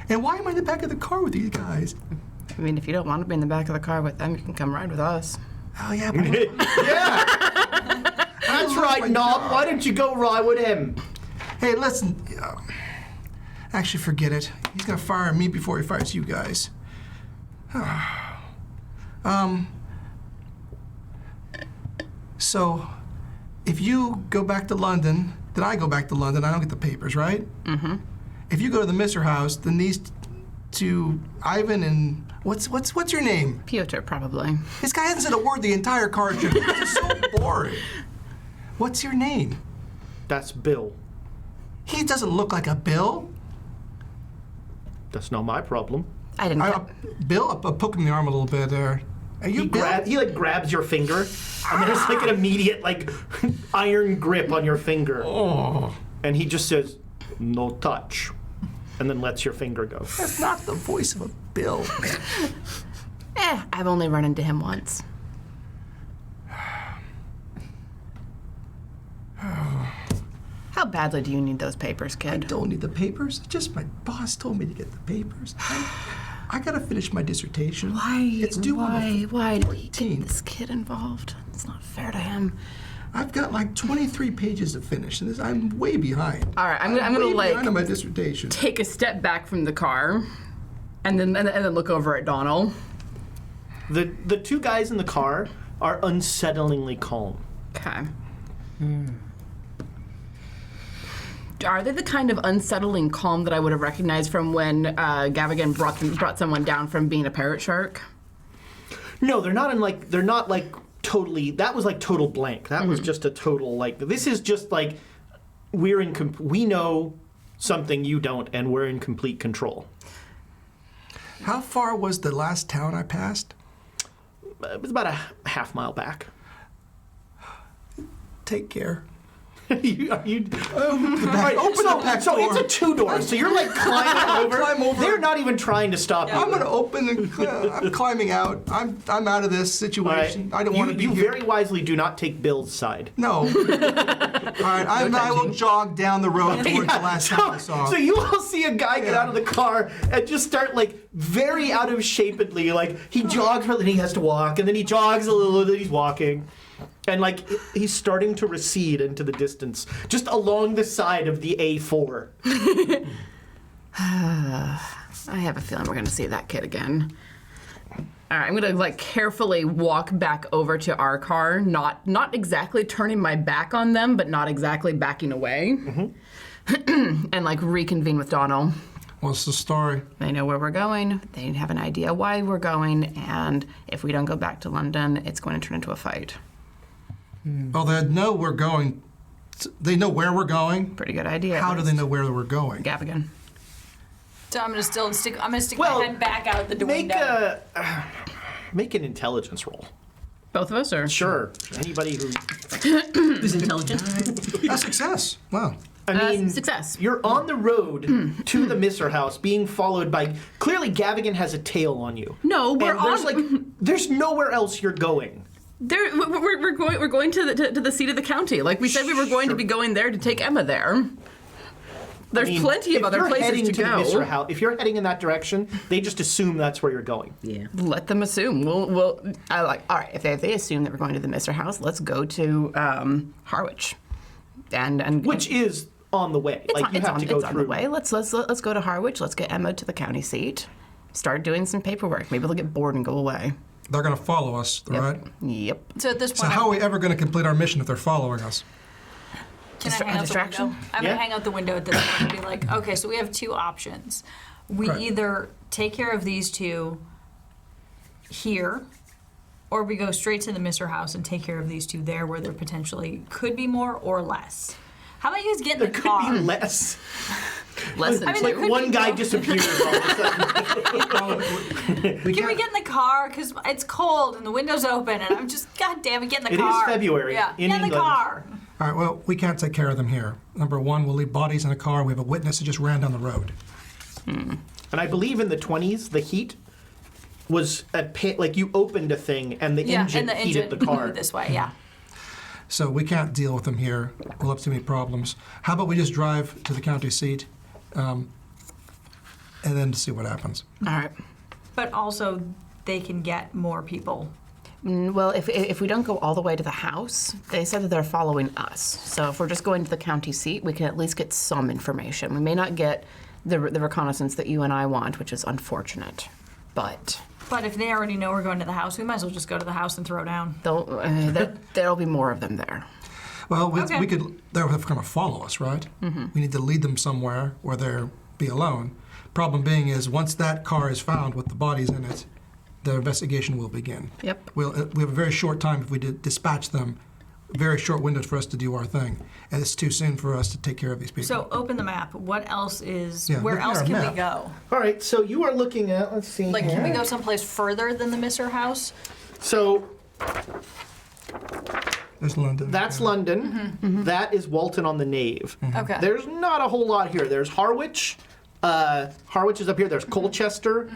And why am I in the back of the car with these guys? I mean, if you don't want to be in the back of the car with them, you can come ride with us. Oh, yeah, but Yeah! That's right, Knob. Why don't you go ride with him? hey, listen. Actually, forget it. He's going to fire me before he fires you guys. So, if you go back to London then I go back to London. I don't get the papers, right? Mm-hmm. If you go to the Misser house, then these two, Ivan and what's your name? Piotr, probably. This guy hasn't said a word the entire car trip. This is so boring. What's your name? That's Bill. He doesn't look like a Bill. That's not my problem. I didn't. Bill, I'll poke him in the arm a little bit there. Are you Bill? He like grabs your finger, and there's like an immediate like iron grip on your finger. Oh. And he just says, "No touch," and then lets your finger go. That's not the voice of a Bill. I've only run into him once. How badly do you need those papers, I kid? don't need the papers. Just my boss told me to get the papers. I gotta finish my dissertation. It's due on the Why did he 14th. get this kid involved? It's not fair to him. I've got like 23 pages to finish, and I'm way behind. All right, I'm gonna way like behind on my dissertation. take a step back from the car, and then look over at Donald. The two guys in the car are unsettlingly calm. Okay. Are they the kind of unsettling calm that I would have recognized from when Gavigan brought someone down from being a parrot shark? No, they're not like totally. That was like total blank. That was just a total like. This is just like we know something you don't, and we're in complete control. How far was the last town I passed? It was about a half mile back. Take care. Are you? Right, Open the back so door. it's a 2-door. So you're like climbing over. Climb over. They're not even trying to stop you. I'm gonna open and I'm climbing out. I'm out of this situation. All right. I don't want to be You here. very wisely do not take Bill's side. No. All right, I will jog down the road towards the last town I saw. So you all see a guy get out of the car and just start like very out of shapedly, like he jogs, and then he has to walk, and then he jogs a little, and then he's walking. And like he's starting to recede into the distance, just along the side of the A4. I have a feeling we're gonna see that kid again. All right, I'm gonna like carefully walk back over to our car, not exactly turning my back on them, but not exactly backing away, and like reconvene with Donald. What's the story? They know where we're going. They have an idea why we're going, and if we don't go back to London, it's going to turn into a fight. Well, they know we're going. They know where we're going. Pretty good idea. How do they know where we're going? Gavigan. So I'm gonna stick Well, my head back out the window. Make an intelligence roll. Both of us, or Sure. Anybody who. Who's intelligent? A success. Wow. I mean, success. You're on the road to the Misser house, being followed by. Clearly, Gavigan has a tail on you. No, we're and there's on. there's nowhere else you're going. We're going to the seat of the county. Like we said, we were going to be going there to take Emma there. There's plenty of other places to go. The Misser house, if you're heading in that direction, they just assume that's where you're going. Yeah. Let them assume. All right. If they assume that we're going to the Misser house, let's go to Harwich, and Which is on the way. it's on through. the way. Let's go to Harwich. Let's get Emma to the county seat. Start doing some paperwork. Maybe they'll get bored and go away. They're going to follow us, right? Yep. So at this So point, how are we ever going to complete our mission if they're following us? can I hang out the distraction? window? I'm Yeah. gonna hang out the window at this point and be like, okay, so we have two options. We Right. either take care of these two here, or we go straight to the Misser house and take care of these two there, where there potentially could be more or less. How about you guys get in There the could car? be less. Less than I mean, two. there could One be guy more. disappears all of a sudden. Can we get in the car? Because it's cold and the window's open, and I'm just, God damn it, get in the It is car. February Yeah, in get in the England. car. All right, well, we can't take care of them here. Number one, we'll leave bodies in a car. We have a witness that just ran down the road. And I believe in the 20s, the heat was like you opened a thing and the Yeah, engine and the heated engine the car. moved this way, yeah. So we can't deal with them here. We'll have too many problems. How about we just drive to the county seat and then see what happens? All right. But also, they can get more people. Well, if we don't go all the way to the house, they said that they're following us. So if we're just going to the county seat, we can at least get some information. We may not get the reconnaissance that you and I want, which is unfortunate. But But if they already know we're going to the house, we might as well just go to the house and throw down. there'll be more of them there. Well, Okay. we could. They're going to follow us, right? Mm-hmm. We need to lead them somewhere where they'll be alone. Problem being is, once that car is found with the bodies in it, the investigation will begin. Yep. We have a very short time if we dispatch them. Very short windows for us to do our thing, and it's too soon for us to take care of these people. So open the map. What else is? Yeah, where look at else our can map. we go? All right, so you are looking at, let's see. Like, here. can we go someplace further than the Misser house? So There's London. that's London. That is Walton on the Nave. Okay. There's not a whole lot here. There's Harwich. Harwich is up here. There's Colchester.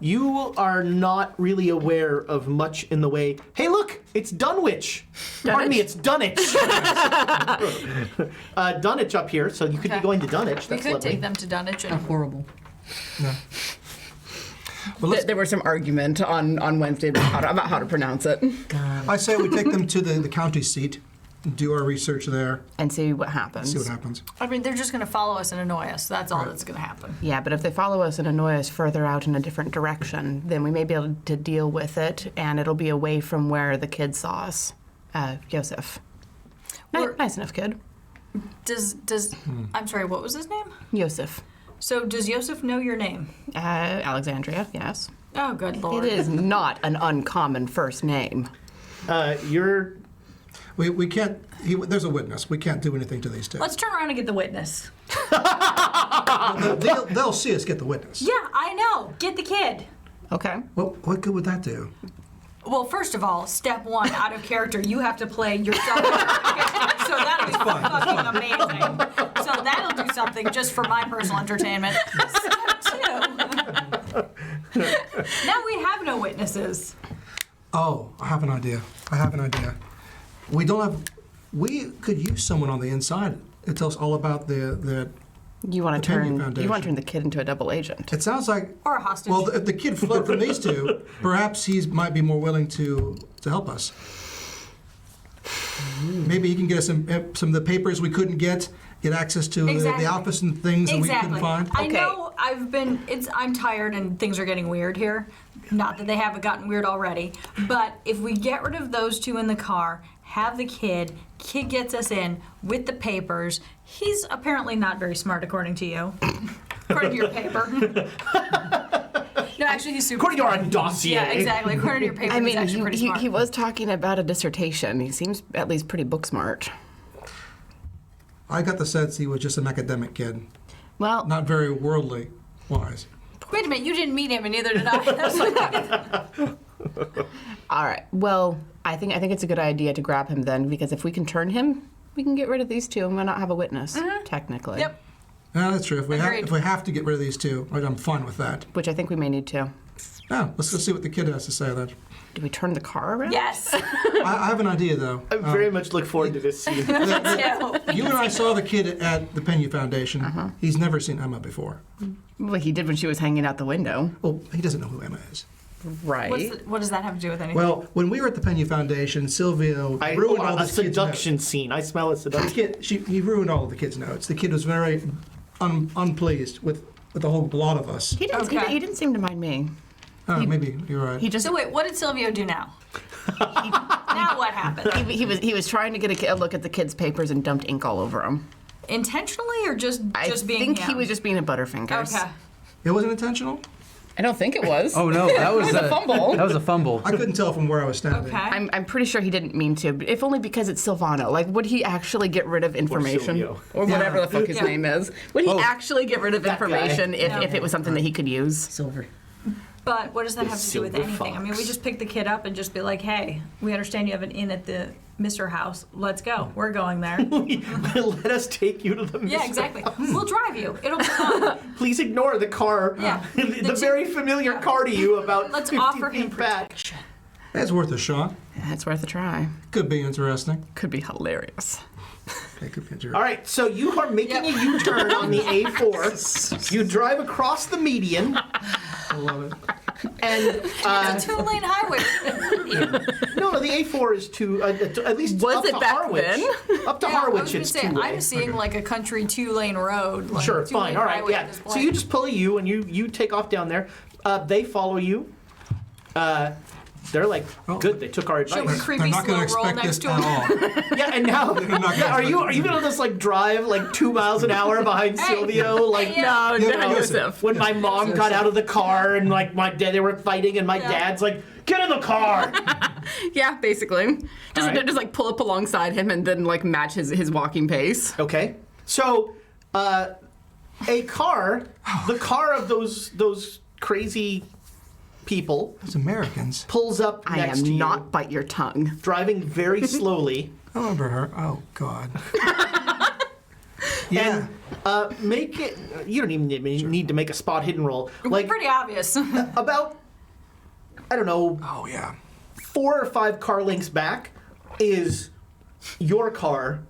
You are not really aware of much in the way. Hey, look, it's Dunwich. Pardon me, it's Dunwich. Dunwich up here, so you could be Okay. going to Dunwich. We That's could lovely. take them to Dunwich and Horrible. Well, There was some argument on Wednesday about how to pronounce it. I say we take them to the county seat, do our research there, And see what happens. see what happens. I mean, they're just going to follow us and annoy us. That's all that's going to happen. Yeah, but if they follow us and annoy us further out in a different direction, then we may be able to deal with it, and it'll be away from where the kid saw us. Joseph. We're- Nice enough kid. Does I'm sorry, what was his name? Joseph. So does Joseph know your name? Alexandria, yes. Oh, good lord. It is not an uncommon first name. You're We can't. There's a witness. We can't do anything to these two. Let's turn around and get the witness. They'll see us get the witness. Yeah, I know. Get the kid. Okay. Well, what good would that do? Well, first of all, step one, out of character, you have to play yourself. So that'll be fucking amazing. So that'll do something just for my personal entertainment. Step two. Now we have no witnesses. Oh, I have an idea. We don't have. We could use someone on the inside to tell us all about the. You want The to Penny turn Foundation. the kid into a double agent. It sounds like. Or a hostage. Well, if the kid fled from these two, perhaps he might be more willing to help us. Maybe he can get us some of the papers we couldn't get access to Exactly. the office and things that we couldn't find. I Okay. know I'm tired and things are getting weird here. Not that they haven't gotten weird already. But if we get rid of those two in the car, have the kid gets us in with the papers. He's apparently not very smart according to you. According to your paper. No, actually he's super according to our smart. dossier. Yeah, exactly. According to your paper, I he's mean, actually pretty smart. he was talking about a dissertation. He seems at least pretty book smart. I got the sense he was just an academic kid, Well, not very worldly wise. Wait a minute, you didn't meet him and neither did I. all right. Well, I think it's a good idea to grab him then, because if we can turn him, we can get rid of these two and we'll not have a witness, technically. Yep. No, that's true. If we Agreed. have to get rid of these two, I'm fine with that. Which I think we may need to. Oh, let's go see what the kid has to say then. Do we turn the car around? Yes. I have an idea though. I very much look forward to this scene. Me too. You and I saw the kid at the Penny Foundation. He's never seen Emma before. Well, he did when she was hanging out the window. Well, he doesn't know who Emma is. Right. What does that have to do with anything? Well, when we were at the Penny Foundation, Silvio ruined all a the kids' seduction scene. I smell a seduction. He ruined all of the kids' notes. The kid was very unpleased with the whole lot of us. He didn't, Okay. he didn't seem to mind me. Maybe you're right. He just So wait, what did Silvio do now? Now what happened? he was trying to get a look at the kids' papers and dumped ink all over them. Intentionally or just I being think he him? was just being a Butterfingers. Okay. It wasn't intentional. I don't think it was. Oh no, that was a fumble. That was a fumble. I couldn't tell from where I was standing. Okay. I'm pretty sure he didn't mean to, if only because it's Silvano. Like, would he actually get rid of information? Silvio. Or whatever the fuck his Yeah. name is. Would he actually get rid of That guy. information if, No. if it was something that he could use? Silver. But what does that have to do with Silver anything? I mean, we fox. just pick the kid up and just be like, hey, we understand you have an inn at the Mr. House. Let's go. We're going there. Let us take you to the Yeah, Mr. exactly. House. We'll drive you. It'll be fun. Please ignore the car, Yeah. the The very familiar car to you about Let's 50 offer him feet back. protection. It's worth a shot. It's worth a try. Could be interesting. Could be hilarious. It could be interesting. All right, so you are making Yep. a U-turn on the A4. You drive across the median, I love it. and It's a two-lane highway. no, the A4 is to at least Was up it to back Harwich. then? Up to Yeah, I Harwich, was gonna it's say, two-way. I'm seeing like a country two-lane road. Like Sure, two-lane fine, all right, highway yeah. at this So point. you just pull a U and you take off down there. They follow you. They're like, good, they took our Show a advice. creepy They're not going slow to roll expect next this to at him. all. Yeah, and now, not gonna are you expect gonna just like drive like 2 miles an hour behind Silvio? Like, No, Yeah, not Joseph. Joseph. when my mom got out of the car and like my dad, they were fighting, and my dad's like, get in the car. Yeah, basically. Just, All right. just like pull up alongside him and then like match his walking pace. Okay, so a car, the car of those crazy people, Those Americans. pulls up I next to am you, not bite your tongue. driving very slowly. I remember her. Oh, God. Yeah. And make it. You don't even need to make a spot hidden roll. Like Pretty obvious. about, I don't know, Oh, yeah. 4 or 5 car lengths back is your car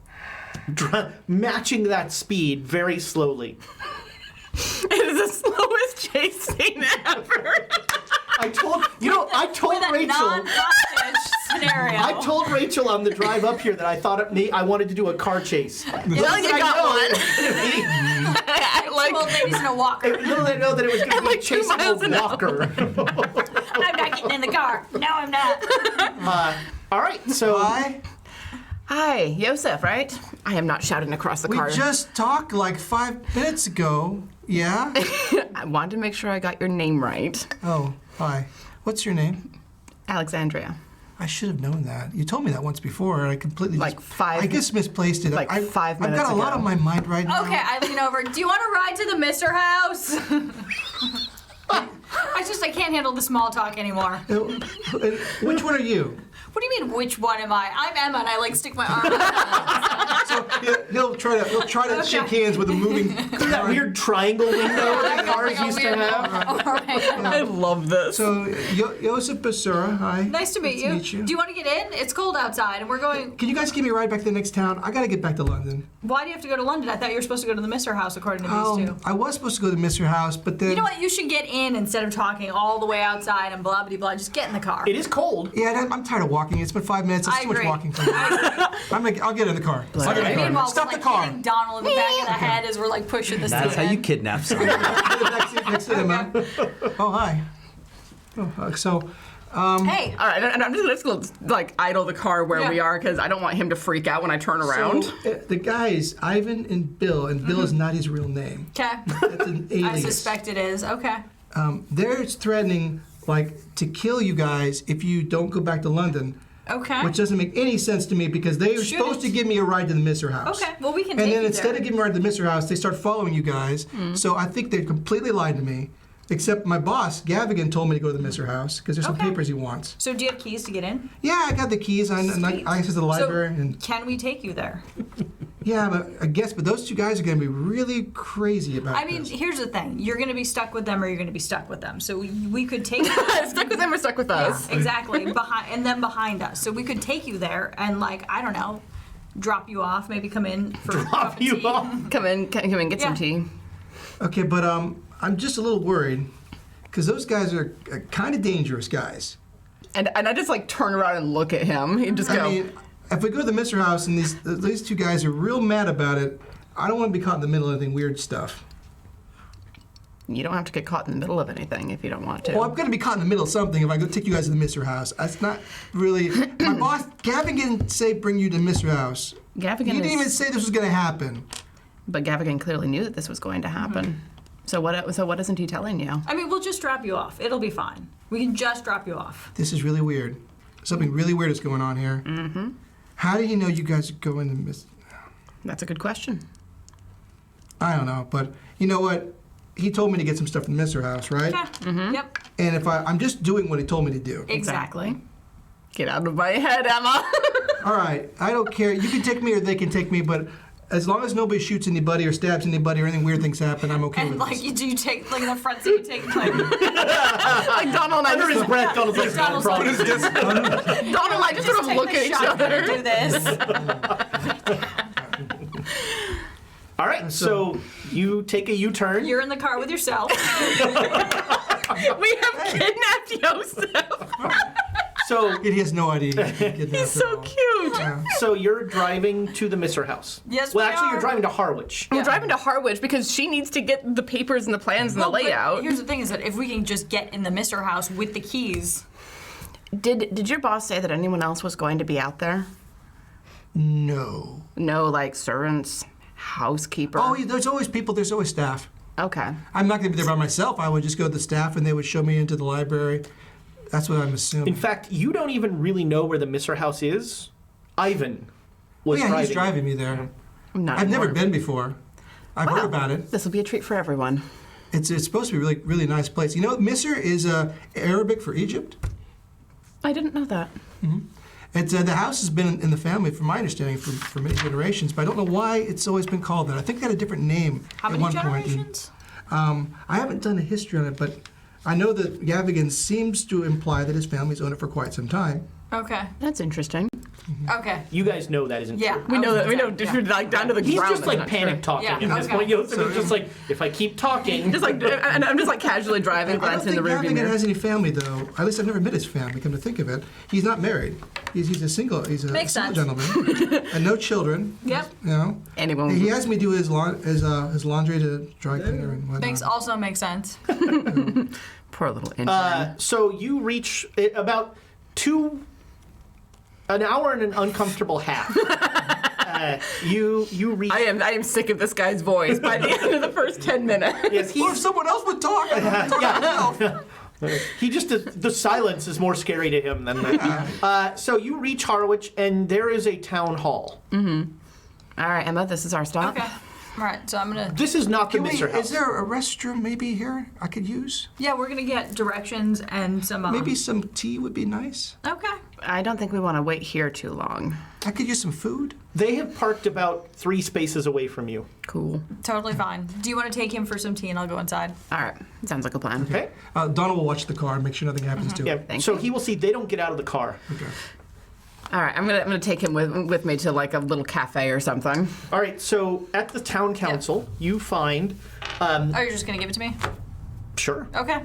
matching that speed very slowly. It is the slowest chase scene ever. I told With a Rachel. non-hostage scenario. I told Rachel on the drive up here that I thought I wanted to do a car chase. Well, you I got know one. it was gonna I Two like. old ladies in a walker. be- Little did I know that it was going to be like 2 chasing miles a an hour. walker. I'm not getting in the car. No, I'm not. All right, so Why? Hi, Yosef, right? I am not shouting across the We car. just talked like 5 minutes ago. Yeah? I wanted to make sure I got your name right. Oh, hi. What's your name? Alexandria. I should have known that. You told me that once before, and I completely Like just, 5 I guess misplaced it. like 5 I've minutes got a lot ago. on my mind right now. Okay, I lean over. Do you want to ride to the Mister house? I can't handle the small talk anymore. Which one are you? What do you mean, which one am I? I'm Emma, and I like stick my arm out. So he'll try to shake hands with a moving. that weird triangle window that cars used to have. All right. I love this. So Joseph Basura, hi. Nice to meet you. Do you want to get in? It's cold outside, and we're going. Can you guys give me a ride back to the next town? I gotta get back to London. Why do you have to go to London? I thought you were supposed to go to the Mister house, according to these two. I was supposed to go to Mr. House, but then You know what? You should get in instead of talking all the way outside and blah blah blah. Just get in the car. It is cold. Yeah, I'm tired of walking. It's been 5 minutes. It's I too much agree. walking for me. I'll get in the car. I'll get in the car. Meanwhile, Stop we're the like car. hitting Donald in the back of the head as we're like pushing the That's seat how you in. kidnap someone. Next to him, huh? Oh, hi. So, Hey, All right, and I'm just gonna like idle the car where Yeah. we are because I don't want him to freak out when I turn around. the guys, Ivan and Bill is not his real name. okay. That's an I alias. suspect it is. Okay. They're threatening, like, to kill you guys if you don't go back to London, Okay. which doesn't make any sense to me because they were supposed to give me a ride to the Mister House. Okay, well, we can And take then you instead there. of giving me a ride to the Mister House, they start following you guys. So I think they completely lied to me. Except my boss, Gavigan, told me to go to the Mister House because there's some Okay. papers he wants. So do you have keys to get in? Yeah, I got the keys. I Sweet. access to the library. So And can we take you there? yeah, but I guess, but those two guys are going to be really crazy about I mean, this. here's the thing: you're going to be stuck with them, or you're going to be stuck with them. So we could take. Stuck with them or stuck with us? Exactly. Behind and then behind us. So we could take you there and like I don't know, drop you off, maybe come in for a cup of You tea. off. Come in, get some Yeah. tea. Okay, but I'm just a little worried because those guys are kind of dangerous guys. And I just like turn around and look at him. He just go. I mean, if we go to the Mister House and these two guys are real mad about it, I don't want to be caught in the middle of anything weird stuff. You don't have to get caught in the middle of anything if you don't want to. Well, I'm going to be caught in the middle of something if I go take you guys to the Mister House. That's not really. My boss, Gavin, didn't say bring you to Mister House. Gavigan He didn't is- even say this was going to happen. But Gavigan clearly knew that this was going to happen. So what isn't he telling you? I mean, we'll just drop you off. It'll be fine. We can just drop you off. This is really weird. Something really weird is going on here. Mm-hmm. How do you know you guys are going to Miss? That's a good question. I don't know, but you know what? He told me to get some stuff from the Mister House, right? Yeah. Yep. And if I'm just doing what he told me to do. Exactly. Get out of my head, Emma. All right, I don't care. You can take me or they can take me, but as long as nobody shoots anybody or stabs anybody or anything weird things happen, I'm okay And with like this. you take like in the front seat, you take like Like Donald and I Under his just, breath, Donald's like, Donald's "No like, problem." Donald and I just sort of take look the at each shotgun and other. do this. All right, so you take a U-turn. You're in the car with yourself. We have kidnapped Yosef. So He has no idea. He's so cute. So you're driving to the Mister House. Yes, Well, we actually, are. you're driving to Harwich. We're driving to Harwich because she needs to get the papers and the plans and Well, the but layout. Here's the thing: is that if we can just get in the Mister house with the keys, Did your boss say that anyone else was going to be out there? No. No, like servants, housekeeper. Oh, there's always people. There's always staff. Okay. I'm not going to be there by myself. I would just go to the staff, and they would show me into the library. That's what I'm assuming. In fact, you don't even really know where the Misser House is. Ivan was he's driving me there. Not I've never anymore. been before. I've heard about it. This will be a treat for everyone. It's supposed to be really, really nice place. You know, Misr is Arabic for Egypt. I didn't know that. It's the house has been in the family, from my understanding, for many generations. But I don't know why it's always been called that. I think it had a different name How at many one generations? point. I haven't done a history on it, but I know that Gavigan seems to imply that his family's owned it for quite some time. Okay. That's interesting. Okay. You guys know that isn't Yeah. true. We I know was that. We know gonna say, like down to the He's ground. just that's like not panic true. talking Yeah, at this okay. point. You know, so it's just like, if I keep talking. Just like, and I'm just like casually driving, I don't glancing in think the rearview Gavigan mirror. has any family, though. At least I've never met his family, come to think of it. He's not married. He's a single Makes single sense. gentleman. And no children. Yep. You know? Anyone. He has me do his laundry to dry cleaner and whatnot. Also makes sense. Poor little intern. So you reach about an hour and an uncomfortable half. You reach. I am sick of this guy's voice by the end of the first 10 minutes. Yes, Well, if someone else would talk, I'd talk myself. he just the silence is more scary to him than that. So you reach Harwich, and there is a town hall. All right, Emma, this is our stop. Okay. All right. So I'm gonna. This is not the Wait, Misser House. is there a restroom maybe here I could use? Yeah, we're gonna get directions and some. Maybe some tea would be nice. Okay. I don't think we want to wait here too long. I could use some food. They have parked about 3 spaces away from you. Cool. Totally fine. Do you want to take him for some tea and I'll go inside? All right, sounds like a plan. Okay. Donna will watch the car and make sure nothing happens to Yeah. it. So he will see they don't get out of the car. Okay. All right, I'm gonna take him with me to like a little cafe or something. All right. So at the town council, you find. Oh, you're just gonna give it to me? Sure. Okay.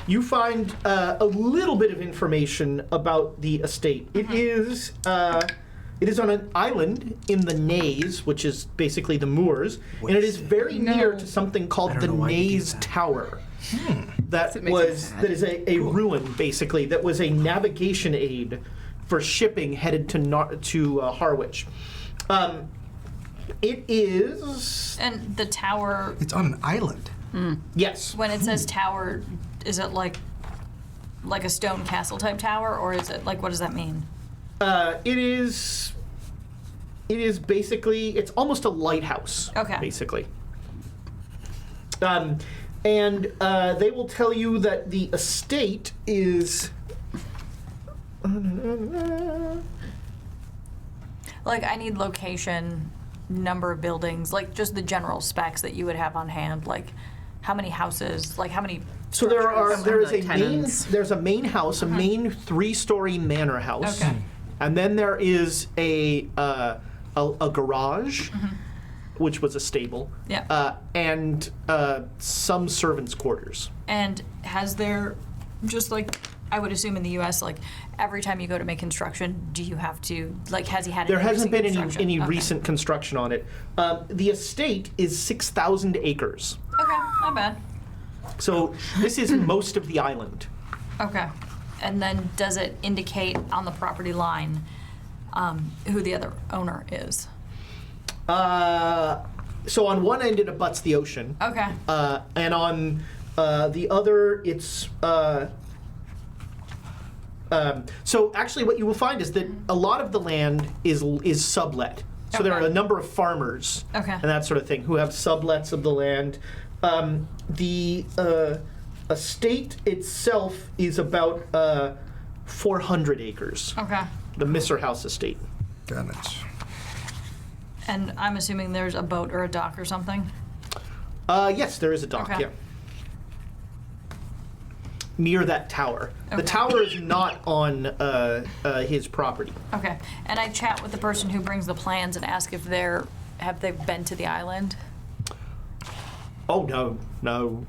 You find a little bit of information about the estate. It is on an island in the Naze, which is basically the moors, and it is very near to something called the know why you did Naze that. Tower. That makes me sad. That is a ruin, basically, that was a navigation aid for shipping headed to Harwich. It is And the tower, It's on an island. yes. when it says tower, is it like a stone castle type tower, or is it like, what does that mean? It is basically, it's almost a lighthouse. Okay. Basically. And they will tell you that the estate is. Like, I need location, number of buildings, like just the general specs that you would have on hand, like how many houses, like how many. So there is Like a tenants. there's a main house, a main 3-story manor house. Okay. And then there is a garage, which was a stable. Yeah. And some servants' quarters. And has there, just like I would assume in the U.S., like every time you go to make construction, do you have to, like, has he had There any hasn't recent been construction? any Okay. recent construction on it. The estate is 6,000 acres. Okay, not bad. So this is most of the island. Okay. And then does it indicate on the property line who the other owner is? So on one end it abuts the ocean. Okay. And on the other, it's. So actually, what you will find is that a lot of the land is sublet. So there are Okay. a number of farmers Okay. and that sort of thing who have sublets of the land. The estate itself is about 400 acres. Okay. The Misser House estate. Got it. And I'm assuming there's a boat or a dock or something? Yes, there is a dock. Okay. Yeah. Near that tower. The Okay. tower is not on his property. Okay. And I chat with the person who brings the plans and ask if have they been to the island? Oh no.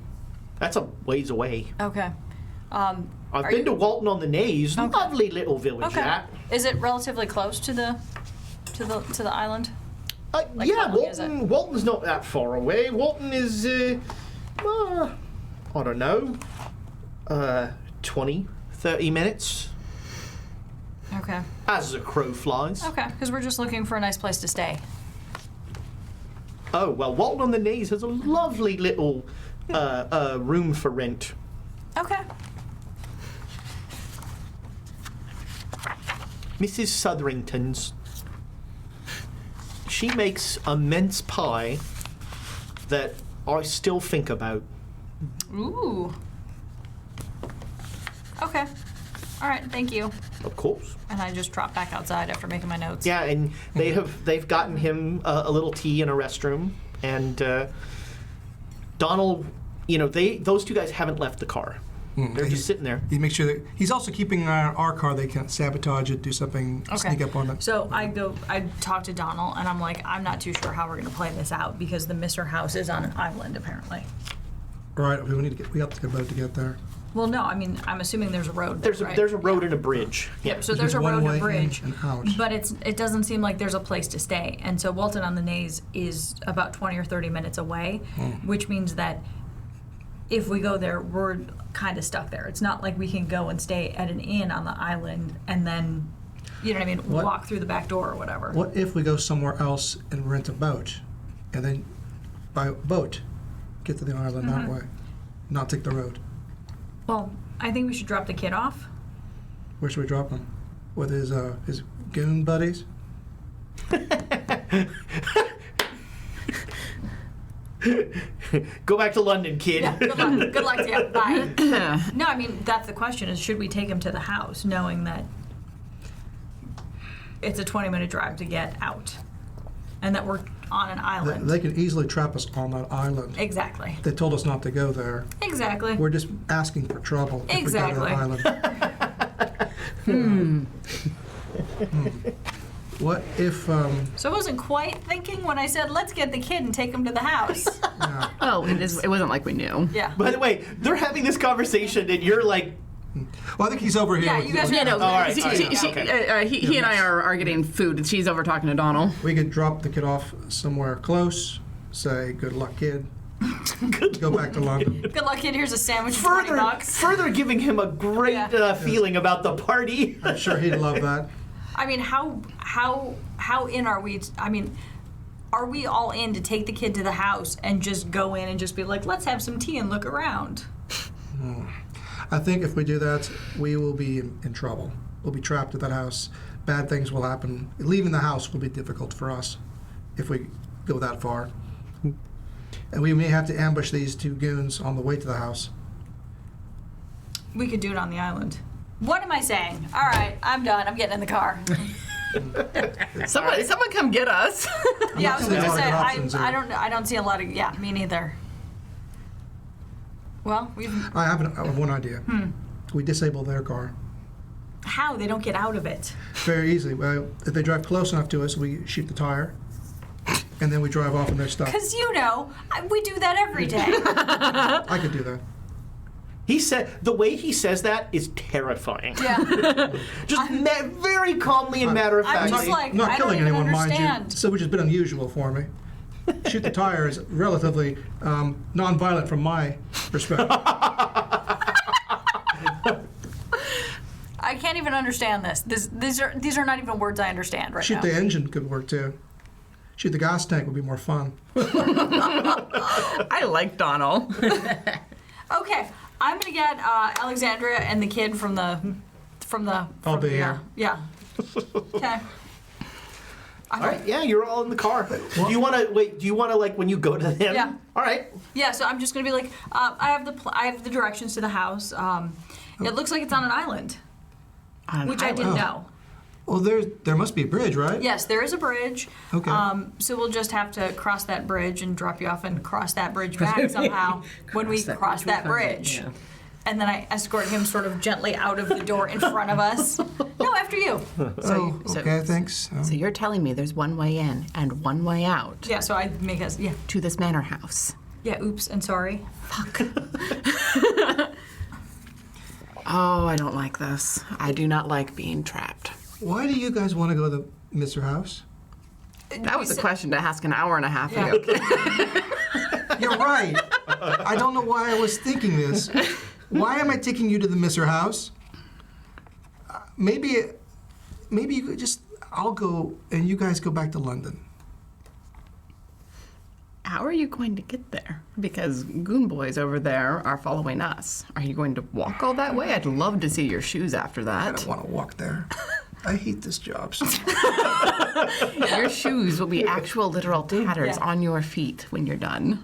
That's a ways away. Okay. I've Are been you- to Walton on the Naze. Okay. Lovely little village, Okay. that. Is it relatively close to the island? Like, Yeah, how long is it? Walton's not that far away. Walton is, I don't know, 20, 30 minutes, Okay. as the crow flies. Okay, because we're just looking for a nice place to stay. Oh, well, Walton on the Naze has a lovely little room for rent. Okay. Mrs. Southerington's. She makes a mince pie that I still think about. Ooh. Okay. All right, thank you. Of course. And I just drop back outside after making my notes. Yeah, and they've gotten him a little tea in a restroom, and Donald, those two guys haven't left the car. They're just sitting there. He makes sure that he's also keeping our car. They can't sabotage it, do something, sneak up on it. So I talk to Donald, and I'm like, I'm not too sure how we're going to play this out because the Misser house is on an island, apparently. All right, we have to get a boat to get there. Well, no, I mean, I'm assuming there's a road there, right? There's a road and a bridge. Yep, so There's there's a one road and way a bridge, in and out. but it doesn't seem like there's a place to stay. And so Walton on the Naze is about 20 or 30 minutes away, which means that if we go there, we're kind of stuck there. It's not like we can go and stay at an inn on the island and then, you know what I mean, walk through the back door or whatever. What if we go somewhere else and rent a boat, and then by boat get to the island that way, not take the road? Well, I think we should drop the kid off. Where should we drop him? With his goon buddies? Go back to London, kid. Yeah, good luck. Good luck to you. Bye. No, I mean, that's the question is, should we take him to the house knowing that it's a 20-minute drive to get out and that we're on an island? They can easily trap us on that island. Exactly. They told us not to go there. Exactly. We're just asking for trouble if Exactly. we go to the island. What if, So I wasn't quite thinking when I said, let's get the kid and take him to the house. Oh, it wasn't like we knew. Yeah. By the way, they're having this conversation, and you're like, well, I think he's over here. Yeah, with you guys with- are- No, all right, he and I are getting food. She's over talking to Donald. We could drop the kid off somewhere close, say, good luck, kid. Go back to London. Good luck, kid. Here's a sandwich for $20. further giving him a great feeling about the party. I'm sure he'd love that. I mean, how in are we? I mean, are we all in to take the kid to the house and just go in and just be like, let's have some tea and look around? I think if we do that, we will be in trouble. We'll be trapped at that house. Bad things will happen. Leaving the house will be difficult for us if we go that far. And we may have to ambush these two goons on the way to the house. We could do it on the island. What am I saying? All right, I'm done. I'm getting in the car. Someone come get us. Yeah, I was seeing going a to lot of say good options I don't see a lot of me neither. Well, I have one idea. We disable their car. how they don't get out of it? Very easily. Well, if they drive close enough to us, we shoot the tire, and then we drive off in their stuff. Because we do that every day. I could do that. He said the way he says that is terrifying. Yeah. Just very calmly and matter of I'm factly. just like, I'm not I don't killing even anyone, mind you. understand. So which has been unusual for me. Shoot the tire is relatively non-violent from my perspective. I can't even understand this. These are not even words I understand right Shoot now. the engine could work too. Shoot the gas tank would be more fun. I like Donald. Okay, I'm gonna get Alexandria and the kid from the. I'll be here. Yeah. Okay. All right, yeah, you're all in the car. Do you want to wait? Do you want to when you go to them? Yeah. All right. Yeah, so I'm just gonna be like, I have the directions to the house. It looks like it's on an island, which I didn't know. Well, there must be a bridge, right? Yes, there is a bridge. Okay. So we'll just have to cross that bridge and drop you off and cross that bridge back somehow when we cross that bridge. Yeah. And then I escort him sort of gently out of the door in front of us. No, after you. Oh, okay, thanks. So you're telling me there's one way in and one way out Yeah, so I make us, yeah. to this manor house. Yeah, oops, and sorry. Oh, I don't like this. I do not like being trapped. Why do you guys want to go to the Mr. House? That was a question to ask an hour and a half Yeah. ago. You're right. I don't know why I was thinking this. Why am I taking you to the Mr. House? maybe you could just, I'll go and you guys go back to London. How are you going to get there? Because goon boys over there are following us. Are you going to walk all that way? I'd love to see your shoes after I that. don't want to walk there. I hate this job so much. Your shoes will be actual literal tatters on your feet when you're done.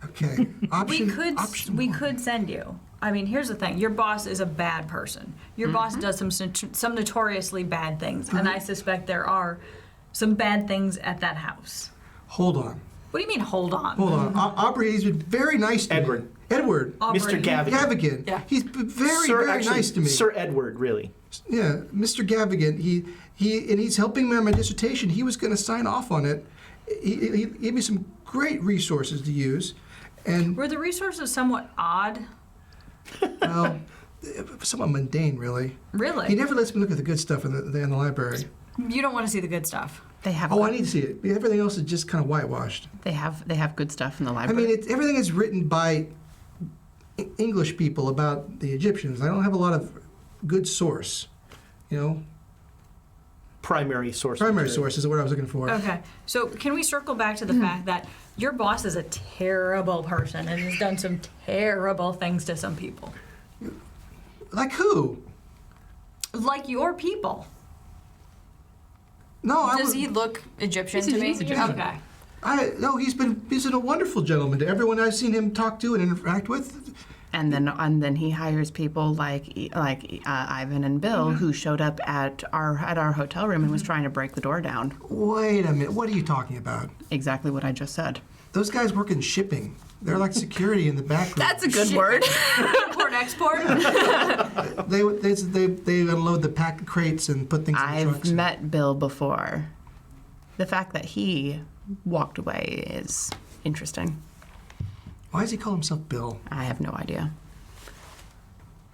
Okay. Option We one. could send you. I mean, here's the thing. Your boss is a bad person. Your boss does some notoriously bad things, and I suspect there are some bad things at that house. Hold on. What do you mean, hold on? Hold on. Aubrey, he's been very nice to Edward. me. Edward. Aubrey. Mr. Gavigan. Gavigan. Yeah. He's been very, Sir, very actually, nice to me. Sir Edward, really. Yeah, Mr. Gavigan. He's helping me on my dissertation. He was going to sign off on it. He gave me some great resources to use, and Were the resources somewhat odd? well, somewhat mundane, really. Really? He never lets me look at the good stuff in the library. You don't want to see the good stuff. They have. Oh, I need to see it. Everything else is just kind of whitewashed. They have good stuff in the I library. mean, everything is written by English people about the Egyptians. I don't have a lot of good source, you know. Primary source. Primary material. source is the word I was looking for. Okay, so can we circle back to the fact that your boss is a terrible person and has done some terrible things to some people? Like who? Like your people. No, I Does was, he look Egyptian He's to me? Egyptian. Okay. No, he's been a wonderful gentleman to everyone I've seen him talk to and interact with. And then he hires people like Ivan and Bill, who showed up at our hotel room and was trying to break the door down. Wait a minute, what are you talking about? Exactly what I just said. Those guys work in shipping. They're like security in the back room. That's a good word. Import export. They unload the packed crates and put things in I've trucks. met Bill before. The fact that he walked away is interesting. Why does he call himself Bill? I have no idea.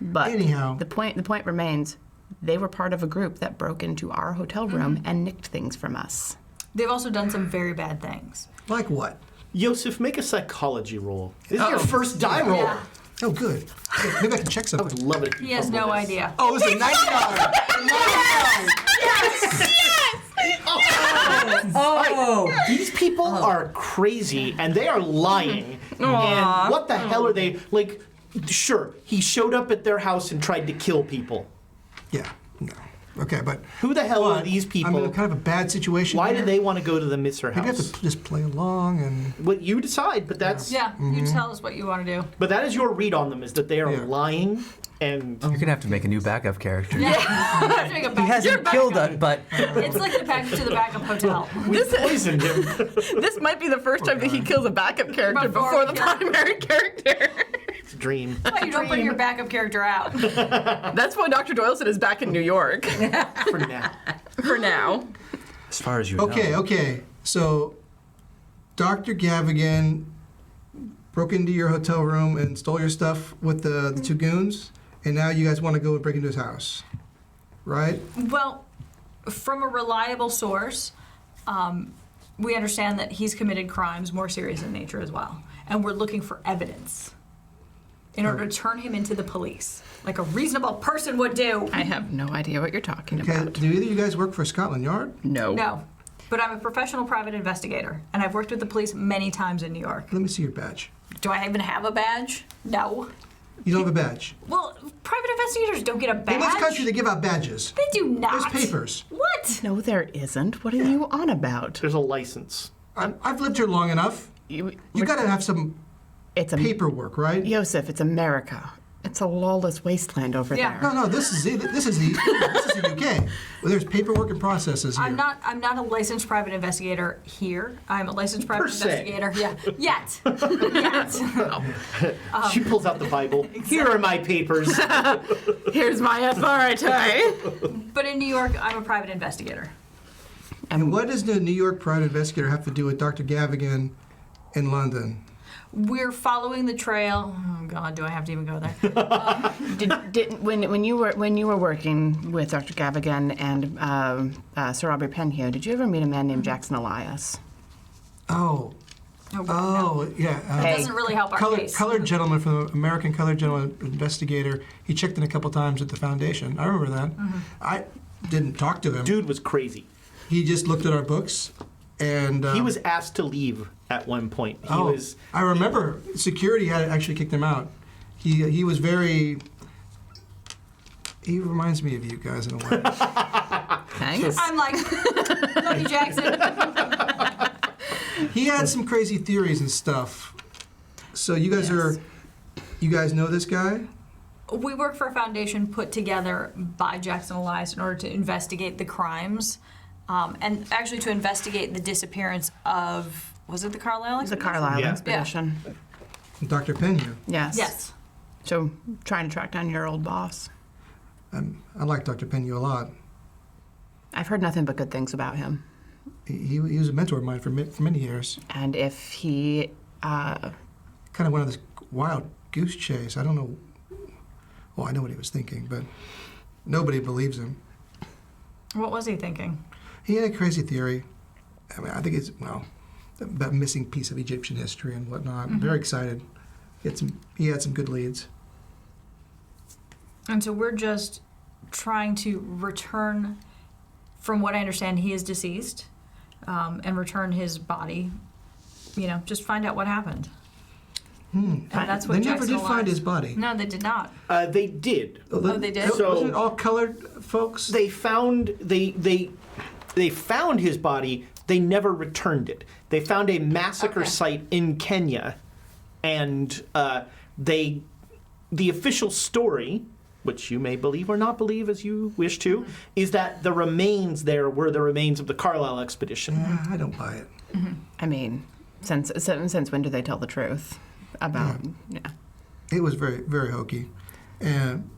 But Anyhow. the point remains, they were part of a group that broke into our hotel room and nicked things from us. They've also done some very bad things. Like what? Yosef, make a psychology roll. This is your first die roll. Yeah. Oh, good. Maybe I can check I something. would love it if you He has fumbled no this. idea. Oh, it was a 99. Oh! These people are crazy and they are lying. And what the hell are they like? Sure, he showed up at their house and tried to kill people. Yeah, no. Okay, but Who the hell are But these I'm people? in kind of a bad situation. Why here. do they want to go to the Misser Maybe I have house? to just play along and. What you decide, but that's Yeah, you tell us what you want to do. but that is your read on them is that they are Yeah. lying and You're gonna have to make a new backup character. Yeah. Let's make a He back- hasn't killed us, but It's like the package to the backup hotel. we poisoned him. This might be the first time that he kills a backup character Before before the the primary character. It's a dream. Why you don't bring your backup character out? That's why Dr. Doyleson is back in New York For now. for now. as far as you know. Okay. So, Dr. Gavigan broke into your hotel room and stole your stuff with the two goons, and now you guys want to go and break into his house, right? Well, from a reliable source, we understand that he's committed crimes more serious in nature as well. And we're looking for evidence in order to turn him into the police, like a reasonable person would do. I have no idea what you're talking Okay. about. Do either of you guys work for Scotland Yard? No. No, but I'm a professional private investigator, and I've worked with the police many times in New York. Let me see your badge. Do I even have a badge? No. You don't have a badge. Well, private investigators don't get a badge. In this country, they give out badges. They do not. There's papers. What? No, there isn't. What are you on about? There's a license. I've lived here long enough. You got to have some It's a paperwork, right? Yosef, it's America. It's a lawless wasteland over Yeah. there. No, this is the UK. Well, there's paperwork and processes here. I'm not a licensed private investigator here. I'm a licensed private Per se. investigator. Yeah. Yet. Yet. She pulls out the Bible. Here are my papers. Here's my authority. But in New York, I'm a private investigator. And what does the New York private investigator have to do with Dr. Gavigan in London? We're following the trail. Oh God, do I have to even go there? When you were working with Dr. Gavigan and Sir Aubrey Penhew, did you ever meet a man named Jackson Elias? Oh, Oh, no. Oh, yeah. It doesn't really help our case. Colored gentleman from the American Colored Gentleman Investigator. He checked in a couple times at the foundation. I remember that. I didn't talk to him. Dude was crazy. He just looked at our books, and He was asked to leave at one point. I remember security had actually kicked him out. He was very. He reminds me of you guys in a way. Thanks. I'm like, love you, Jackson. He had some crazy theories and stuff. So you guys you guys know this guy? We work for a foundation put together by Jackson Elias in order to investigate the crimes, and actually to investigate the disappearance of, was it the Carlisle The expedition? Carlisle Yeah. expedition. Dr. Pena. Yes. Yes. So trying to track down your old boss. I like Dr. Pena a lot. I've heard nothing but good things about him. He was a mentor of mine for many years. And if he, Kind of went on this wild goose chase. I don't know. Well, I know what he was thinking, but nobody believes him. What was he thinking? He had a crazy theory. I mean, I think it's, that missing piece of Egyptian history and whatnot. I'm very excited. He had some good leads. And so we're just trying to return, from what I understand, he is deceased, and return his body. Just find out what happened. And that's what They never Jackson did find Elias- his body. No, they did not. They did. Oh, they did? So- Wasn't it all colored folks? They found they found his body. They never returned it. They found a massacre Okay. site in Kenya, and the official story, which you may believe or not believe as you wish to, is that the remains there were the remains of the Carlisle expedition. I don't buy it. I mean, since when do they tell the truth about? Yeah. It was very, very hokey. And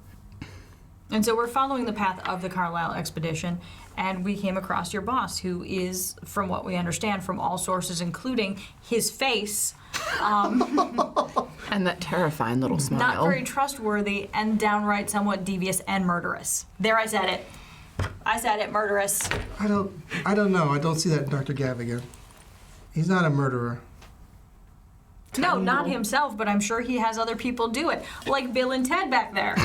And so we're following the path of the Carlisle expedition, and we came across your boss, who is, from what we understand from all sources, including his face, And that terrifying little smile. not very trustworthy and downright somewhat devious and murderous. There, I said it. I said it, murderous. I don't know. I don't see that in Dr. Gavigan. He's not a murderer. No, not himself, but I'm sure he has other people do it, like Bill and Ted back there.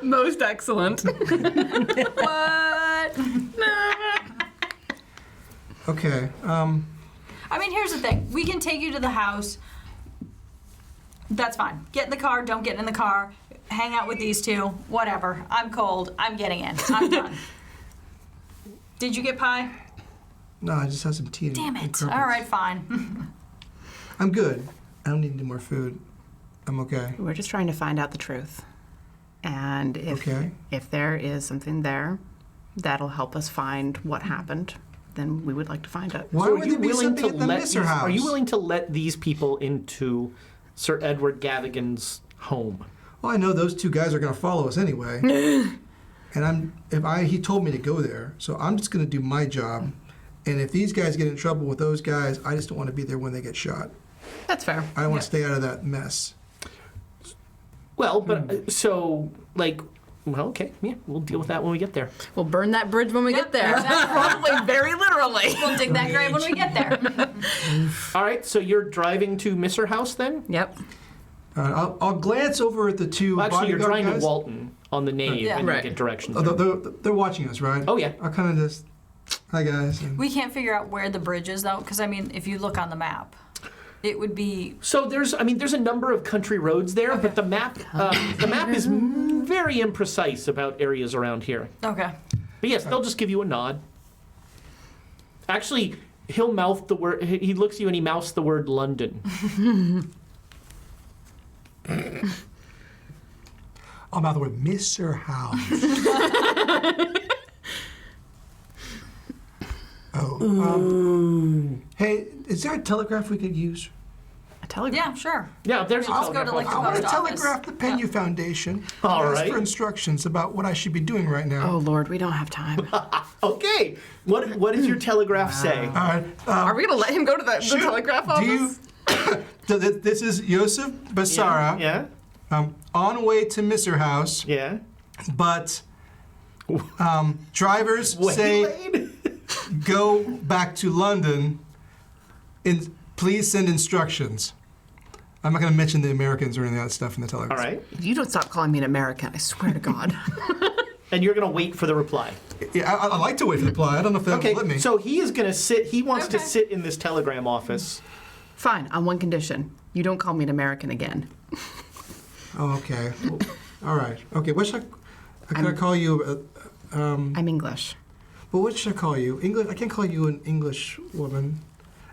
Most excellent. What? Okay. I mean, here's the thing. We can take you to the house. That's fine. Get in the car, don't get in the car. Hang out with these two. Whatever. I'm cold. I'm getting in. I'm done. Did you get pie? No, I just had some tea. Damn and it. crumpets. All right, fine. I'm good. I don't need any more food. I'm okay. We're just trying to find out the truth. And if there is something there that'll help us find what happened, then we would like to find it. Why So would there be something at the Misser house? Are you willing to let these people into Sir Edward Gavigan's home? Well, I know those two guys are going to follow us anyway. And he told me to go there, so I'm just going to do my job. And if these guys get in trouble with those guys, I just don't want to be there when they get shot. That's fair. I want to stay out of that mess. Well, but okay, yeah, we'll deal with that when we get there. We'll burn that bridge when we Yep, get there. exactly. Probably very literally. We'll dig that grave when we get there. All right, so you're driving to Misser House then? Yep. I'll glance over at the two Well, actually, you're bodyguard driving guys. to Walton on the nave, Yeah. and Right. you get directions. Oh, there. they're watching us, right? Oh, yeah. I'll kind of just, hi guys. And We can't figure out where the bridge is, though, because, I mean, if you look on the map, it would be... So there's a number of country roads there, but the map is very imprecise about areas around here. Okay. But yes, they'll just give you a nod. Actually, he'll mouth the word. He looks at you and he mouths the word London. I'll mouth the word Misser House. Hey, is there a telegraph we could use? A telegram. Yeah, sure. Yeah, there's a Let's go telegraph to, like, office. the I want to post office. telegraph the Pena Foundation. All and ask right. for instructions about what I should be doing right now. Oh Lord, we don't have time. Okay, what does your telegraph say? All right. Are we gonna let him go to the telegraph office? This is Yosef Basara. Yeah, On way to Misser House, yeah. but drivers say Waylaid? go back to London. Please send instructions. I'm not going to mention the Americans or any of that stuff in the telegram. All right. If you don't stop calling me an American, I swear to God. And you're going to wait for the reply. Yeah, I like to wait for the reply. I don't know if they'll Okay, let me. so he is going to sit, he wants to Okay. sit in this telegram office. Fine, on one condition. You don't call me an American again. Oh, okay. Well, all right. Okay, what should I call you? I'm English. But what should I call you? English? I can't call you an English woman.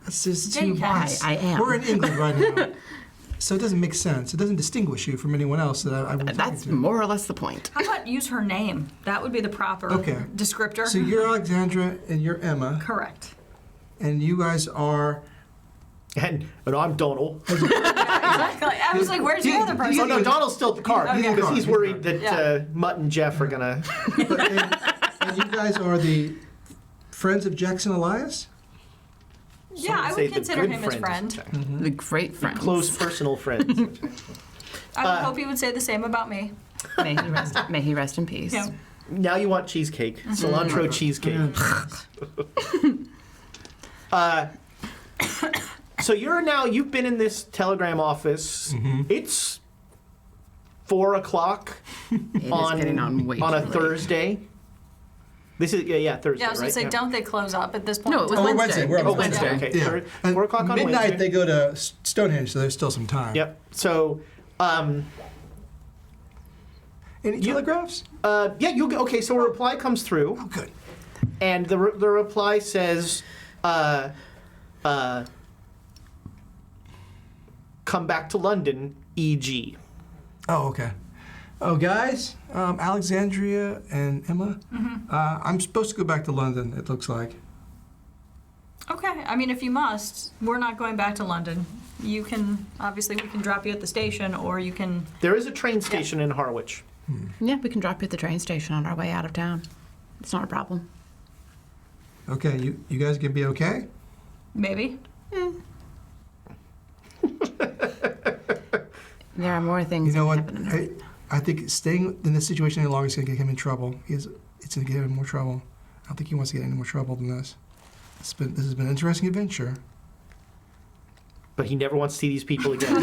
That's just Yeah, too you can. much. I am. We're in England right now. So it doesn't make sense. It doesn't distinguish you from anyone else that I would That's more or less the point. How about use her name? That would be the proper Okay. descriptor. So you're Alexandra and you're Emma, Correct. and you guys are. And I'm Donald. Exactly. I was like, where's the other person? Oh, no, Donald's still at the car Okay. because he's worried that Yeah. Mutt and Jeff are going to... And you guys are the friends of Jackson Elias? Yeah, I say would the consider good him his friend. The great friends. Close personal friends. I would hope he would say the same about me. May he rest in peace. Yeah. Now you want cheesecake. Cilantro cheesecake. So you've been in this telegram office. It's 4 o'clock It is on getting on way a too late. Thursday. This is Thursday, Yeah, I was right? gonna say, don't they close up at this point? No, it was Oh, Wednesday. We're on Oh, Wednesday. Wednesday. Okay, Yeah. And 4 o'clock on midnight Wednesday. they go to Stonehenge, so there's still some time. Yep. So, Any telegraphs? yeah, okay. So a reply comes through, Oh, good. and the reply says, "Come back to London, e.g." Oh, okay. Oh, guys, Alexandria and Emma, I'm supposed to go back to London, it looks like. Okay, I mean, if you must, we're not going back to London. You can, obviously, we can drop you at the station, or you can, There is a train station in Harwich. Yeah, we can drop you at the train station on our way out of town. It's not a problem. Okay, you guys gonna be okay? maybe. There are more things You know that what? happen in a I think staying in this situation any longer is going to get him in trouble. It's going to get him in more trouble. I don't think he wants to get any more trouble than this. This has been an interesting adventure. But he never wants to see these people again.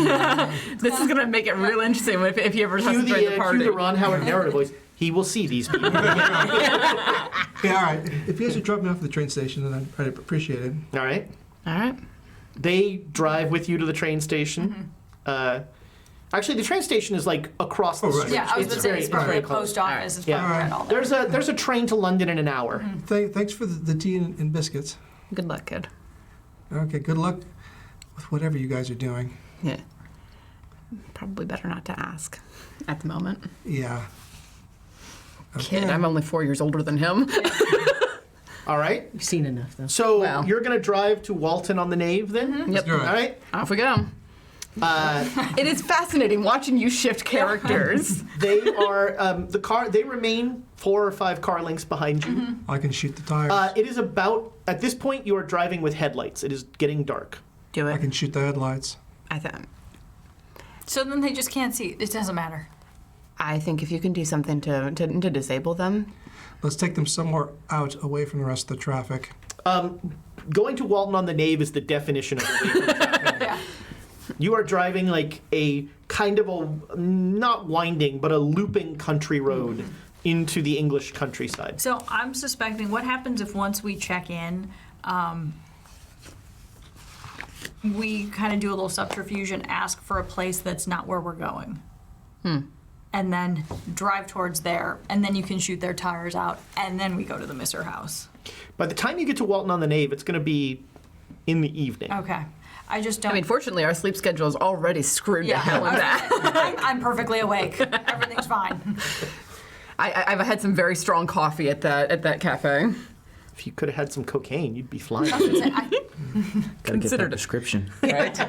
This is gonna make it real interesting if he ever has Cue to join the party. the Ron Howard narrative voice. He will see these people. Yeah, all right. If you guys would drop me off at the train station, then I'd appreciate it. All right. All right. They drive with you to the train station. Actually, the train station is like across the Oh, right. street. Yeah, I was going to say, it's probably very a post close. office. It's Yeah. probably right all there. There's a train to London in an hour. Thanks for the tea and biscuits. Good luck, kid. Okay, good luck with whatever you guys are doing. Yeah. Probably better not to ask at the moment. Yeah. Kid, I'm only 4 years older than him. All right. You've seen enough, though. So Well. you're going to drive to Walton on the Nave then? Yep. do it. All right. Off we go. It is fascinating watching you shift characters. They are the car. They remain 4 or 5 car lengths behind you. I can shoot the tires. It is about at this point you are driving with headlights. It is getting dark. Do I it. can shoot the headlights. So then they just can't see. It doesn't matter. I think if you can do something to disable them. Let's take them somewhere out, away from the rest of the traffic. Going to Walton on the Nave is the definition of away from traffic. Yeah. You are driving like a kind of a not winding but a looping country road into the English countryside. So I'm suspecting what happens if once we check in, we kind of do a little subterfuge and ask for a place that's not where we're going. And then drive towards there, and then you can shoot their tires out, and then we go to the Misser house. By the time you get to Walton on the Nave, it's going to be in the evening. Okay. I just don't. I mean, fortunately, our sleep schedule is already screwed to hell with that. I'm perfectly awake. Everything's fine. I've had some very strong coffee at that cafe. If you could have had some cocaine, you'd be flying. I was gonna say, Gotta get that Considered it. prescription. Right?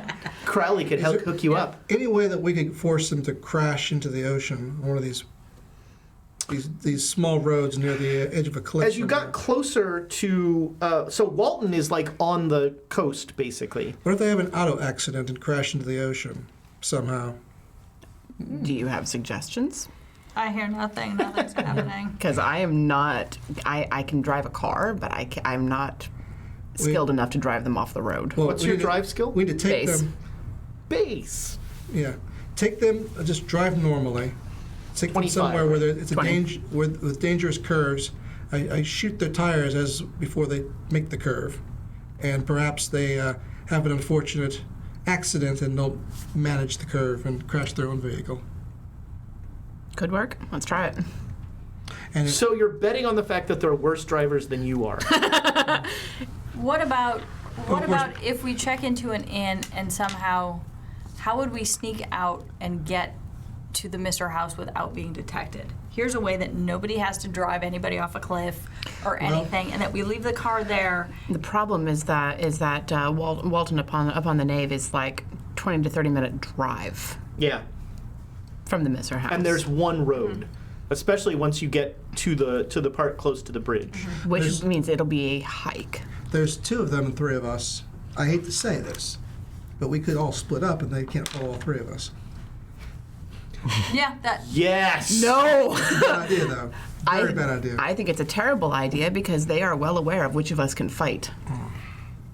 Crowley could help hook you up. Any way that we could force them to crash into the ocean on one of these small roads near the edge of a cliff? As you got closer to, so Walton is like on the coast, basically. What if they have an auto accident and crash into the ocean somehow? Do you have suggestions? I hear nothing. Nothing's happening. Because I am not. I can drive a car, but I'm not skilled enough to drive them off the road. Well, What's we your need to- drive skill? We need to take Base. them. Base. Yeah, take them. Just drive normally. Take them 25, somewhere where it's a 20. with dangerous curves. I shoot their tires as before they make the curve, and perhaps they have an unfortunate accident and don't manage the curve and crash their own vehicle. Could work. Let's try it. And So you're betting on the fact that they're worse drivers than you are. What about course. if we check into an inn and somehow, how would we sneak out and get to the Mr. House without being detected? Here's a way that nobody has to drive anybody off a cliff or anything, and that we leave the car there. The problem is that Walton upon the Nave is like 20 to 30 minute drive Yeah. from the Misser House. And there's one road, especially once you get to the part close to the bridge. which means it'll be a hike. there's 2 of them and 3 of us. I hate to say this, but we could all split up and they can't follow all 3 of us. Yeah, that. Yes. No. Bad idea, though. Very bad idea. I think it's a terrible idea because they are well aware of which of us can fight.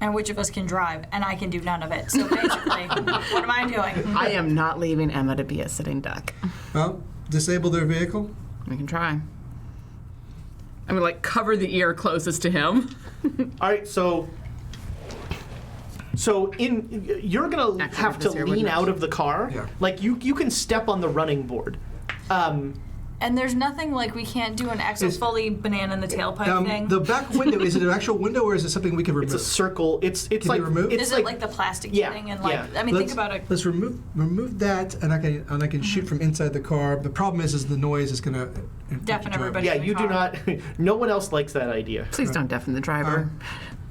And which of us can drive, and I can do none of it. So basically, what am I doing? I am not leaving Emma to be a sitting duck. Well, disable their vehicle. We can try. I mean, like, cover the ear closest to him. All right. So you're gonna Actually, have to this here lean wouldn't. out of the car. Yeah. Like you can step on the running board. And there's nothing like we can't do an fully banana in the tailpipe thing. The back window, is it an actual window or is it something we can remove? It's a circle. It's Can like you remove? it's Is it like the plastic Yeah, thing? And like, yeah. I mean, think about it. Let's remove that, and I can shoot from inside the car. The problem is the noise is going to Deafen everybody. Yeah, in the you do car. not. No one else likes that idea. Please don't deafen the driver.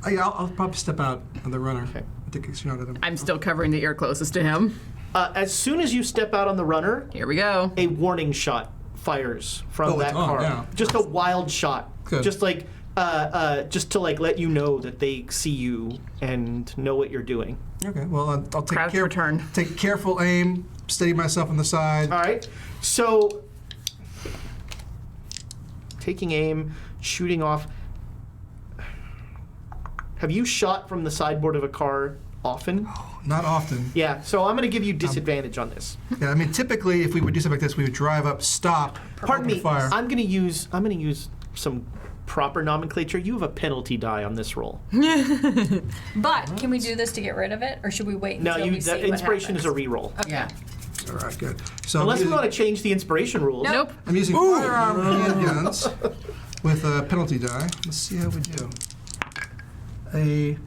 I'll probably step out on the runner. Okay. Take a shot at him. I'm still covering the ear closest to him. As soon as you step out on the runner, Here we go. a warning shot fires from Oh, that it's on, car. yeah. Just a wild shot. Good. Just like just to like let you know that they see you and know what you're doing. Okay, well, I'll take Crouch return. Take careful aim, steady myself on the side. All right. So taking aim, shooting off. Have you shot from the sideboard of a car often? Not often. Yeah. So I'm going to give you disadvantage on this. Yeah, I mean, typically, if we would do something like this, we would drive up, stop, Pardon open me. fire. I'm going to use some proper nomenclature. You have a penalty die on this roll. But can we do this to get rid of it, or should we wait No, until we see that what inspiration is happens? a reroll. Yeah. All right, good. So Unless we I'm want to using, change the inspiration rules. Nope. I'm using firearm handguns with a penalty die. Let's see how we do. Too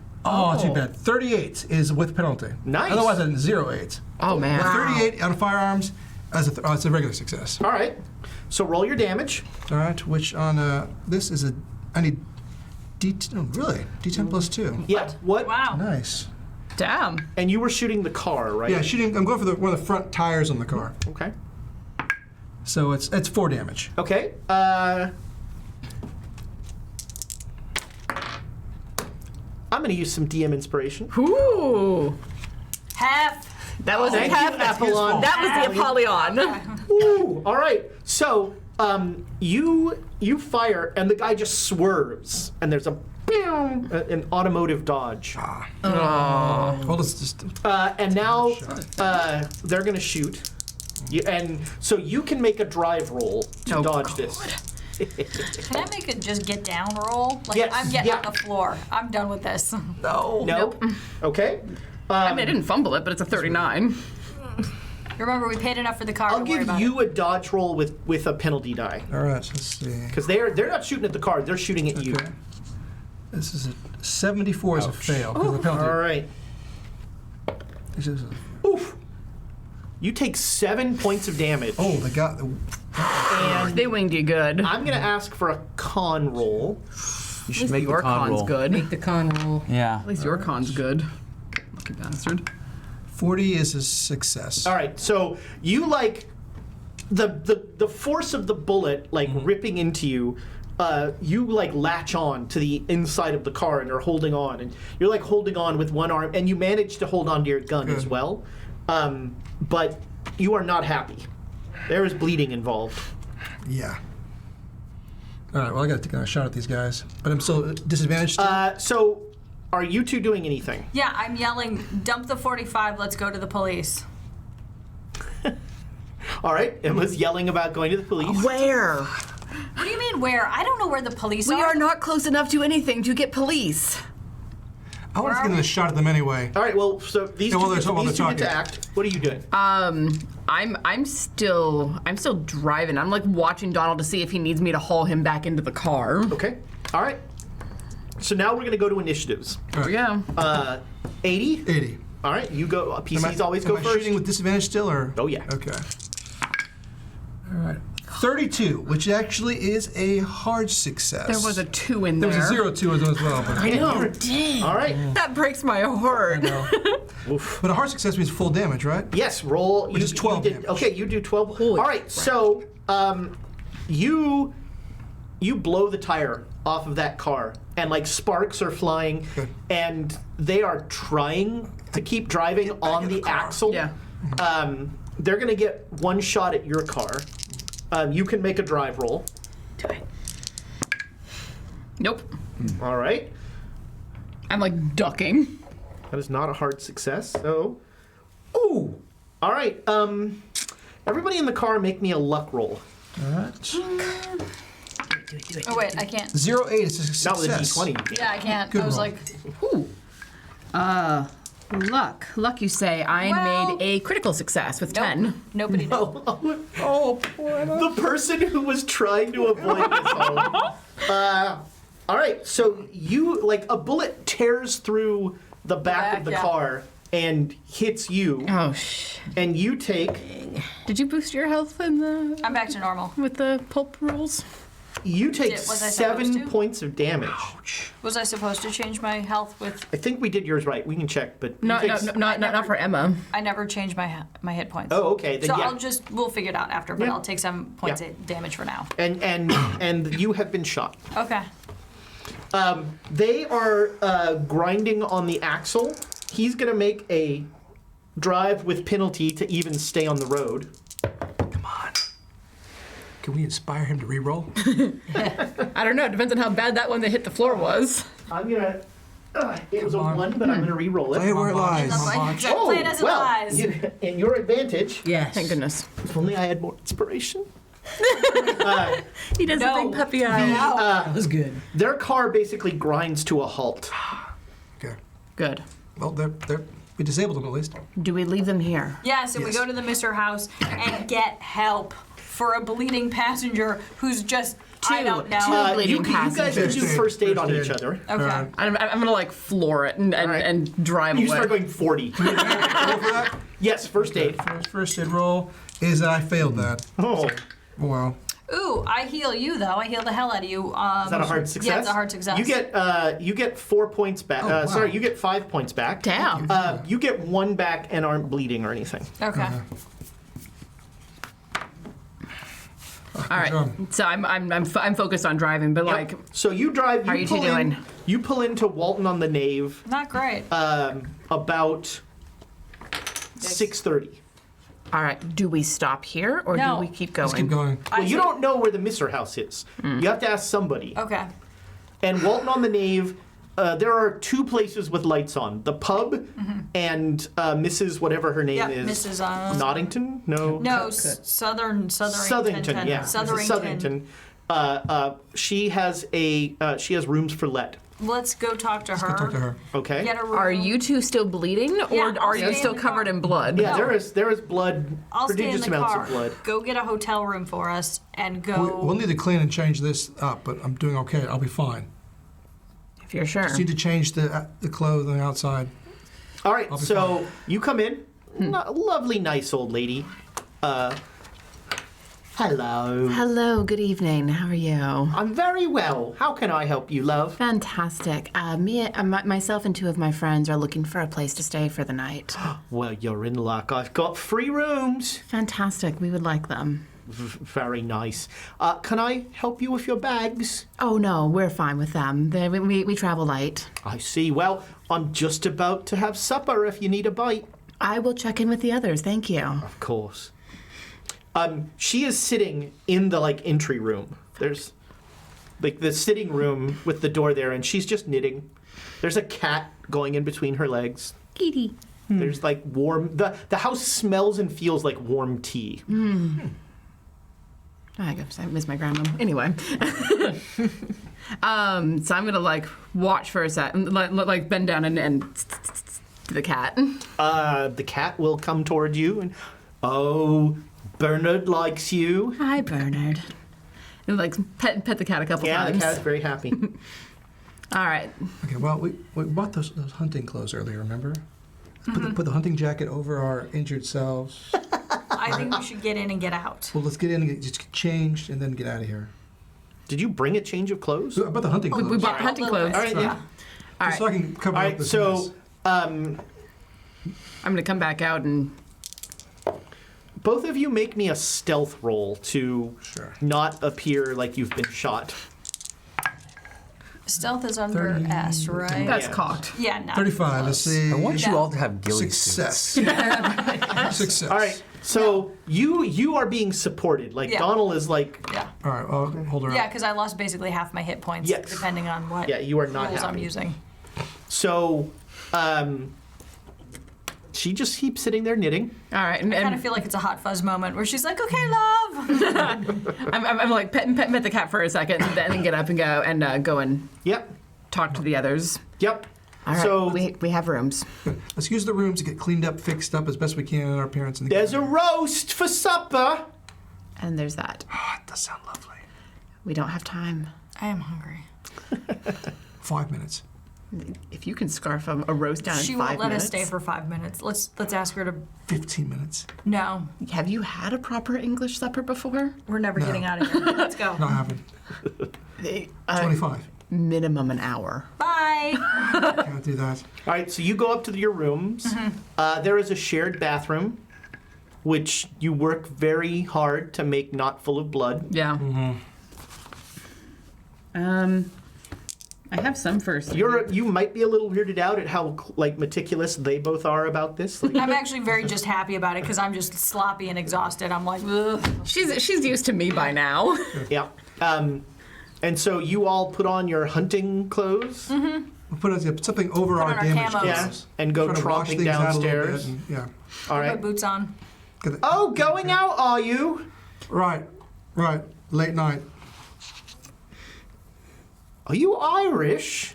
bad. 38 is with penalty. Nice. Otherwise, a 0-8. Oh, man. With 38 on firearms, it's a regular success. All right. So roll your damage. All right, which on this is I need D10. Oh, really? D10 plus 2. Yeah. What? Wow. Nice. Damn. And you were shooting the car, right? Yeah, shooting. I'm going for one of the front tires on the car. Okay. So it's 4 damage. Okay. I'm going to use some DM inspiration. Ooh. Half. That was Thank half. you, Apollon. That was the Apollyon. Ooh, all right. So you fire, and the guy just swerves, and there's an automotive dodge. Well, let's just. And now they're going to shoot. And so you can make a drive roll to dodge this. Can I make a just get down roll? Like Yes, I'm getting yeah. on the floor. I'm done with this. No. Nope. Okay. I mean, I didn't fumble it, but it's a 39. Remember, we paid enough for the car. I'll Don't worry give about you a dodge roll with a penalty die. All right, let's see. Because they're not shooting at the car, they're shooting at you. Okay. This is a 74 is a fail. 'Cause of the penalty. All right. This is Oof. You take 7 points of damage. oh, they got. And They winged you good. I'm going to ask for a con roll. You should make the Your con con's roll. good. Make the con roll. Yeah. At least your con's good. Lucky bastard. 40 is a success. All right, so you like the force of the bullet like ripping into you. You like latch on to the inside of the car and are holding on, and you're like holding on with one arm, and you manage to hold on to your gun as well. But you are not happy. There is bleeding involved. Yeah. All right. Well, I got to take a shot at these guys, but I'm still disadvantaged. So are you two doing anything? Yeah, I'm yelling, dump the 45, let's go to the police. All right, Emma's yelling about going to the police. Where? What do you mean where? I don't know where the police We are not close enough to anything to get police. I want to get a shot at them anyway. All right, well, so these Yeah, two, well, get, they're these two get to talking. act. What are you doing? I'm still driving. I'm like watching Donald to see if he needs me to haul him back into the car. Okay. All right. So now we're going to go to initiatives. Yeah. 80? 80. All right, you go. PCs Am always go I first. shooting with disadvantage still, or? Oh, yeah. Okay. All right. 32, which actually is a hard success. There was a 2 in there. There was a 0-2 as well. But, I know. Dang. All right. That breaks my heart. but a hard success means full damage, right? Yes, roll. Which is 12 did, damage. Okay, you do 12. All right, so you blow the tire off of that car, and like sparks are flying, and they are trying to keep driving on the axle. Yeah. They're gonna get one shot at your car. You can make a drive roll. Do it. Nope. All right. I'm like ducking. That is not a hard success. So, ooh. All right. Everybody in the car, make me a luck roll. All right. Oh, wait, I can't. 0-8 is a success. Not with a d20. Yeah, I can't. Good I was roll. like, Luck, you say. I Well- made a critical success with nope. 10. Nobody knows. Oh, boy. The person who was trying to avoid this all. All right, so you, like, a bullet tears through the back of the yeah. car and hits you, Oh, and you take, Did you boost your health in the I'm back to normal. with the pulp rules? Was I supposed 7 to? points of damage. Was I supposed to change my health with... I think we did yours right. We can check, but you Not, take not for Emma. I never changed my hit points. Oh, okay. Then So yeah. we'll figure it out after, but Yeah. I'll take 7 points Yeah. of damage for now. And you have been shot. Okay. They are grinding on the axle. He's gonna make a drive with penalty to even stay on the road. Come on. Can we inspire him to re-roll? I don't know. It depends on how bad that one that hit the floor was. I'm gonna. It was a Come on. 1, but I'm gonna re-roll it. Play where it lies. That's fine. Exactly. Play it as it well, lies. in your advantage. Yes. Thank goodness. If only I had more inspiration. He does No. a big puppy eye. That was good. Their car basically grinds to a halt. Okay. Good. Well, we disabled them at least. Do we leave them here? Yes, and we Yes. go to the Mr. House and get help for a bleeding passenger who's just, I don't know. two bleeding You guys can passengers. do first aid on each other. Okay. I'm gonna like floor it and right. and drive You away. start going 40. Roll for that? Yes, first aid. First aid roll is that I failed that. Oh, Well, Ooh, I heal you though. I heal the hell out of you. is that a hard success? Yeah, it's a hard success. You get 4 points back. wow. Sorry, you get 5 points back. Damn. You get 1 back and aren't bleeding or anything. Okay. All right. So I'm focused on driving, but like, So you drive. How are you two pull in- doing? You pull into Walton on the Nave Not great. about 6:30. all right. Do we stop here or No. do we keep going? let's keep going. Well, you don't know where the Misser House is. You have to ask somebody. Okay. And Walton on the Nave, there are 2 places with lights on: the pub and Mrs. whatever her name Yep, is. Mrs. Noddington? No. No, Southernington. Southington. Yeah. Southernington. Southington. She has rooms for let. Let's go talk to her. Talk to her. Okay. Get a room. Are you two still bleeding, or Yeah, I'll are stay you in still the covered car. in blood? Yeah, No. there is blood. I'll stay in prodigious the amounts car. of blood. Go get a hotel room for us and go. We'll need to clean and change this up, but I'm doing okay. I'll be fine. If you're sure. Just need to change the clothing outside. All right, be so you come in. Lovely, nice old lady. Hello. Hello. Good evening. How are you? I'm very well. How can I help you, love? Fantastic. Myself and 2 of my friends are looking for a place to stay for the night. Well, you're in luck. I've got free rooms. Fantastic. We would like them. Very nice. Can I help you with your bags? Oh no, we're fine with them. We travel light. I see. Well, I'm just about to have supper if you need a bite. I will check in with the others. Thank you. Of course. She is sitting in the entry room. There's the sitting room with the door there, and she's just knitting. There's a cat going in between her legs. Kitty. There's like warm. The house smells and feels like warm tea. I guess I miss my grandma. Anyway. So I'm gonna like watch for a sec, like bend down and to the cat. The cat will come toward you and, oh, Bernard likes you. Hi, Bernard. And like pet the cat a couple Yeah, times. the cat's very happy. All right. Okay, well, we bought those hunting clothes earlier, remember? Put the hunting jacket over our injured selves. I think we should get in and get out. Well, let's get in and just get changed and then get out of here. Did you bring a change of clothes? I bought the hunting clothes. We bought Yeah, hunting a little clothes. bit. All right, yeah. All Just so I can cover All up right, this so mess. I'm gonna come back out and. both of you make me a stealth roll to Sure. not appear like you've been shot. Stealth is under 30. S, right? That's Yeah. cocked. Yeah, not 35, let's see. I want you Yeah. all to have ghillie Success. suits. Success. All right, so you are being supported. Like Yeah. Donald is like, Yeah. All right, well, hold her Yeah, up. because I lost basically half my hit points, Yes. depending on what yeah, you are not rules I'm happy. using. So, she just keeps sitting there knitting. All right, and, I kind and of feel like it's a hot fuzz moment where she's like, "Okay, love." I'm like pet the cat for a second, and then get up and go and Yep, talk to the others. yep. All right, So we have rooms. Let's use the rooms to get cleaned up, fixed up as best we can in our parents' in the there's a roast for supper. And there's that. Oh, it does sound lovely. We don't have time. I am hungry. 5 minutes. If you can scarf a roast down She in won't 5 let minutes. us stay for 5 minutes. Let's ask her to. 15 minutes. No, Have you had a proper English supper before? we're never getting out of here. Let's go. Not happening. 25. Minimum an hour. Bye. Can't do that. All right, so you go up to your rooms. There is a shared bathroom, which you work very hard to make not full of blood. Yeah. I have some first. You might be a little weirded out at how like meticulous they both are about this. Like, I'm actually very just happy about it because I'm just sloppy and exhausted. I'm like, ugh. She's used to me by now. yeah. And so you all put on your hunting clothes, We'll put something over on our our damaged camos. yeah, clothes. and go Try to wash tromping things out a little downstairs. bit and- yeah. All Put my right. boots on. Get the- Oh, going out, are you? Right. Late night. Are you Irish?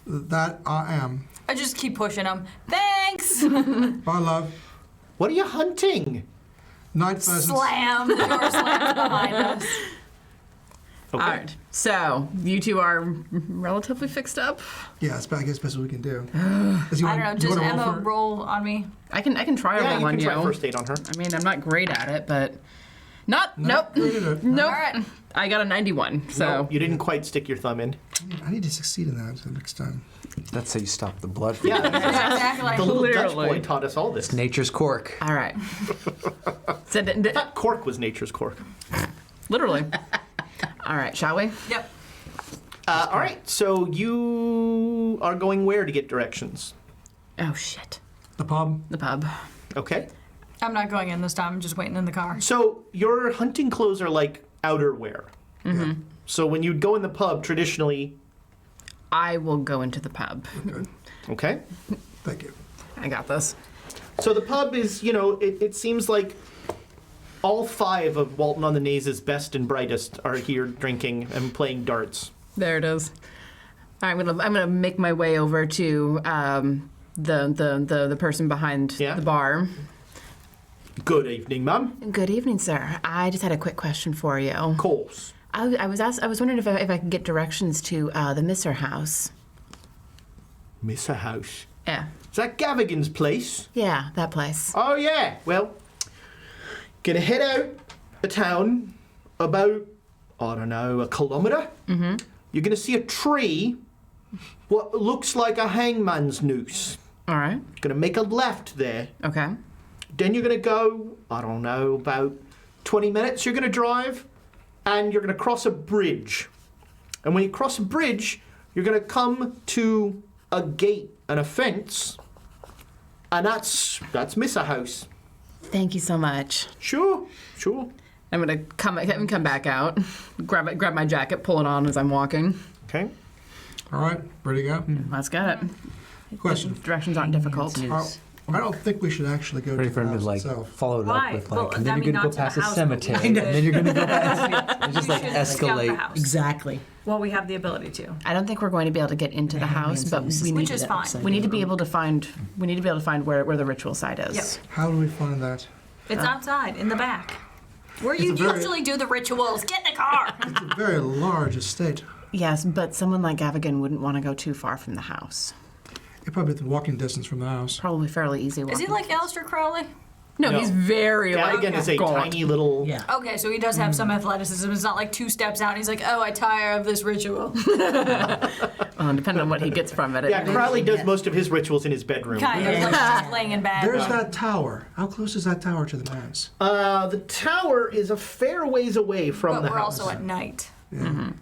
That I am. I just keep pushing them. Thanks. Bye, love. What are you hunting? Night pheasants. Slam. The door slams behind us. Okay. All right. So you two are relatively fixed up. Yeah, I guess best we can do. I don't know. Does Emma roll on me? I can try a Yeah, roll you on can you. try first aid on her. I mean, I'm not great at it, but nope. No. Nope. All right. I got a 91. So No, you didn't quite stick your thumb in. I need to succeed in that next time. That's how you stop the blood from Yeah, Exactly. Like, the little Dutch Clearly. boy taught us all this. nature's cork. all right. So That cork was nature's cork. literally. All right. Shall we? Yep. All right, so you are going where to get directions? Oh shit. The pub. The pub. Okay. I'm not going in this time. I'm just waiting in the car. So your hunting clothes are like outerwear. Yeah. So when you'd go in the pub, traditionally, I will go into the pub. Good. okay. Thank you. I got this. So the pub is, it seems like all 5 of Walton on the Naze's best and brightest are here drinking and playing darts. There it is. I'm gonna make my way over to the person behind Yeah. the bar. Good evening, ma'am. Good evening, sir. I just had a quick question for you. Of course. I was wondering if I could get directions to the Misser house. Miss a house. Yeah. Is that Gavigan's place? Yeah, that place. Oh, yeah. Well, gonna head out of town about, I don't know, a kilometre. Mm-hmm. You're gonna see a tree, what looks like a hangman's noose. All right. Gonna make a left there. Okay. Then you're gonna go, I don't know, about 20 minutes. You're gonna drive, and you're gonna cross a bridge. And when you cross a bridge, you're gonna come to a gate and a fence, and that's Miss a house. Thank you so much. Sure. I'm gonna come back out, grab my jacket, pull it on as I'm walking. Okay. All right, ready to go? Let's get it. Question. Directions aren't difficult. I don't think we should actually go Ready to for the him to house like itself. follow it Why? up with Well, like, and I then mean, you're gonna not go to past the a house, but cemetery, we and should- then you're gonna go past. It's just We like should scout the escalate. house. Exactly. Well, we have the ability to. I don't think we're going to be able to get into the house, but we Which need is fine. we need to be able to find where the ritual site is. Yep. How do we find that? It's outside, in the back. Where you a very- usually do the rituals. Get in the car! It's a very large estate. Yes, but someone like Gavigan wouldn't want to go too far from the house. You're probably within walking distance from the house. Probably fairly easy. Is he like Aleister Crowley? No, No. he's very Gallagher is a gaunt. tiny little. Yeah. Okay, so he does have some athleticism. It's not like 2 steps out and he's like, oh, I tire of this ritual. Depending on what he gets from it. Yeah, Crowley does most of his rituals in his bedroom. Kind of, like just laying in bed. There's that tower. How close is that tower to the mass? The tower is a fair ways away from But the we're house. also at night. It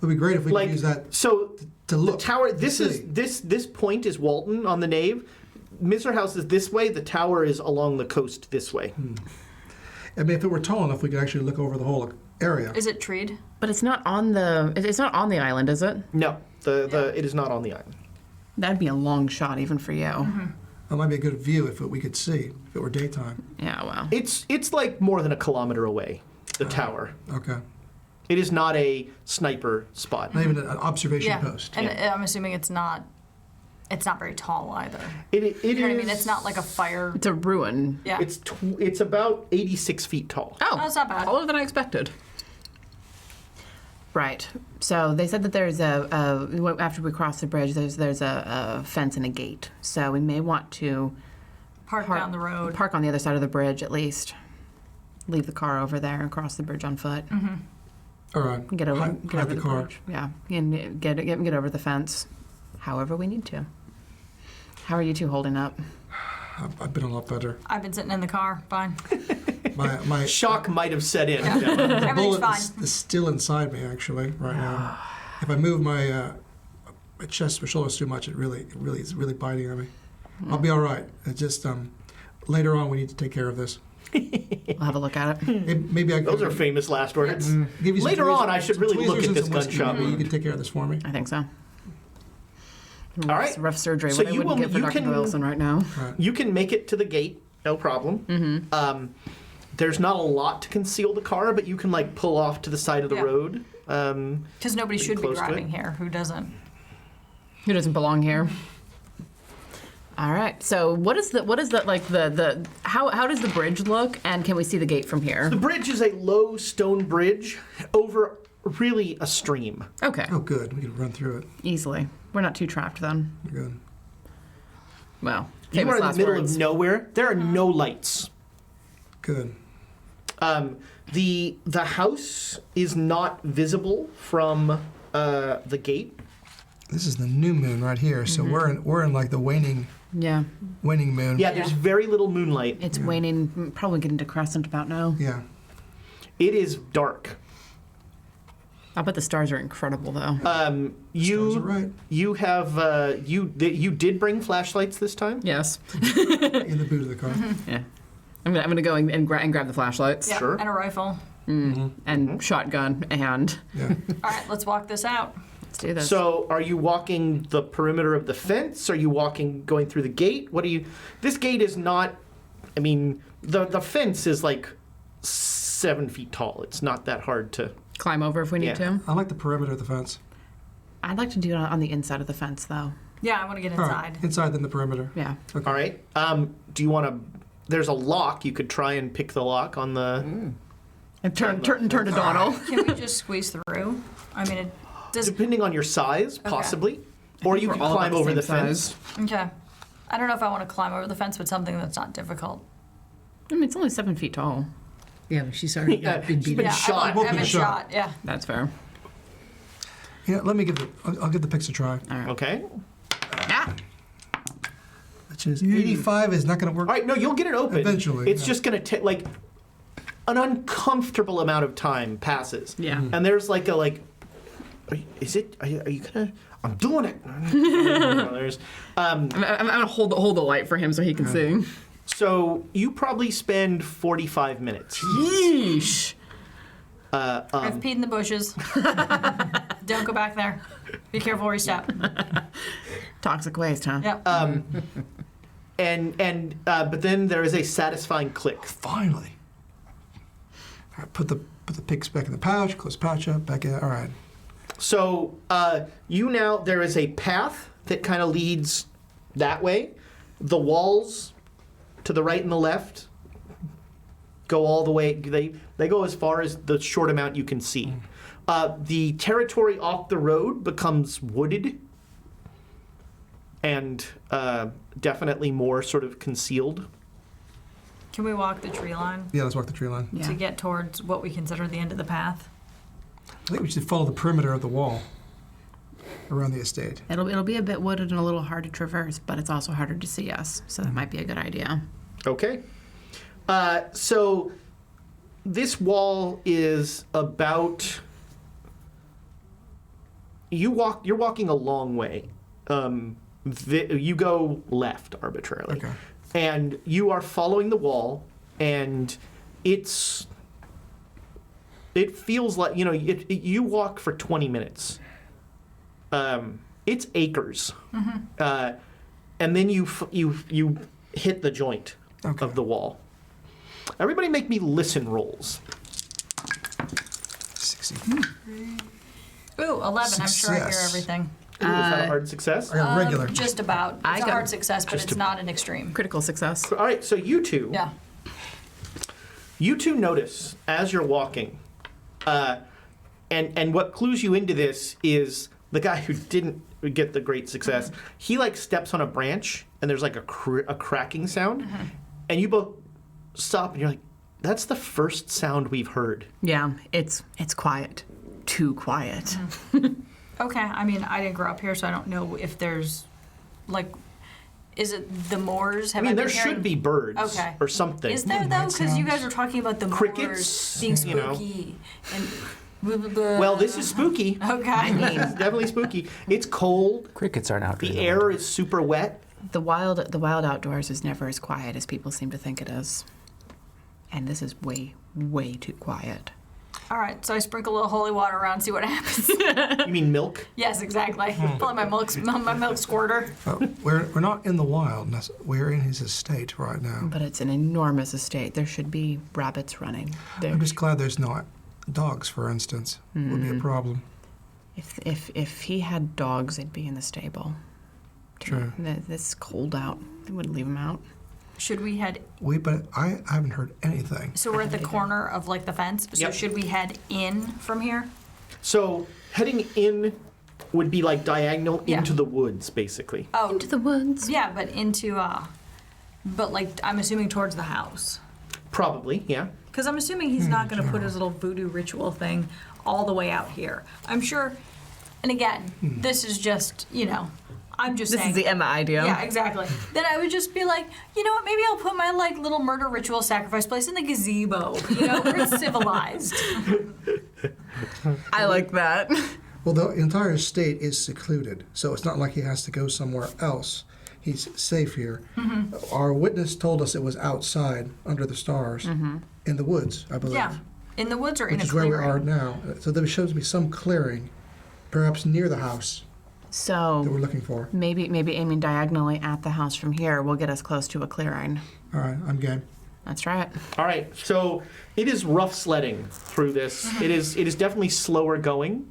would be great if we Like, could use that so to the look. tower. to This see. is this point is Walton on the nave. Miser House is this way. The tower is along the coast this way. I mean, if it were tall enough, we could actually look over the whole area. Is it treed? But it's not on the island, is it? No, it is not on the island. That'd be a long shot even for you. That might be a good view if we could see, if it were daytime. Yeah, well. It's like more than a kilometer away. The tower. Okay. It is not a sniper spot. Not even an observation Yeah. post. And I'm assuming it's not very tall either. It You know what I is- mean? It's not like a fire. It's a ruin. Yeah. It's about 86 feet tall. Oh, that's not bad. Taller than I expected. Right. So they said that there's after we cross the bridge, there's a fence and a gate. So we may want to Park down the road. park on the other side of the bridge at least. Leave the car over there and cross the bridge on foot. All right. Get over, Hide get over the car. bridge. Yeah, and get over the fence, however we need to. How are you two holding up? I've been a lot better. I've been sitting in the car. Fine. My Shock might have set in. Everything's bullet fine. is still inside me actually right now. If I move my chest or shoulders too much, it's really biting on me. I'll be all right. It just later on we need to take care of this. We'll have a look at it. Maybe I could Those are famous last words. give you some Later tweezers- on, I should some really look tweezers at and this some gun whiskey. shop. Maybe you can take care of this for me. I think so. All right. Rough surgery. So What I you wouldn't will- get for you Dr. can- Wilson right now. You can make it to the gate, no problem. There's not a lot to conceal the car, but you can like pull off to the side of the Yeah. road. Because nobody should be close to it. driving here. Who doesn't? Who doesn't belong here? All right. So what is the like the how does the bridge look, and can we see the gate from here? The bridge is a low stone bridge over really a stream. Okay. Oh, good. We can run through it. Easily. We're not too trapped then. Good. Well, You famous are in the last middle words. of nowhere. There are no lights. Good. The house is not visible from the gate. This is the new moon right here, so we're in like the waning Yeah. moon. Yeah, there's very little moonlight. It's waning, probably getting to crescent about now. Yeah. It is dark. I bet the stars are incredible though. Stars are right. You have you did bring flashlights this time? Yes. In the boot of the car. Yeah. I'm gonna go and grab the flashlights. Yeah. Sure. And a rifle. And shotgun and Yeah. All right, let's walk this out. let's do this. So, are you walking the perimeter of the fence? Are you going through the gate? What are you? This gate is not. I mean, the fence is like 7 feet tall. It's not that hard to. climb over if we need Yeah. to. I like the perimeter of the fence. I'd like to do it on the inside of the fence though. Yeah, I want to get All inside. right. Inside then the perimeter. Yeah. Okay. All right. Do you want to? There's a lock. You could try and pick the lock on the. And turn to Donald. Can we just squeeze through? I mean, it does. Depending on your size, possibly, or you we're could all climb about the over the same fence. Okay. I don't know if I want to climb over the fence, but something that's not difficult. I mean, it's only 7 feet tall. Yeah, but she's already Yeah, been she's beaten. been Yeah, shot. I've Won't been be shot. shot. Yeah. That's fair. Yeah, let me I'll give the picks a try. Okay. Ah! Which is 85 is not going to work. All right. No, you'll get it open. Eventually, It's yeah. just going to take like an uncomfortable amount of time passes. Yeah. And there's like a like. Is it? Are you gonna? I'm doing it. There's. I'm gonna hold the light for him so he can see. So you probably spend 45 minutes. Yeesh. I've peed in the bushes. Don't go back there. Be careful where you step. Toxic waste, huh? Yep. But then there is a satisfying click. Finally. All right, put the picks back in the pouch, close the pouch up, back in. All right. So there is a path that kind of leads that way. The walls to the right and the left go all the way. They go as far as the short amount you can see. The territory off the road becomes wooded and definitely more sort of concealed. Can we walk the tree line Yeah, let's walk the tree line. Yeah. to get towards what we consider the end of the path? I think we should follow the perimeter of the wall around the estate. It'll be a bit wooded and a little hard to traverse, but it's also harder to see us, so that might be a good idea. Okay. So this wall is about. You're walking a long way. You go left arbitrarily. Okay. And you are following the wall, and it feels like, you walk for 20 minutes. It's acres. And then you hit the joint of the wall. Everybody make me listen rolls. 60. Ooh, 11. I'm sure I hear Success. everything. Ooh, is that a hard success? I got regular. Just about. I It's a got- hard success, but it's not an extreme. Critical success. All right, so you two. Yeah. You two notice as you're walking, and what clues you into this is the guy who didn't get the great success. He steps on a branch, and there's a cracking sound, and you both stop, and you're like, "That's the first sound we've heard." Yeah, it's quiet. Too quiet. Okay. I mean, I didn't grow up here, so I don't know if there's, is it the moors? Have I mean, been there hearing- should be birds Okay. or something. Is there, though? Because you guys were talking about the Crickets, moors being you know. spooky. And blah, blah, blah. Well, this is spooky. Okay. It's definitely spooky. It's cold. Crickets aren't out during The the air winter. is super wet. The wild outdoors is never as quiet as people seem to think it is. And this is way, way too quiet. All right, so I sprinkle a little holy water around, see what happens. You mean milk? Yes, exactly. Pull out my milk squirter. We're not in the wild. We're in his estate right now. But it's an enormous estate. There should be rabbits running. I'm just glad there's not dogs, for instance. Would be a problem. If he had dogs, they'd be in the stable. True. It's cold out. They wouldn't leave them out. Should we head? But I haven't heard anything. So we're at the corner of the fence. So Yep. should we head in from here? So heading in would be diagonal Yeah. into the woods, basically. Oh, To the woods. yeah, but into but I'm assuming towards the house. Probably, yeah. Because I'm assuming he's not going to put his little voodoo ritual thing all the way out here. I'm sure. And again, this is just I'm just This saying. is the Emma idea. Yeah, exactly. Then I would just be like, you know what? Maybe I'll put my little murder ritual sacrifice place in the gazebo. Where it's civilized. I like that. Well, the entire estate is secluded, so it's not like he has to go somewhere else. He's safe here. Our witness told us it was outside, under the stars, in the woods, I believe. Yeah, in the woods or in Which a is where we clearing. are now. So there shows to be some clearing, perhaps near the house that we're So looking for. maybe aiming diagonally at the house from here will get us close to a clearing. All right, I'm game. That's right. All right, so it is rough sledding through this. It is definitely slower going,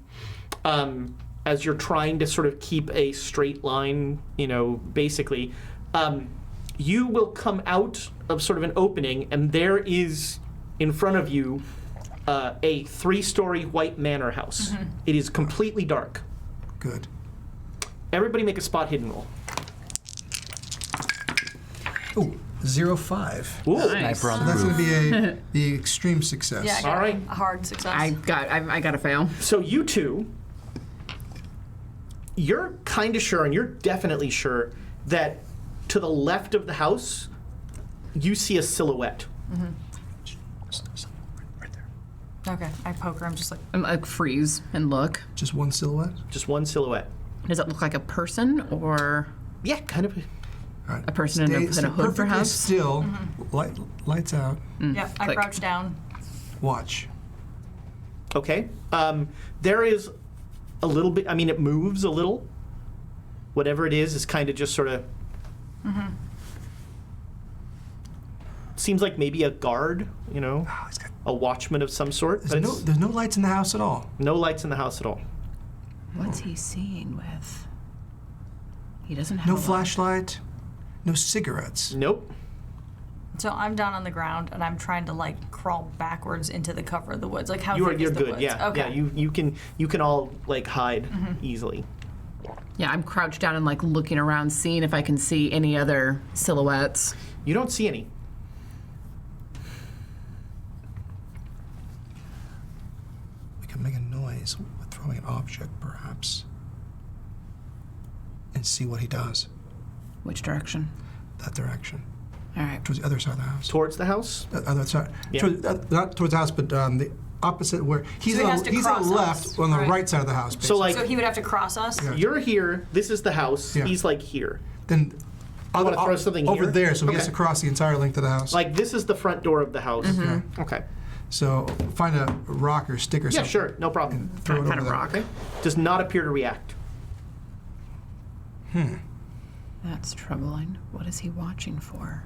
as you're trying to sort of keep a straight line. Basically, you will come out of sort of an opening, and there is in front of you a 3-story white manor house. It is completely dark. Good. Everybody make a spot hidden roll. Ooh, 05. Ooh, Sniper on the That's roof. going to be the extreme success. Yeah, I got All right. a hard success. I got to fail. So you two, you're kind of sure, and you're definitely sure, that to the left of the house, you see a silhouette. Right there. Okay, I poke her. I'm just like, I'm like freeze and look. Just one silhouette? Just one silhouette. Does it look like a person or Yeah, kind of. All right. a person in a hood, perfectly perhaps? still, lights out, yep, I click. crouch down. watch. Okay. There is a little bit. I mean, it moves a little. Whatever it is kind of just sort of. Seems like maybe a guard, you know, a watchman of some sort. There's no lights in the house at all. No lights in the house at all. What's he seeing with? He doesn't have No a light. flashlight, no cigarettes. Nope. So I'm down on the ground and I'm trying to like crawl backwards into the cover of the woods. Like how You're thick is the good. woods? Yeah. Okay. Yeah. You can all like hide easily. Yeah, I'm crouched down and like looking around, seeing if I can see any other silhouettes. You don't see any. We can make a noise with throwing an object, perhaps, and see what he does. Which direction? That direction, All right. towards the other side of the house. Towards the house? The other side. Yeah. Not towards the house, but the opposite where he's So he on has the, to he's on cross the us. left, on the Right. right side of the house. So like So he would have to cross us? Yeah. you're here. This is the house. Yeah. He's like here. then I want to throw something over here? there, so he has Okay. to cross the entire length of the house. Like this is the front door of the house. Okay. Okay. So find a rock or stick or Yeah, something. sure. No problem. Throw it Kind over of there. rock. Okay. Does not appear to react. That's troubling. What is he watching for?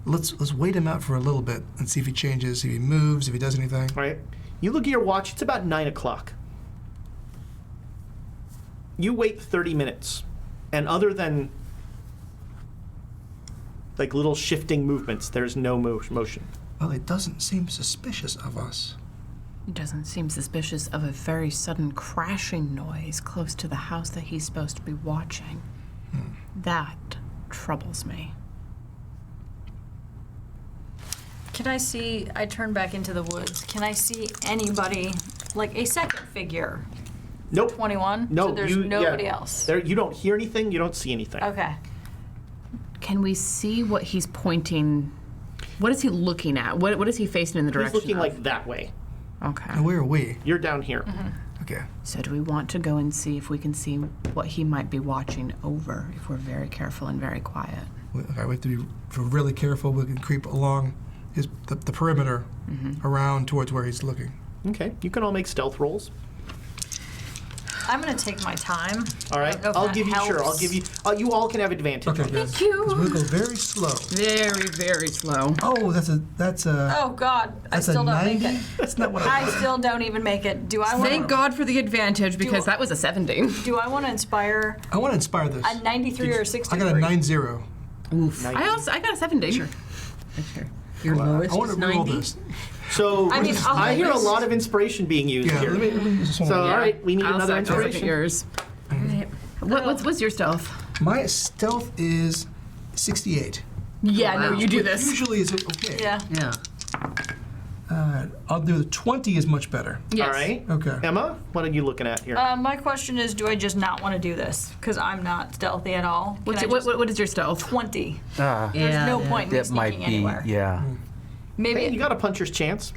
Let's wait him out for a little bit and see if he changes, if he moves, if he does anything. All right. You look at your watch. It's about 9 o'clock. You wait 30 minutes, and other than like little shifting movements, there's no motion. Well, it doesn't seem suspicious of us. He doesn't seem suspicious of a very sudden crashing noise close to the house that he's supposed to be watching. That troubles me. Can I see, I turn back into the woods, can I see anybody, like a second figure? Nope. 21? No. So there's nobody else? There. You don't hear anything. You don't see anything. Okay. Can we see what he's pointing? What is he looking at? What is he facing in the He's direction looking of? like that way. Okay. And where are we? You're down here. Okay. So do we want to go and see if we can see what he might be watching over if we're very careful and very quiet? Okay, we have to be if we're really careful. We can creep along the perimeter around towards where he's looking. Okay. You can all make stealth rolls. I'm gonna take my time. All right. I don't know if I'll that give you. Sure. I'll helps. give you. You all can have advantage. Okay, on this. guys. We'll go very slow. Very, very slow. Oh, that's a Oh God, I that's a still don't 90. make it. That's not what I. I still don't even make it. Do I want Thank God for the advantage because Do- that was a 70. Do I want to inspire I want to inspire this. a 93 or a 63? I got a 90. Oof. I got a 70. Sure. Your lowest I want is to roll 90? this. So I mean, I'll I hear a just- lot of inspiration being used Yeah, here. let me use this one. So all right, we need I'll another look at inspiration. yours. What's your stealth? My stealth is 68. Yeah, no, Wow. you do Which this. usually is okay. Yeah. Yeah. I'll do the 20 is much better. Yes. All right. Okay. Emma, what are you looking at here? My question is, do I just not want to do this because I'm not stealthy at all? Can What's I it, just- what is your stealth? 20. Ah, There's no point in me that might sneaking be, anywhere. yeah. Maybe. Hey, you got a puncher's chance.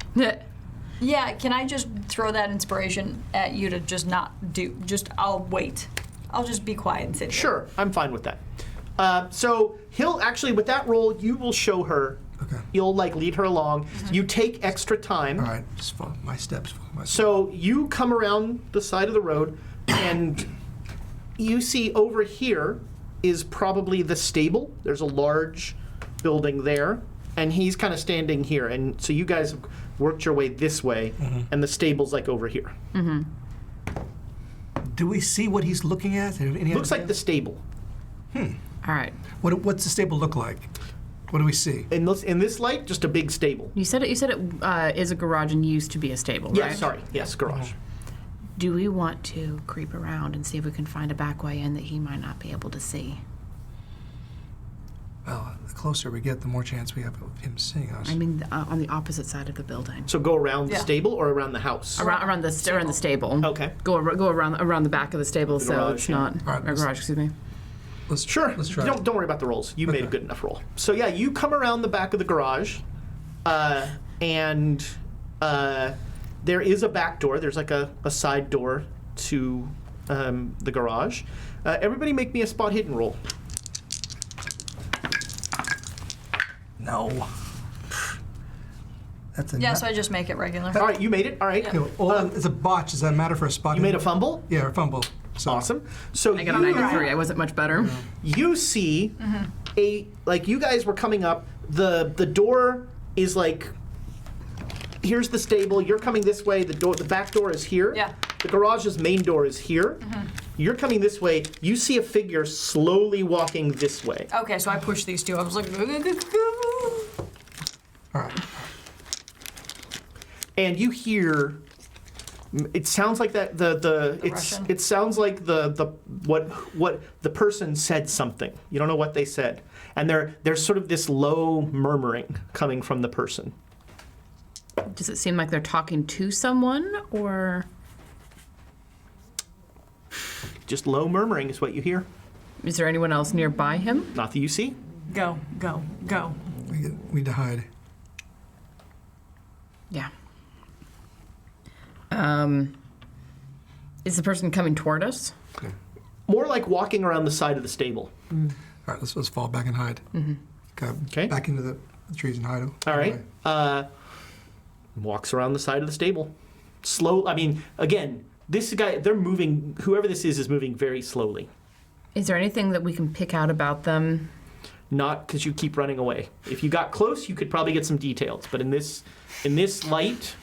Yeah. Can I just throw that inspiration at you to just not do? Just I'll wait. I'll just be quiet and sit here. Sure, I'm fine with that. So he'll actually, with that roll, you will show her. Okay. You'll like lead her along. You take extra time. All right. Just follow my steps. Follow my steps. So you come around the side of the road, and you see over here is probably the stable. There's a large building there, and he's kind of standing here. And so you guys have worked your way this way, and the stable's like over here. Do we see what he's looking at? Any Looks like idea? the stable. All right. What's the stable look like? What do we see? In this light, just a big stable. You said it is a garage and used to be a stable, right? Yes, sorry. Yes, garage. Do we want to creep around and see if we can find a back way in that he might not be able to see? Well, the closer we get, the more chance we have of him seeing us. I mean, on the opposite side of the building. So go around the Yeah. stable or around the house? Around the stable. Okay. Go around the back of the stable so garage, it's yeah. not All right, or garage. Excuse me. Sure. Let's try. Don't worry about the rolls. You made a good enough roll. So yeah, you come around the back of the garage, and there is a back door. There's like a side door to the garage. Everybody make me a spot hidden roll. No. That's a Yeah, so I just make it regular. All right, you made it. All right. You know, it's a botch. Does that matter for a spot? You made a fumble? Yeah, a fumble. So, Awesome. So I got a 93. I wasn't much better. you see you guys were coming up, the door is like, here's the stable, you're coming this way, the back door is here. Yeah. The garage's main door is here. You're coming this way, you see a figure slowly walking this way. Okay, so I pushed these two. I was like, all right. And you hear, it sounds like that Russian? it sounds like what the person said something. You don't know what they said. And there's sort of this low murmuring coming from the person. Does it seem like they're talking to someone, or Just low murmuring is what you hear. is there anyone else nearby him? Not that you see. go, go, go. We need to hide. Yeah. Is the person coming toward us? More like walking around the side of the stable. All right, let's fall back and hide. Okay. Back into the trees and hide. All right. Walks around the side of the stable. Slow. I mean, again, this guy, they're moving, whoever this is moving very slowly. Is there anything that we can pick out about them? Not because you keep running away. If you got close, you could probably get some details. But in this light,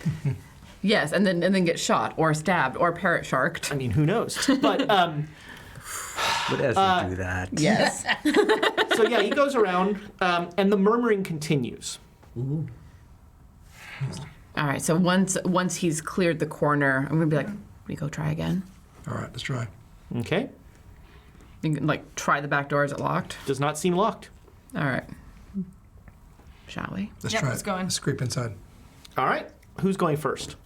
Yes, and then get shot or stabbed or parrot sharked. I mean, who knows? But Would Ezra do that? Yes. so yeah, he goes around, and the murmuring continues. All right. So once he's cleared the corner, I'm gonna be like, we go try again. All right, let's try. Okay. You can, like, try the back door. Is it locked? Does not seem locked. All right. Shall we? Let's Yep, try let's it. go in. Let's creep inside. All right. Who's going first?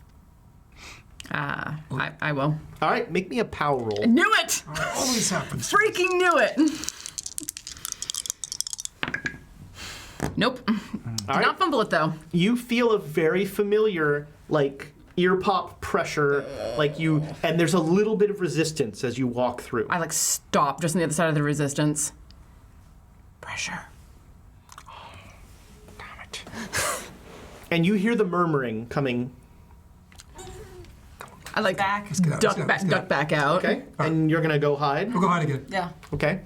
I will. All right. Make me a power roll. I knew it! Always happens. Freaking knew it! Nope. All Did right. not fumble it though. You feel a very familiar, like, ear pop pressure, and there's a little bit of resistance as you walk through. I like stop just on the other side of the resistance. Pressure. Damn it. And you hear the murmuring coming. I like Back. get out, let's duck get out, back, let's get out. duck back out. Okay. And you're gonna go hide. We'll go hide again. Yeah. Okay.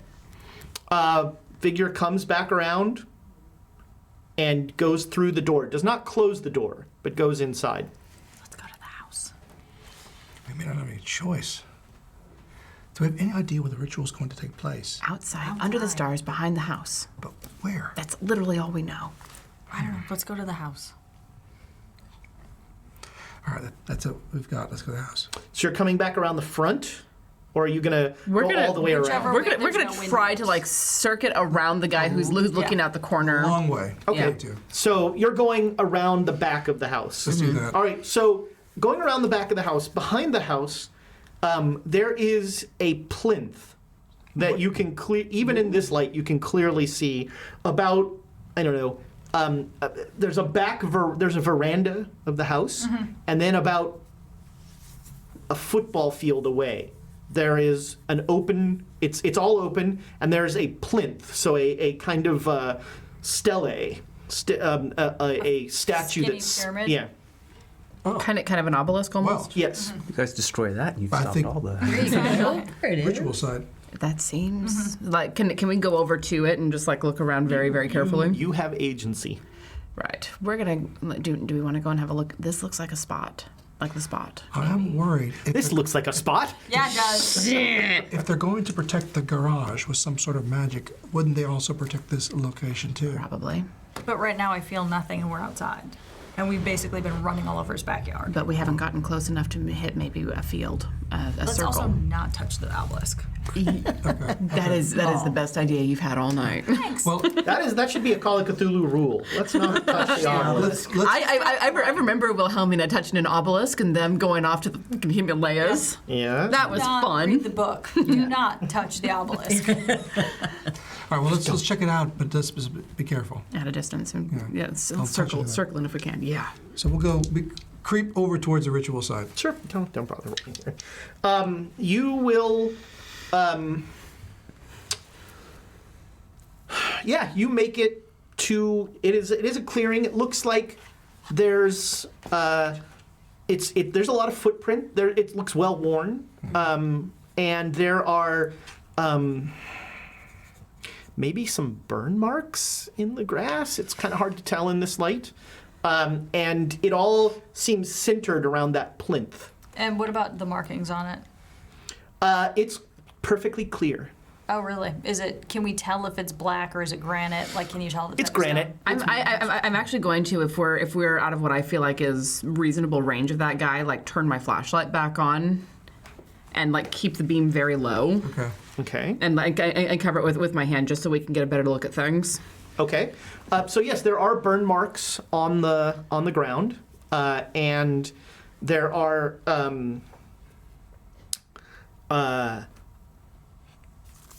Figure comes back around and goes through the door. Does not close the door, but goes inside. Let's go to the house. We may not have any choice. Do we have any idea where the ritual is going to take place? Outside, under the stars, behind the house. But where? That's literally all we know. I don't know. Let's go to the house. All right, that's what we've got. Let's go to the house. So you're coming back around the front, or are you gonna go all the way whichever around? We're gonna There's no try windows. to like circuit around the guy who's looking out the corner. Long way. Okay. To. So you're going around the back of the house. Let's do that. All right. So going around the back of the house, behind the house, there is a plinth that you can even in this light, you can clearly see about, I don't know, there's a there's a veranda of the house, and then about a football field away, there is an open, it's all open, and there's a plinth, so a kind of stele, a statue Skinny that's, pyramid? yeah, Kind of an obelisk almost. yes. You guys destroy that, and you've I stopped think- all the. There it is. Ritual side. That seems like can we go over to it and just like look around very, very carefully? You have agency. Right. We're gonna do we want to go and have a look? This looks like a spot. Like the spot. I'm worried. This looks like a spot. Yeah, it does. If they're going to protect the garage with some sort of magic, wouldn't they also protect this location too? Probably. But right now I feel nothing and we're outside. And we've basically been running all over his backyard. But we haven't gotten close enough to hit maybe a field, a Let's circle. also not touch the obelisk. That is the best idea you've had all night. Thanks. Well, That should be a Call of Cthulhu rule. Let's not touch the obelisk. let's I remember Wilhelmina touching an obelisk and them going off to the Himalayas. Yeah. That was not fun. read the book. Do not touch the obelisk. all right. Well, let's check it out, but just be careful. At a distance and I'll touch it. circling if we can. Yeah. So we'll go creep over towards the ritual side. Sure. Don't bother rolling here. You will. Yeah, you make it to. It is a clearing. It looks like there's there's a lot of footprint. There, it looks well worn, and there are maybe some burn marks in the grass. It's kind of hard to tell in this light, and it all seems centered around that plinth. And what about the markings on it? It's perfectly clear. Oh, really? Is it? Can we tell if it's black or is it granite? Like, can you tell the type It's of stone? granite. I'm actually going to, if we're out of what I feel like is reasonable range of that guy, like turn my flashlight back on, and like keep the beam very low, Okay. and like I cover it with my hand just so we can get a better look at things. Okay. So yes, there are burn marks on the ground, and there are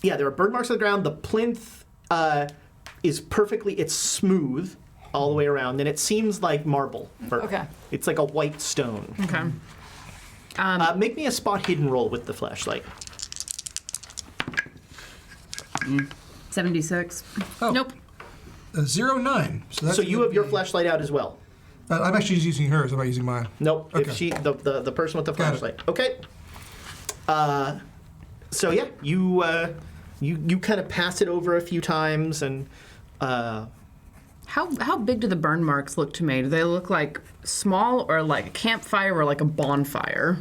there are burn marks on the ground. The plinth is it's smooth all the way around, and it seems like marble. Okay. It's like a white stone. Okay. Make me a spot hidden roll with the flashlight. 76. Oh. Nope. 09. So you have your flashlight out as well. I'm actually just using hers. I'm not using mine. Nope. Okay. If the person with the Got it. flashlight. Okay. So yeah, you kind of pass it over a few times, and How big do the burn marks look to me? Do they look like small or like a campfire or like a bonfire?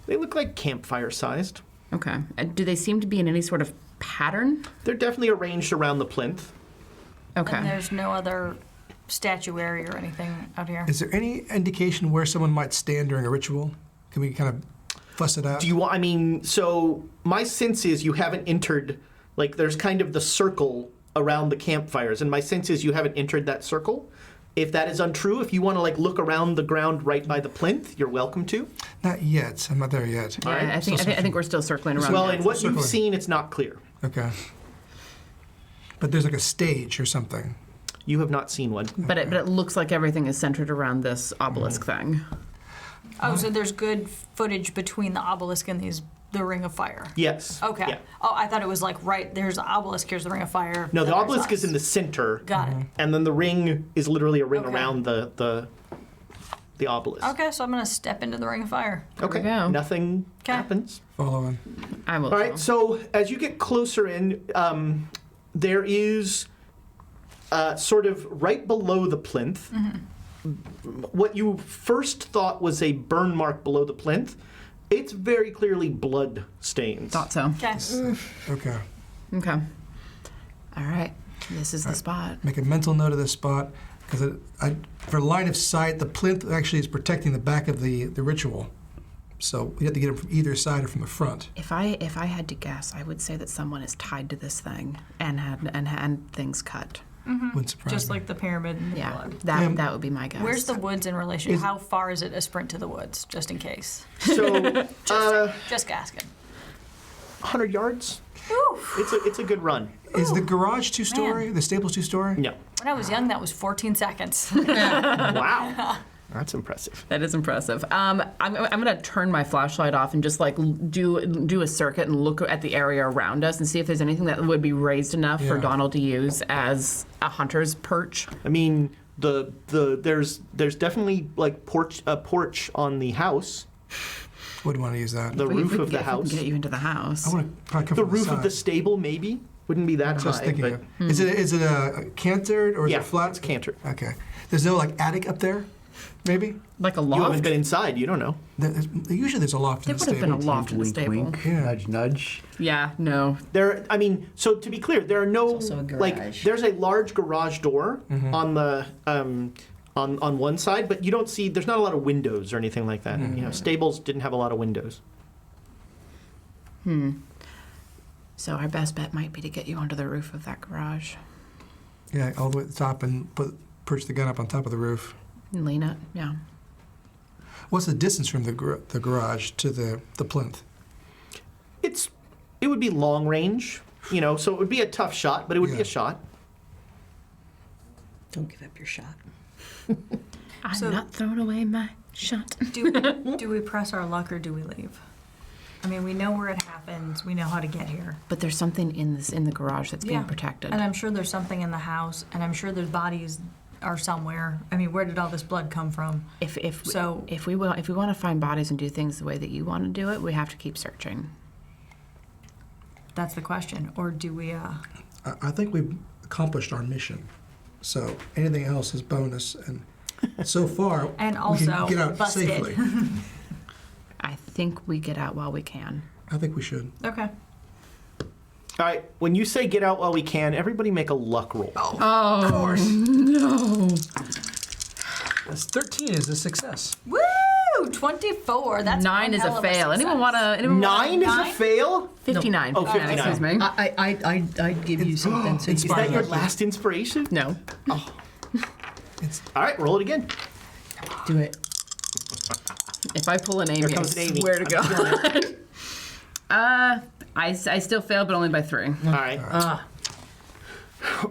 they look like campfire sized. Okay. Do they seem to be in any sort of pattern? They're definitely arranged around the plinth. Okay. And there's no other statuary or anything out here. Is there any indication where someone might stand during a ritual? Can we kind of fuss it out? Do you want? I mean, so my sense is you haven't entered. Like, there's kind of the circle around the campfires, and my sense is you haven't entered that circle. If that is untrue, if you want to like look around the ground right by the plinth, you're welcome to. Not yet. I'm not there yet. Yeah, Alright, I think we're still circling around. Well, that. in what you've circling. seen, it's not clear. Okay. But there's like a stage or something. You have not seen one. But it looks like everything is centered around this obelisk thing. Oh, so there's good footage between the obelisk and the Ring of Fire. Yes. Okay. Yeah. Oh, I thought it was like there's the obelisk, here's the Ring of Fire. No, the then obelisk there's is in the us. center. Got it. And then the ring is literally a ring Okay. around the obelisk. Okay, so I'm gonna step into the Ring of Fire. Okay. we go. Nothing 'Kay. happens. Following. I will. All right. So as you get closer in, there is sort of right below the plinth. What you first thought was a burn mark below the plinth. It's very clearly blood stains. Thought so. Okay. Okay. Okay. All right. This is the spot. Make a mental note of this spot because for line of sight, the plinth actually is protecting the back of the ritual. So we have to get it from either side or from the front. If I had to guess, I would say that someone is tied to this thing and had things cut. Wouldn't surprise Just me. like the pyramid and the Yeah, blood. that would be my guess. Where's the woods in relation? How far is it a sprint to the woods, just in case? So Just asking. 100 yards. Ooh. It's a good run. Is the garage two-story? man. The stable's two-story? No. When I was young, that was 14 seconds. Wow. That's impressive. That is impressive. I'm gonna turn my flashlight off and just like do a circuit and look at the area around us and see if there's anything that would be raised enough for Yeah. Donald to use as a hunter's perch. I mean, there's definitely like a porch on the house. Wouldn't want to use that. The If we roof can of the get- if we house. can get you into the house. I want to probably come The from roof of the side. stable maybe wouldn't be that Just high. thinking but of. Is it a cantered or is yeah, it flat? it's cantered. Okay. There's no like attic up there, maybe. Like a You haven't loft. been inside. You don't know. Usually there's a loft There in the would have been a stable. loft in the Wink, stable. wink. Yeah. Nudge, nudge. Yeah, no. So to be clear, there are no also a garage. like. There's a large garage door on the on one side, but you don't see. There's not a lot of windows or anything like that. You know, stables didn't have a lot of windows. So our best bet might be to get you onto the roof of that garage Yeah, all the way at the top and perch the gun up on top of the roof. and lean it. Yeah. What's the distance from the garage to the plinth? It would be long range, you know, so it would be a tough shot, but it would be Yeah. a shot. Don't give up your shot. I'm So- not throwing away my shot. Do we press our luck or do we leave? I mean, we know where it happens. We know how to get here. But there's something in the garage that's being Yeah. protected. And I'm sure there's something in the house, and I'm sure there's bodies are somewhere. I mean, where did all this blood come from? If we want to find bodies and do things the way that you want to do it, we have to keep searching. That's the question. Or do we? I think we've accomplished our mission. So anything else is bonus, and so far And we also can get out busted. safely. I think we get out while we can. I think we should. Okay. All right, when you say get out while we can, everybody make a luck roll. Of course. No. That's 13 is a success. Woo! 24. That's 9 one is hell a of fail. success. Anyone want to? 9 is a fail? 59. Oh, 59. Excuse me. I'd give you something. So Is you that your last inspiration? No. All right, roll it again. do it. If I pull an Amy, Here comes an Amy. where to go? I'm feeling it. I still fail, but only by 3. All right.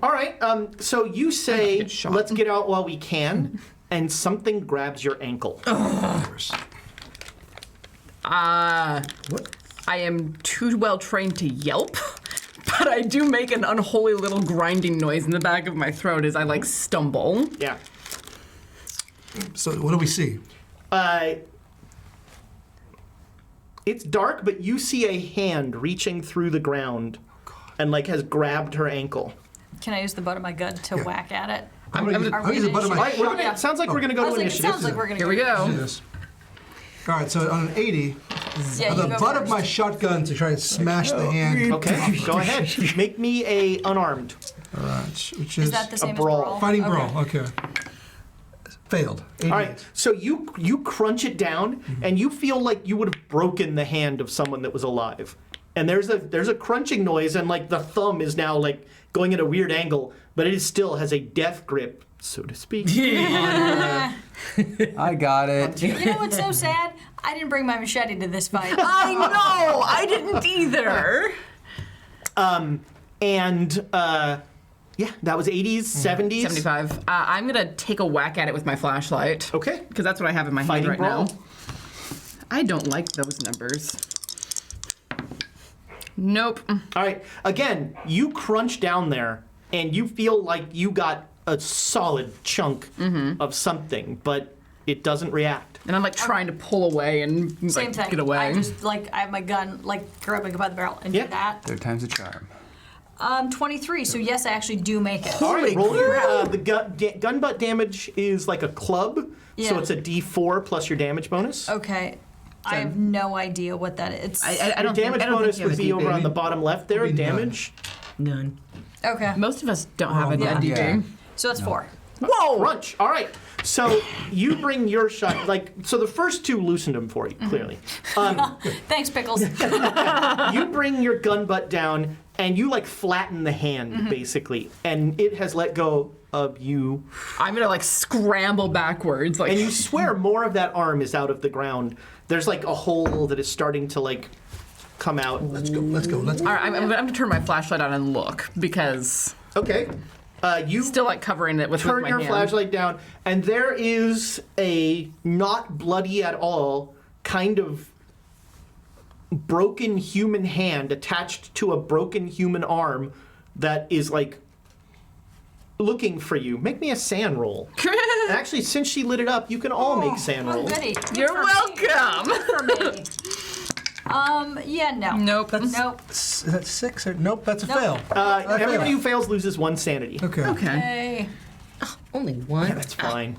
All right. So you say, get shot. let's get out while we can, and something grabs your ankle. I am too well trained to yelp, but I do make an unholy little grinding noise in the back of my throat as I like stumble. Yeah. So what do we see? It's dark, but you see a hand reaching through the ground and like has grabbed her ankle. Can I use the butt of my gun to whack at it? I'll use the butt of All my right, we're gonna, Yeah. it sounds like we're going to I go was to like, it initiative. sounds like we're gonna Here we go. do this. All right, so on an 80, Yeah, the you go butt of first. my shotgun to try to smash the hand. Okay, go ahead. Make me a unarmed. All right, which is Is that the same brawl. as brawl? fighting Okay. brawl. Okay. Failed. 88. All right, so you crunch it down, and you feel like you would have broken the hand of someone that was alive. And there's a crunching noise, and like the thumb is now like going at a weird angle, but it still has a death grip, so to speak. I got it. You know what's so sad? I didn't bring my machete to this fight. I know! I didn't either! Yeah, that was 80s, 70s. 75. I'm gonna take a whack at it with my flashlight. Okay. Because that's what I have in my Fighting hand right brawl. now. I don't like those numbers. Nope. All right. Again, you crunch down there, and you feel like you got a solid chunk of something, but it doesn't react. And I'm like trying to pull away and Same like, thing. get away. I just I have my gun grabbing it by the barrel and Yeah. do that. Third time's a charm. 23. So yes, I actually do make it. All right, roll your, the gun butt damage is like a club, so Yeah. it's a D4 plus your damage bonus. Okay. I have no idea what that is. I Your don't damage think, bonus you have would a be over DB. on the bottom left there, Would be none. damage. None. Okay. Most of us don't have a yeah. DB. Yeah. So it's 4. Whoa! Crunch. All right. So you bring your shot, so the first two loosened them for you, clearly. Thanks, Pickles. You bring your gun butt down, and you like flatten the hand, basically, and it has let go of you. I'm gonna like scramble backwards. Like And you swear more of that arm is out of the ground. There's like a hole that is starting to like come out. Let's go. All right, I'm gonna turn my flashlight on and look because Okay. You still like covering it with turn my your hand. flashlight down, and there is a not bloody at all kind of broken human hand attached to a broken human arm that is like looking for you. Make me a sand roll. Actually, since she lit it up, you can all make sand Oh, rolls. goody. You're welcome. For me. Yeah, no. Nope. Nope. Is that 6 or nope? That's a Nope. fail. Everybody who fails loses 1 sanity. Okay. Okay. Hey. Only one. That's fine.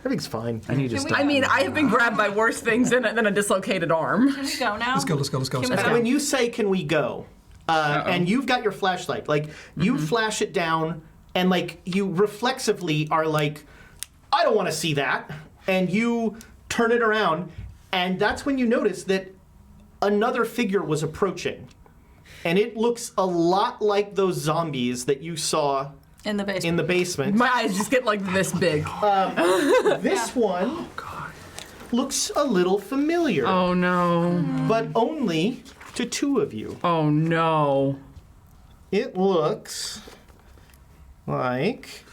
Everything's fine. I need to Can we- stop. I mean, I have been grabbed by worse things than a dislocated arm. Can we go now? Let's go. Let's go. Can we And go? when you say, "Can we go?" And you've got your flashlight, like you flash it down, and like you reflexively are like, "I don't want to see that," and you turn it around, and that's when you notice that another figure was approaching, and it looks a lot like those zombies that you saw In the basement. in the basement. My eyes just get like this big. This one looks a little familiar, Oh no. but only to 2 of you. Oh no. It looks like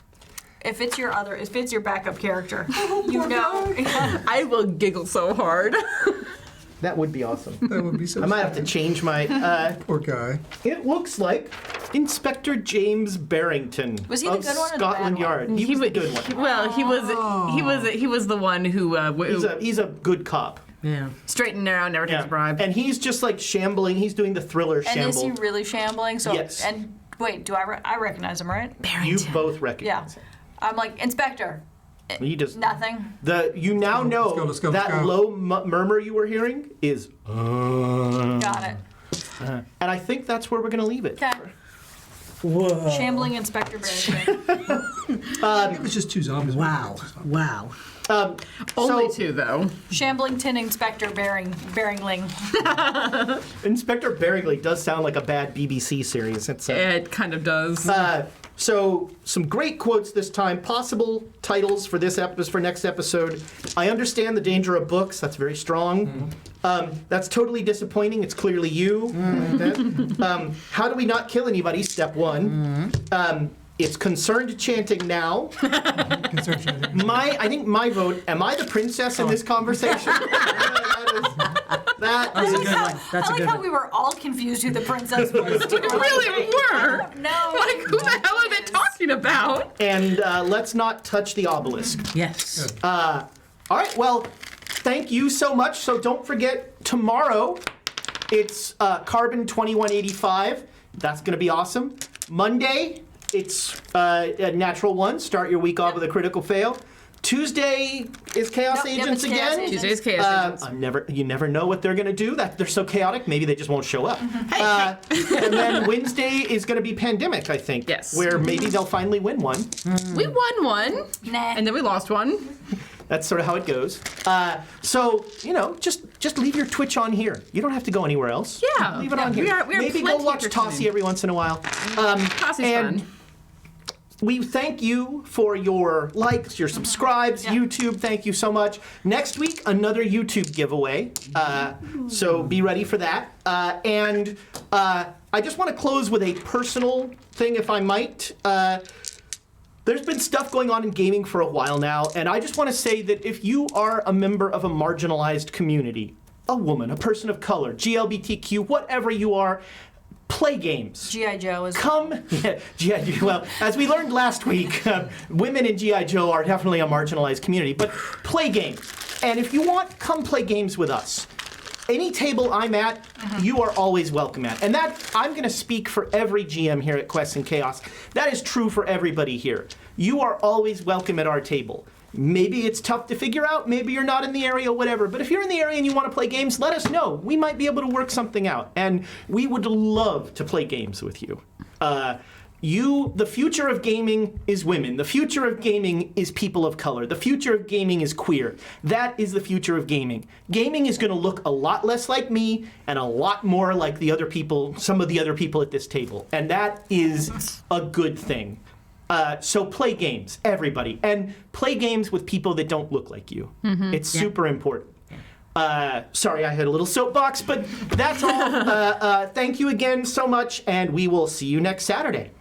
If it's your backup character, you know. I will giggle so hard. that would be awesome. That would be so. I might have to change my. Poor guy. It looks like Inspector James Barrington Was he the of good one or the Scotland bad one? Yard. He was the good one. Well, he was the one who He's a good cop. Yeah. straight and narrow, never takes a bribe. And he's just like shambling. He's doing the thriller And shamble. is he really shambling? So, Yes. And wait, do I recognize him, right? You both Yeah. recognize I'm like, Inspector. him. He does Nothing. You now know let's go, that let's go. low murmur you were hearing is. Got it. And I think that's where we're going to leave it. Okay. Shambling Inspector Barrington. It was just two zombies. Wow. Wow. Only So, two, though. Shamblington Inspector Beringling. Inspector Barringley does sound like a bad BBC series. It's It kind of does. So some great quotes this time. Possible titles for this episode, for next episode. I understand the danger of books. That's very strong. That's totally disappointing. It's clearly you. How do we not kill anybody? Step 1. It's concerned chanting now. I think my vote. Am I the princess in this conversation? That I is like how, That's a I like good how one. we were all confused who the princess was. We really were. No. Like, who the hell are they talking about? and let's not touch the obelisk. Yes. All right, well, thank you so much. So don't forget, tomorrow, it's Carbon 2185. That's going to be awesome. Monday, it's a Natural One. Start your week off with a critical fail. Tuesday is Chaos Nope, yep, Agents it's Chaos again. Agents. Tuesday's Chaos Agents. You never know what they're going to do. They're so chaotic, maybe they just won't show up. And then Wednesday is going to be Pandemic, I think. Yes. Where maybe they'll finally win one. We won one, Nah. and then we lost one. That's sort of how it goes. So, just leave your Twitch on here. You don't have to go anywhere else. Yeah. Leave it Yeah, on here. we are Maybe go plenty watch entertaining. Tossie every once in a while. Tossie's and fun. we thank you for your likes, your subscribes, Yeah. YouTube. Thank you so much. Next week, another YouTube giveaway. So be ready for that. And I just want to close with a personal thing, if I might. There's been stuff going on in gaming for a while now, and I just want to say that if you are a member of a marginalized community, a woman, a person of color, GLBTQ, whatever you are, play games. G.I. Joe is. G.I. Joe. Well, as we learned last week, women in G.I. Joe are definitely a marginalized community, but play games. And if you want, come play games with us. Any table I'm at, you are always welcome at. And that, I'm going to speak for every GM here at Quests and Chaos. That is true for everybody here. You are always welcome at our table. Maybe it's tough to figure out, maybe you're not in the area, whatever. But if you're in the area and you want to play games, let us know. We might be able to work something out. And we would love to play games with you. The future of gaming is women. The future of gaming is people of color. The future of gaming is queer. That is the future of gaming. Gaming is going to look a lot less like me and a lot more like the other people, some of the other people at this table. And that is a good thing. So play games, everybody. And play games with people that don't look like you. It's super important. Sorry, I had a little soapbox, but that's all. Thank you again so much, and we will see you next Saturday.